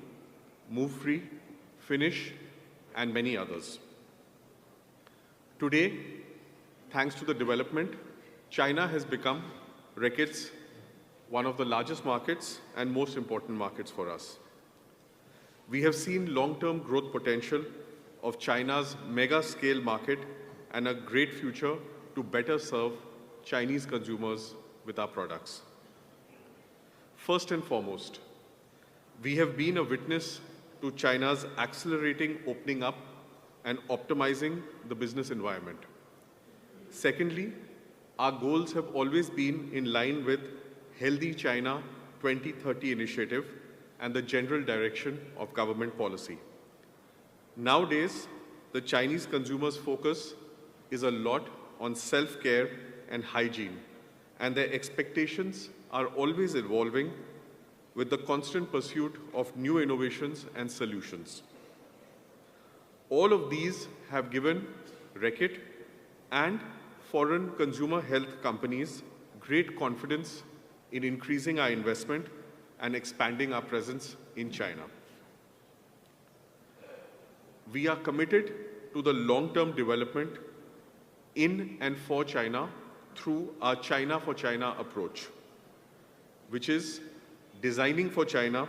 Move Free, Finish, and many others. Today, thanks to the development, China has become Reckitt's one of the largest markets and most important markets for us. We have seen long-term growth potential of China's mega-scale market and a great future to better serve Chinese consumers with our products. First and foremost, we have been a witness to China's accelerating opening up and optimizing the business environment. Secondly, our goals have always been in line with Healthy China 2030 initiative and the general direction of government policy. Nowadays, the Chinese consumers' focus is a lot on self-care and hygiene, and their expectations are always evolving with the constant pursuit of new innovations and solutions. All of these have given Reckitt and foreign consumer health companies great confidence in increasing our investment and expanding our presence in China. We are committed to the long-term development in and for China through our China for China approach, which is designing for China,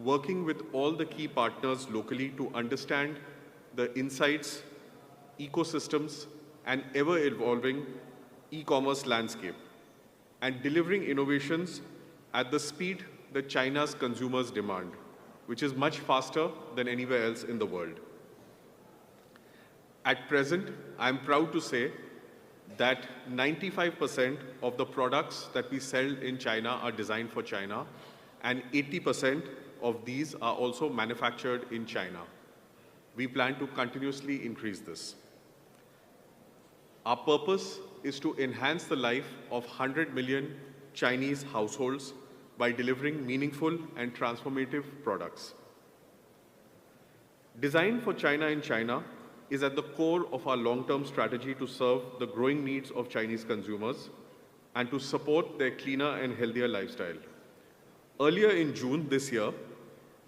working with all the key partners locally to understand the insights, ecosystems, and ever-evolving e-commerce landscape, and delivering innovations at the speed that China's consumers demand, which is much faster than anywhere else in the world. At present, I am proud to say that 95% of the products that we sell in China are designed for China, and 80% of these are also manufactured in China. We plan to continuously increase this. Our purpose is to enhance the life of 100 million Chinese households by delivering meaningful and transformative products. Design for China in China is at the core of our long-term strategy to serve the growing needs of Chinese consumers and to support their cleaner and healthier lifestyle. Earlier in June this year,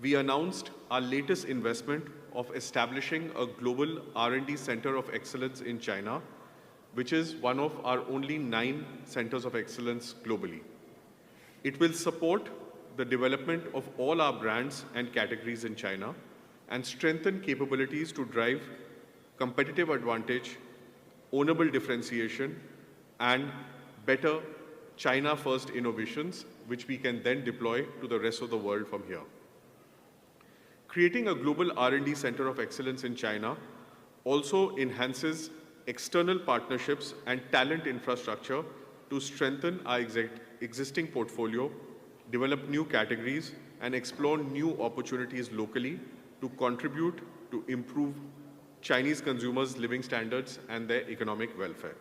we announced our latest investment of establishing a global R&D center of excellence in China, which is one of our only 9 centers of excellence globally. It will support the development of all our brands and categories in China and strengthen capabilities to drive competitive advantage, ownable differentiation, and better China-first innovations, which we can then deploy to the rest of the world from here. Creating a global R&D center of excellence in China also enhances external partnerships and talent infrastructure to strengthen our existing portfolio, develop new categories, and explore new opportunities locally to contribute to improve Chinese consumers' living standards and their economic welfare.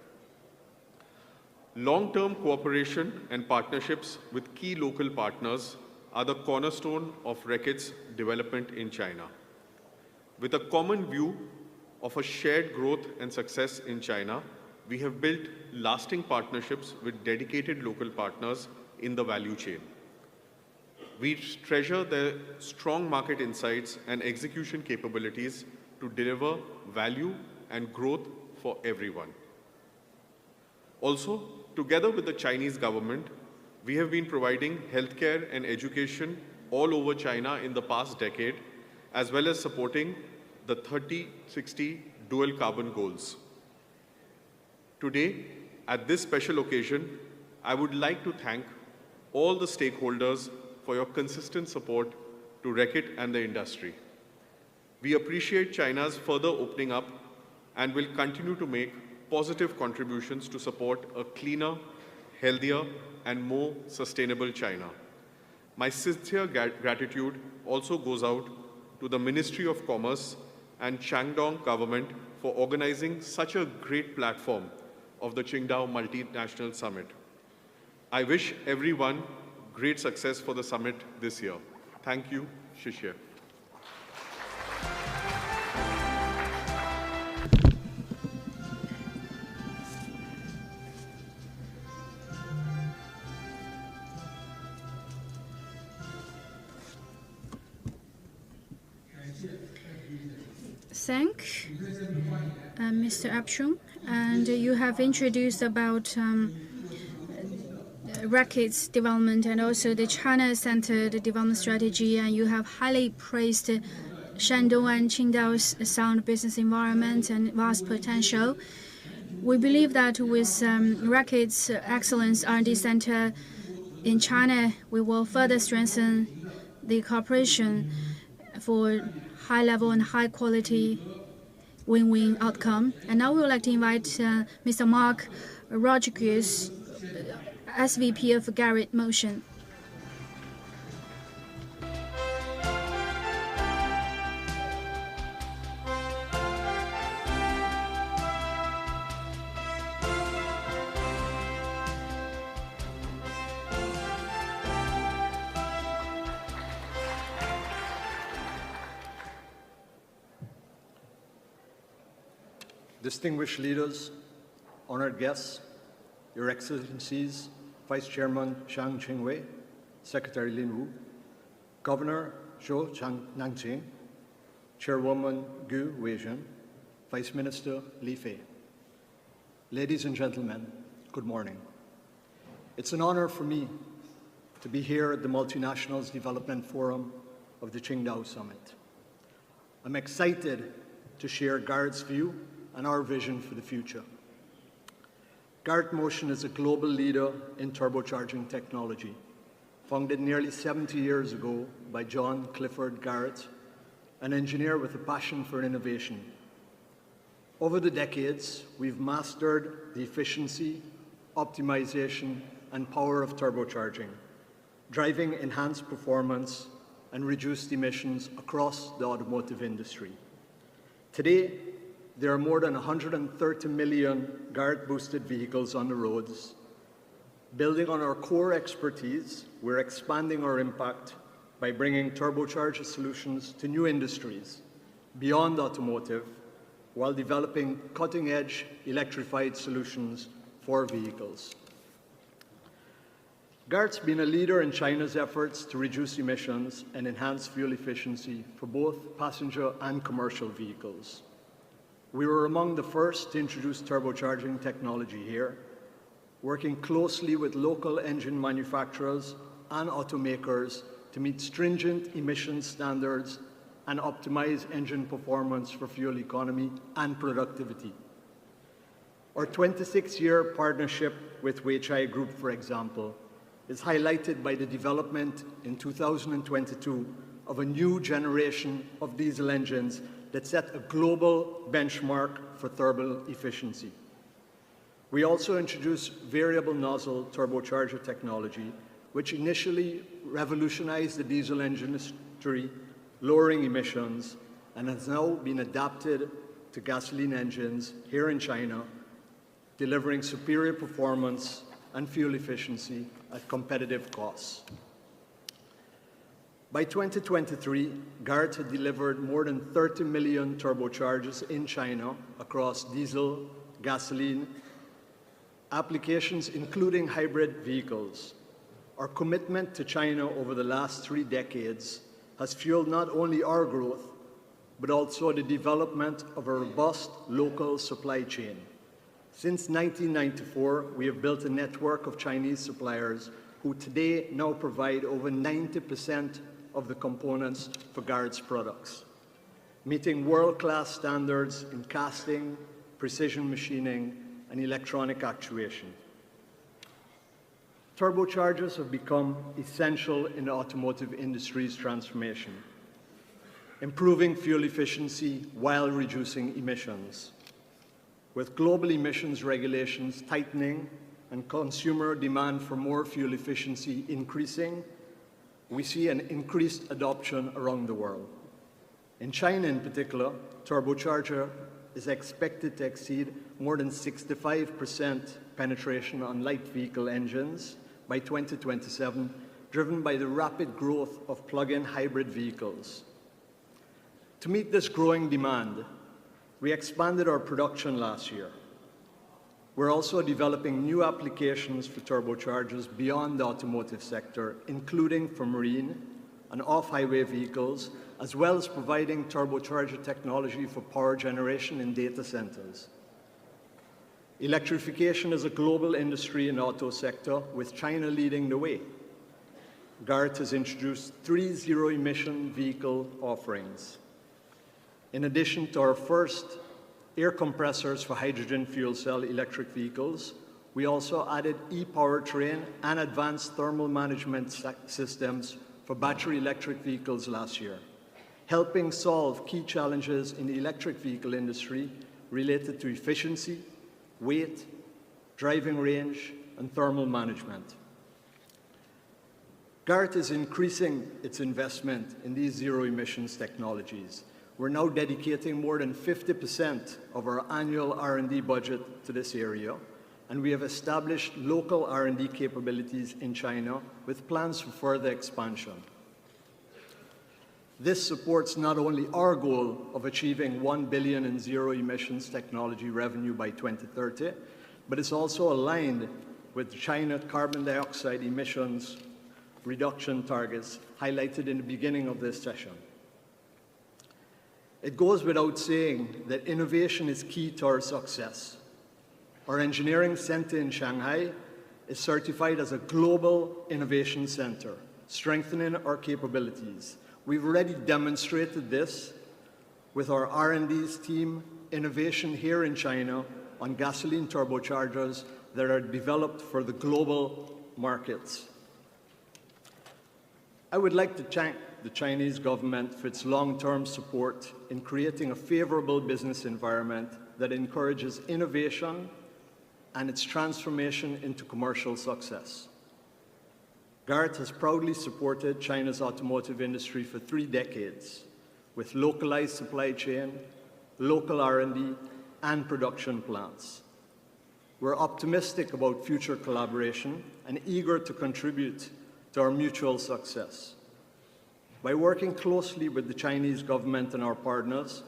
Long-term cooperation and partnerships with key local partners are the cornerstone of Reckitt's development in China. With a common view of a shared growth and success in China, we have built lasting partnerships with dedicated local partners in the value chain. We treasure their strong market insights and execution capabilities to deliver value and growth for everyone. Also, together with the Chinese government, we have been providing healthcare and education all over China in the past decade, as well as supporting the 30-60 dual carbon goals. Today, at this special occasion, I would like to thank all the stakeholders for your consistent support to Reckitt and the industry. We appreciate China's further opening up and will continue to make positive contributions to support a cleaner, healthier, and more sustainable China. My sincere gratitude also goes out to the Ministry of Commerce and Qingdao government for organizing such a great platform of the Qingdao Multinationals Summit. I wish everyone great success for the summit this year. Thank you, Shishya. Thank Mr. Abshung, and you have introduced about Reckitt's development and also the China-centered development strategy, and you have highly praised Shandong and Qingdao's sound business environment and vast potential. We believe that with Reckitt's excellence R&D center in China, we will further strengthen the cooperation for high-level and high-quality win-win outcome. And now we would like to invite Mr. Mark Rodriguez, SVP of Garrett Motion. Distinguished leaders, honored guests, Your Excellencies, Vice Chairman Zhang Qingwei, Secretary Lin Wu, Governor Zhou Nangjing, Chairwoman Gu Weizhen, Vice Minister Li Fei. Ladies and gentlemen, good morning. It's an honor for me to be here at the Multinationals Development Forum of the Qingdao Summit. I'm excited to share Garrett's view and our vision for the future. Garrett Motion is a global leader in turbocharging technology, founded nearly 70 years ago by John Clifford Garrett, an engineer with a passion for innovation. Over the decades, we've mastered the efficiency, optimization, and power of turbocharging, driving enhanced performance and reduced emissions across the automotive industry. Today, there are more than 130 million Garrett-boosted vehicles on the roads. Building on our core expertise, we're expanding our impact by bringing turbocharger solutions to new industries beyond automotive, while developing cutting-edge electrified solutions for vehicles. Garrett's been a leader in China's efforts to reduce emissions and enhance fuel efficiency for both passenger and commercial vehicles. We were among the first to introduce turbocharging technology here, working closely with local engine manufacturers and automakers to meet stringent emission standards and optimize engine performance for fuel economy and productivity. Our 26-year partnership with Weichai Group, for example, is highlighted by the development in 2022 of a new generation of diesel engines that set a global benchmark for thermal efficiency. We also introduced variable nozzle turbocharger technology, which initially revolutionized the diesel engine industry, lowering emissions, and has now been adapted to gasoline engines here in China, delivering superior performance and fuel efficiency at competitive costs. By 2023, Garrett had delivered more than 30 million turbochargers in China across diesel, gasoline, applications including hybrid vehicles. Our commitment to China over the last 3 decades has fueled not only our growth, but also the development of a robust local supply chain. Since 1994, we have built a network of Chinese suppliers who today now provide over 90% of the components for Garrett's products, meeting world-class standards in casting, precision machining, and electronic actuation. Turbochargers have become essential in the automotive industry's transformation, improving fuel efficiency while reducing emissions. With global emissions regulations tightening and consumer demand for more fuel efficiency increasing, we see an increased adoption around the world. In China in particular, turbocharger is expected to exceed more than 65% penetration on light vehicle engines by 2027, driven by the rapid growth of plug-in hybrid vehicles. To meet this growing demand, we expanded our production last year. We're also developing new applications for turbochargers beyond the automotive sector, including for marine and off-highway vehicles, as well as providing turbocharger technology for power generation in data centers. Electrification is a global industry in the auto sector, with China leading the way. Garrett has introduced 3 zero-emission vehicle offerings. In addition to our first air compressors for hydrogen fuel cell electric vehicles, we also added e-powertrain and advanced thermal management systems for battery electric vehicles last year, helping solve key challenges in the electric vehicle industry related to efficiency, weight, driving range, and thermal management. Garrett is increasing its investment in these zero-emissions technologies. We're now dedicating more than 50% of our annual R&D budget to this area, and we have established local R&D capabilities in China with plans for further expansion. This supports not only our goal of achieving $1 billion in zero-emissions technology revenue by 2030, but it's also aligned with China carbon dioxide emissions reduction targets highlighted in the beginning of this session. It goes without saying that innovation is key to our success. Our engineering center in Shanghai is certified as a global innovation center, strengthening our capabilities. We've already demonstrated this with our R&D's team innovation here in China on gasoline turbochargers that are developed for the global markets. I would like to thank the Chinese government for its long-term support in creating a favorable business environment that encourages innovation and its transformation into commercial success. Garrett has proudly supported China's automotive industry for 3 decades with localized supply chain, local R&D, and production plants. We're optimistic about future collaboration and eager to contribute to our mutual success. By working closely with the Chinese government and our partners,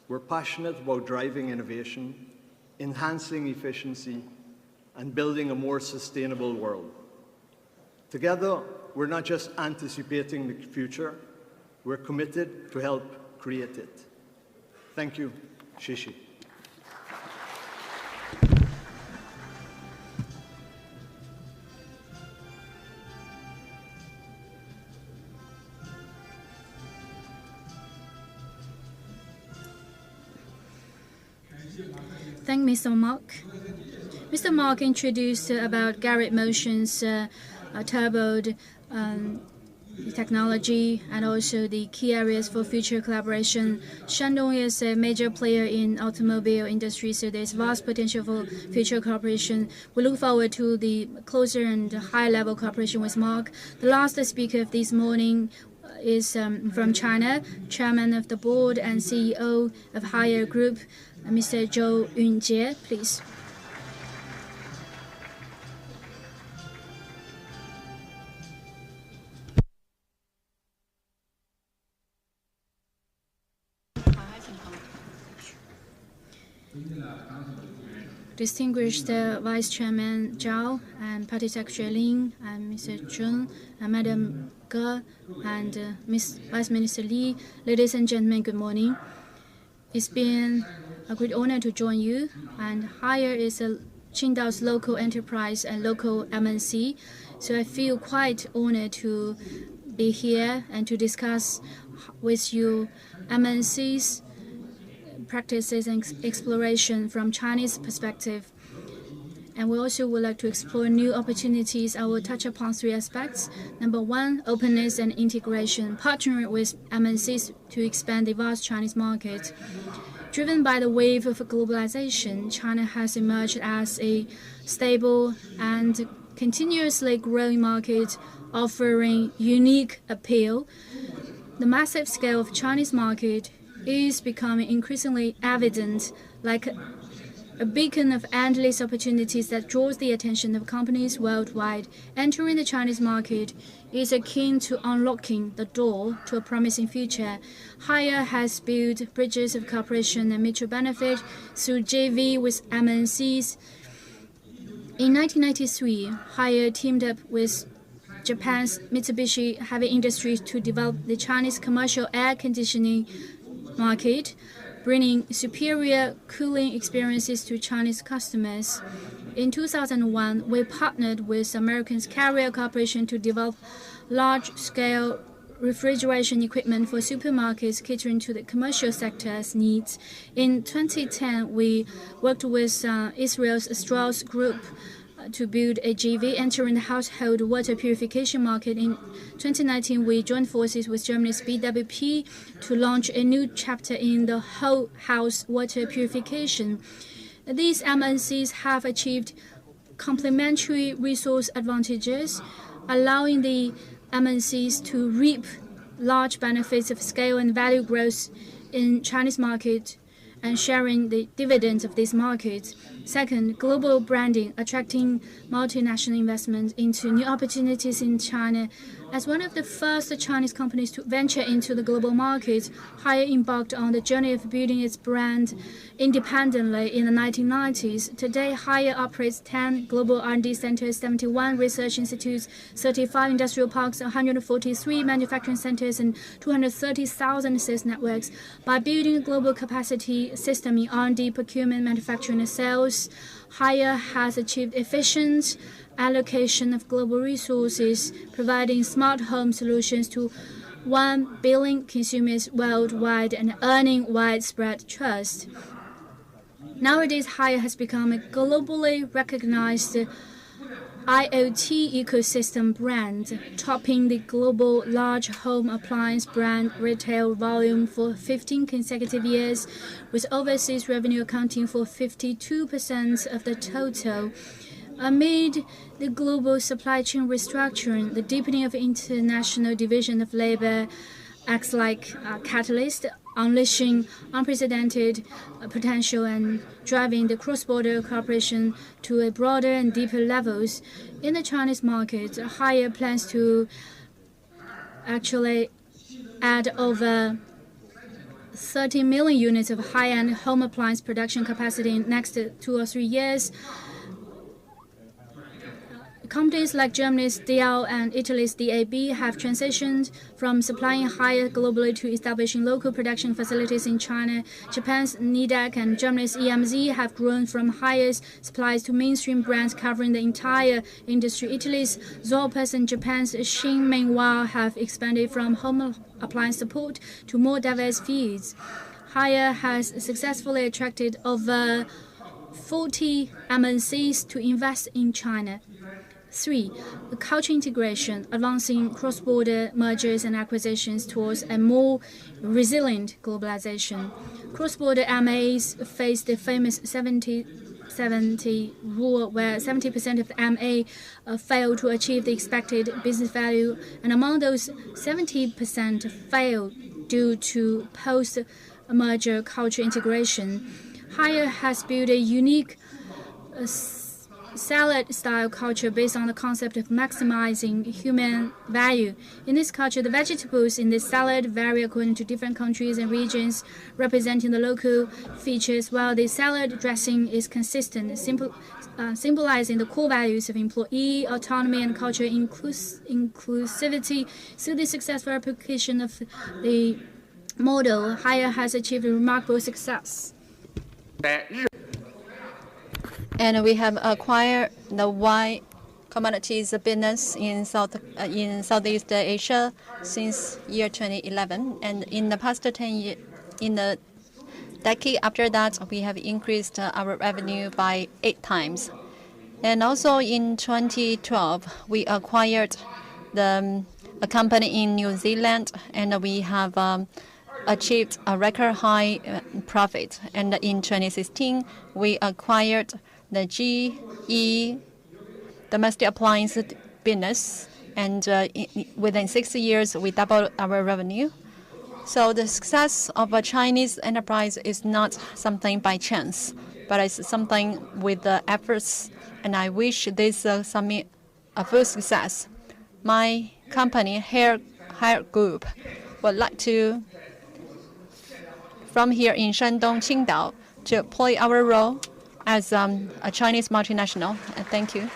we're passionate about driving innovation, enhancing efficiency, and building a more sustainable world. Together, we're not just anticipating the future, we're committed to help create it. Thank you. Shishi. Thank Mr. Mark. Mr. Mark introduced about Garrett Motion's turbo technology and also the key areas for future collaboration. Shandong is a major player in automobile industry, so there's vast potential for future cooperation. We look forward to the closer and high-level cooperation with Mark. The last speaker of this morning is from China, Chairman of the Board and CEO of Haier Group, Mr. Zhou Yunjie, please. Distinguished Vice Chairman Zhao and Party Secretary Lin and Mr. Zheng and Madam Ge and Miss Vice Minister Li, ladies and gentlemen, good morning. It's been a great honor to join you, and Haier is Qingdao's local enterprise and local MNC, so I feel quite honored to be here and to discuss with you MNC's practices and exploration from Chinese perspective. And we also would like to explore new opportunities. I will touch upon 3 aspects. Number 1, openness and integration, partnering with MNCs to expand the vast Chinese market. Driven by the wave of globalization, China has emerged as a stable and continuously growing market offering unique appeal. The massive scale of Chinese market is becoming increasingly evident, like a beacon of endless opportunities that draws the attention of companies worldwide. Entering the Chinese market is akin to unlocking the door to a promising future. Haier has built bridges of cooperation and mutual benefit through JV with MNCs. In 1993, Haier teamed up with Japan's Mitsubishi Heavy Industries to develop the Chinese commercial air conditioning market, bringing superior cooling experiences to Chinese customers. In 2001, we partnered with American Carrier Corporation to develop large-scale refrigeration equipment for supermarkets catering to the commercial sector's needs. In 2010, we worked with Israel's Strauss Group to build a JV entering the household water purification market. In 2019, we joined forces with Germany's BWP to launch a new chapter in the whole house water purification. These MNCs have achieved complementary resource advantages, allowing the MNCs to reap large benefits of scale and value growth in Chinese market and sharing the dividends of this market. Second, global branding, attracting multinational investment into new opportunities in China. As one of the first Chinese companies to venture into the global market, Haier embarked on the journey of building its brand independently in the 1990s. Today, Haier operates 10 global R&D centers, 71 research institutes, 35 industrial parks, 143 manufacturing centers, and 230,000 sales networks. By building a global capacity system in R&D, procurement, manufacturing, and sales, Haier has achieved efficient allocation of global resources, providing smart home solutions to 1 billion consumers worldwide and earning widespread trust. Nowadays, Haier has become a globally recognized IoT ecosystem brand, topping the global large home appliance brand retail volume for 15 consecutive years, with overseas revenue accounting for 52% of the total. Amid the global supply chain restructuring, the deepening of international division of labor acts like a catalyst, unleashing unprecedented potential and driving the cross-border cooperation to a broader and deeper levels. In the Chinese market, Haier plans to actually add over 30 million units of high-end home appliance production capacity in the next 2 or 3 years. Companies like Germany's DL and Italy's DAB have transitioned from supplying Haier globally to establishing local production facilities in China. Japan's Nidec and Germany's EMZ have grown from Haier's supplies to mainstream brands covering the entire industry. Italy's Zorpus and Japan's Shin, meanwhile, have expanded from home appliance support to more diverse fields. Haier has successfully attracted over 40 MNCs to invest in China. 3. Culture integration, advancing cross-border mergers and acquisitions towards a more resilient globalization. Cross-border MAs face the famous 70 70 rule, where 70% of the MA fail to achieve the expected business value, and among those, 70% fail due to post-merger culture integration. Haier has built a unique salad-style culture based on the concept of maximizing human value. In this culture, the vegetables in this salad vary according to different countries and regions, representing the local features, while the salad dressing is consistent, symbolizing the core values of employee autonomy and cultural inclusivity. Through the successful application of the model, Haier has achieved remarkable success. And we have acquired the wine commodities business in Southeast Asia since year 2011. And in the past 10 years, in the decade after that, we have increased our revenue by 8 times. And also in 2012, we acquired a company in New Zealand, and we have achieved a record high profit. And in 2016, we acquired the GE domestic appliance business, and within 6 years, we doubled our revenue. So the success of a Chinese enterprise is not something by chance, but it's something with the efforts, and I wish this summit a full success. My company, Haier Group, would like to, from here in Shandong, Qingdao, to play our role as a Chinese multinational. Thank you.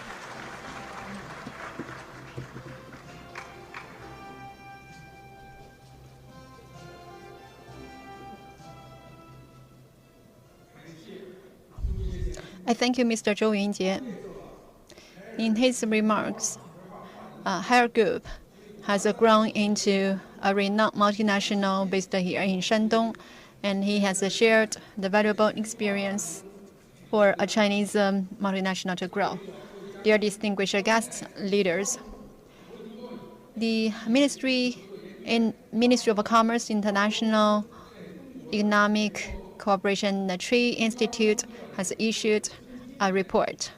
I thank you, Mr. Zhou Yunjie. In his remarks, Haier Group has grown into a renowned multinational based here in Shandong, and he has shared the valuable experience for a Chinese multinational to grow. Dear distinguished guests, leaders, the Ministry of Commerce, International Economic Cooperation, the Tree Institute has issued a report,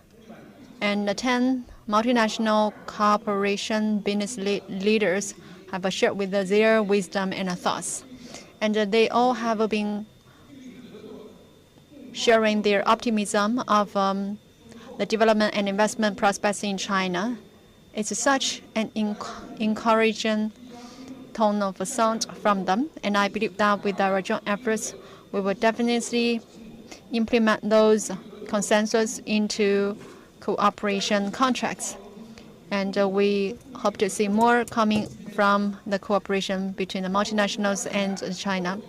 and the 10 multinational cooperation business leaders have shared with their wisdom and thoughts, and they all have been sharing their optimism of the development and investment prospects in China. It's such an encouraging tone of sound from them, and I believe that with our joint efforts, we will definitely implement those consensus into cooperation contracts. And we hope to see more coming from the cooperation between the multinationals and China.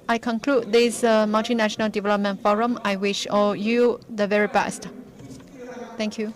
I conclude this multinational development forum. I wish all you the very best. Thank you.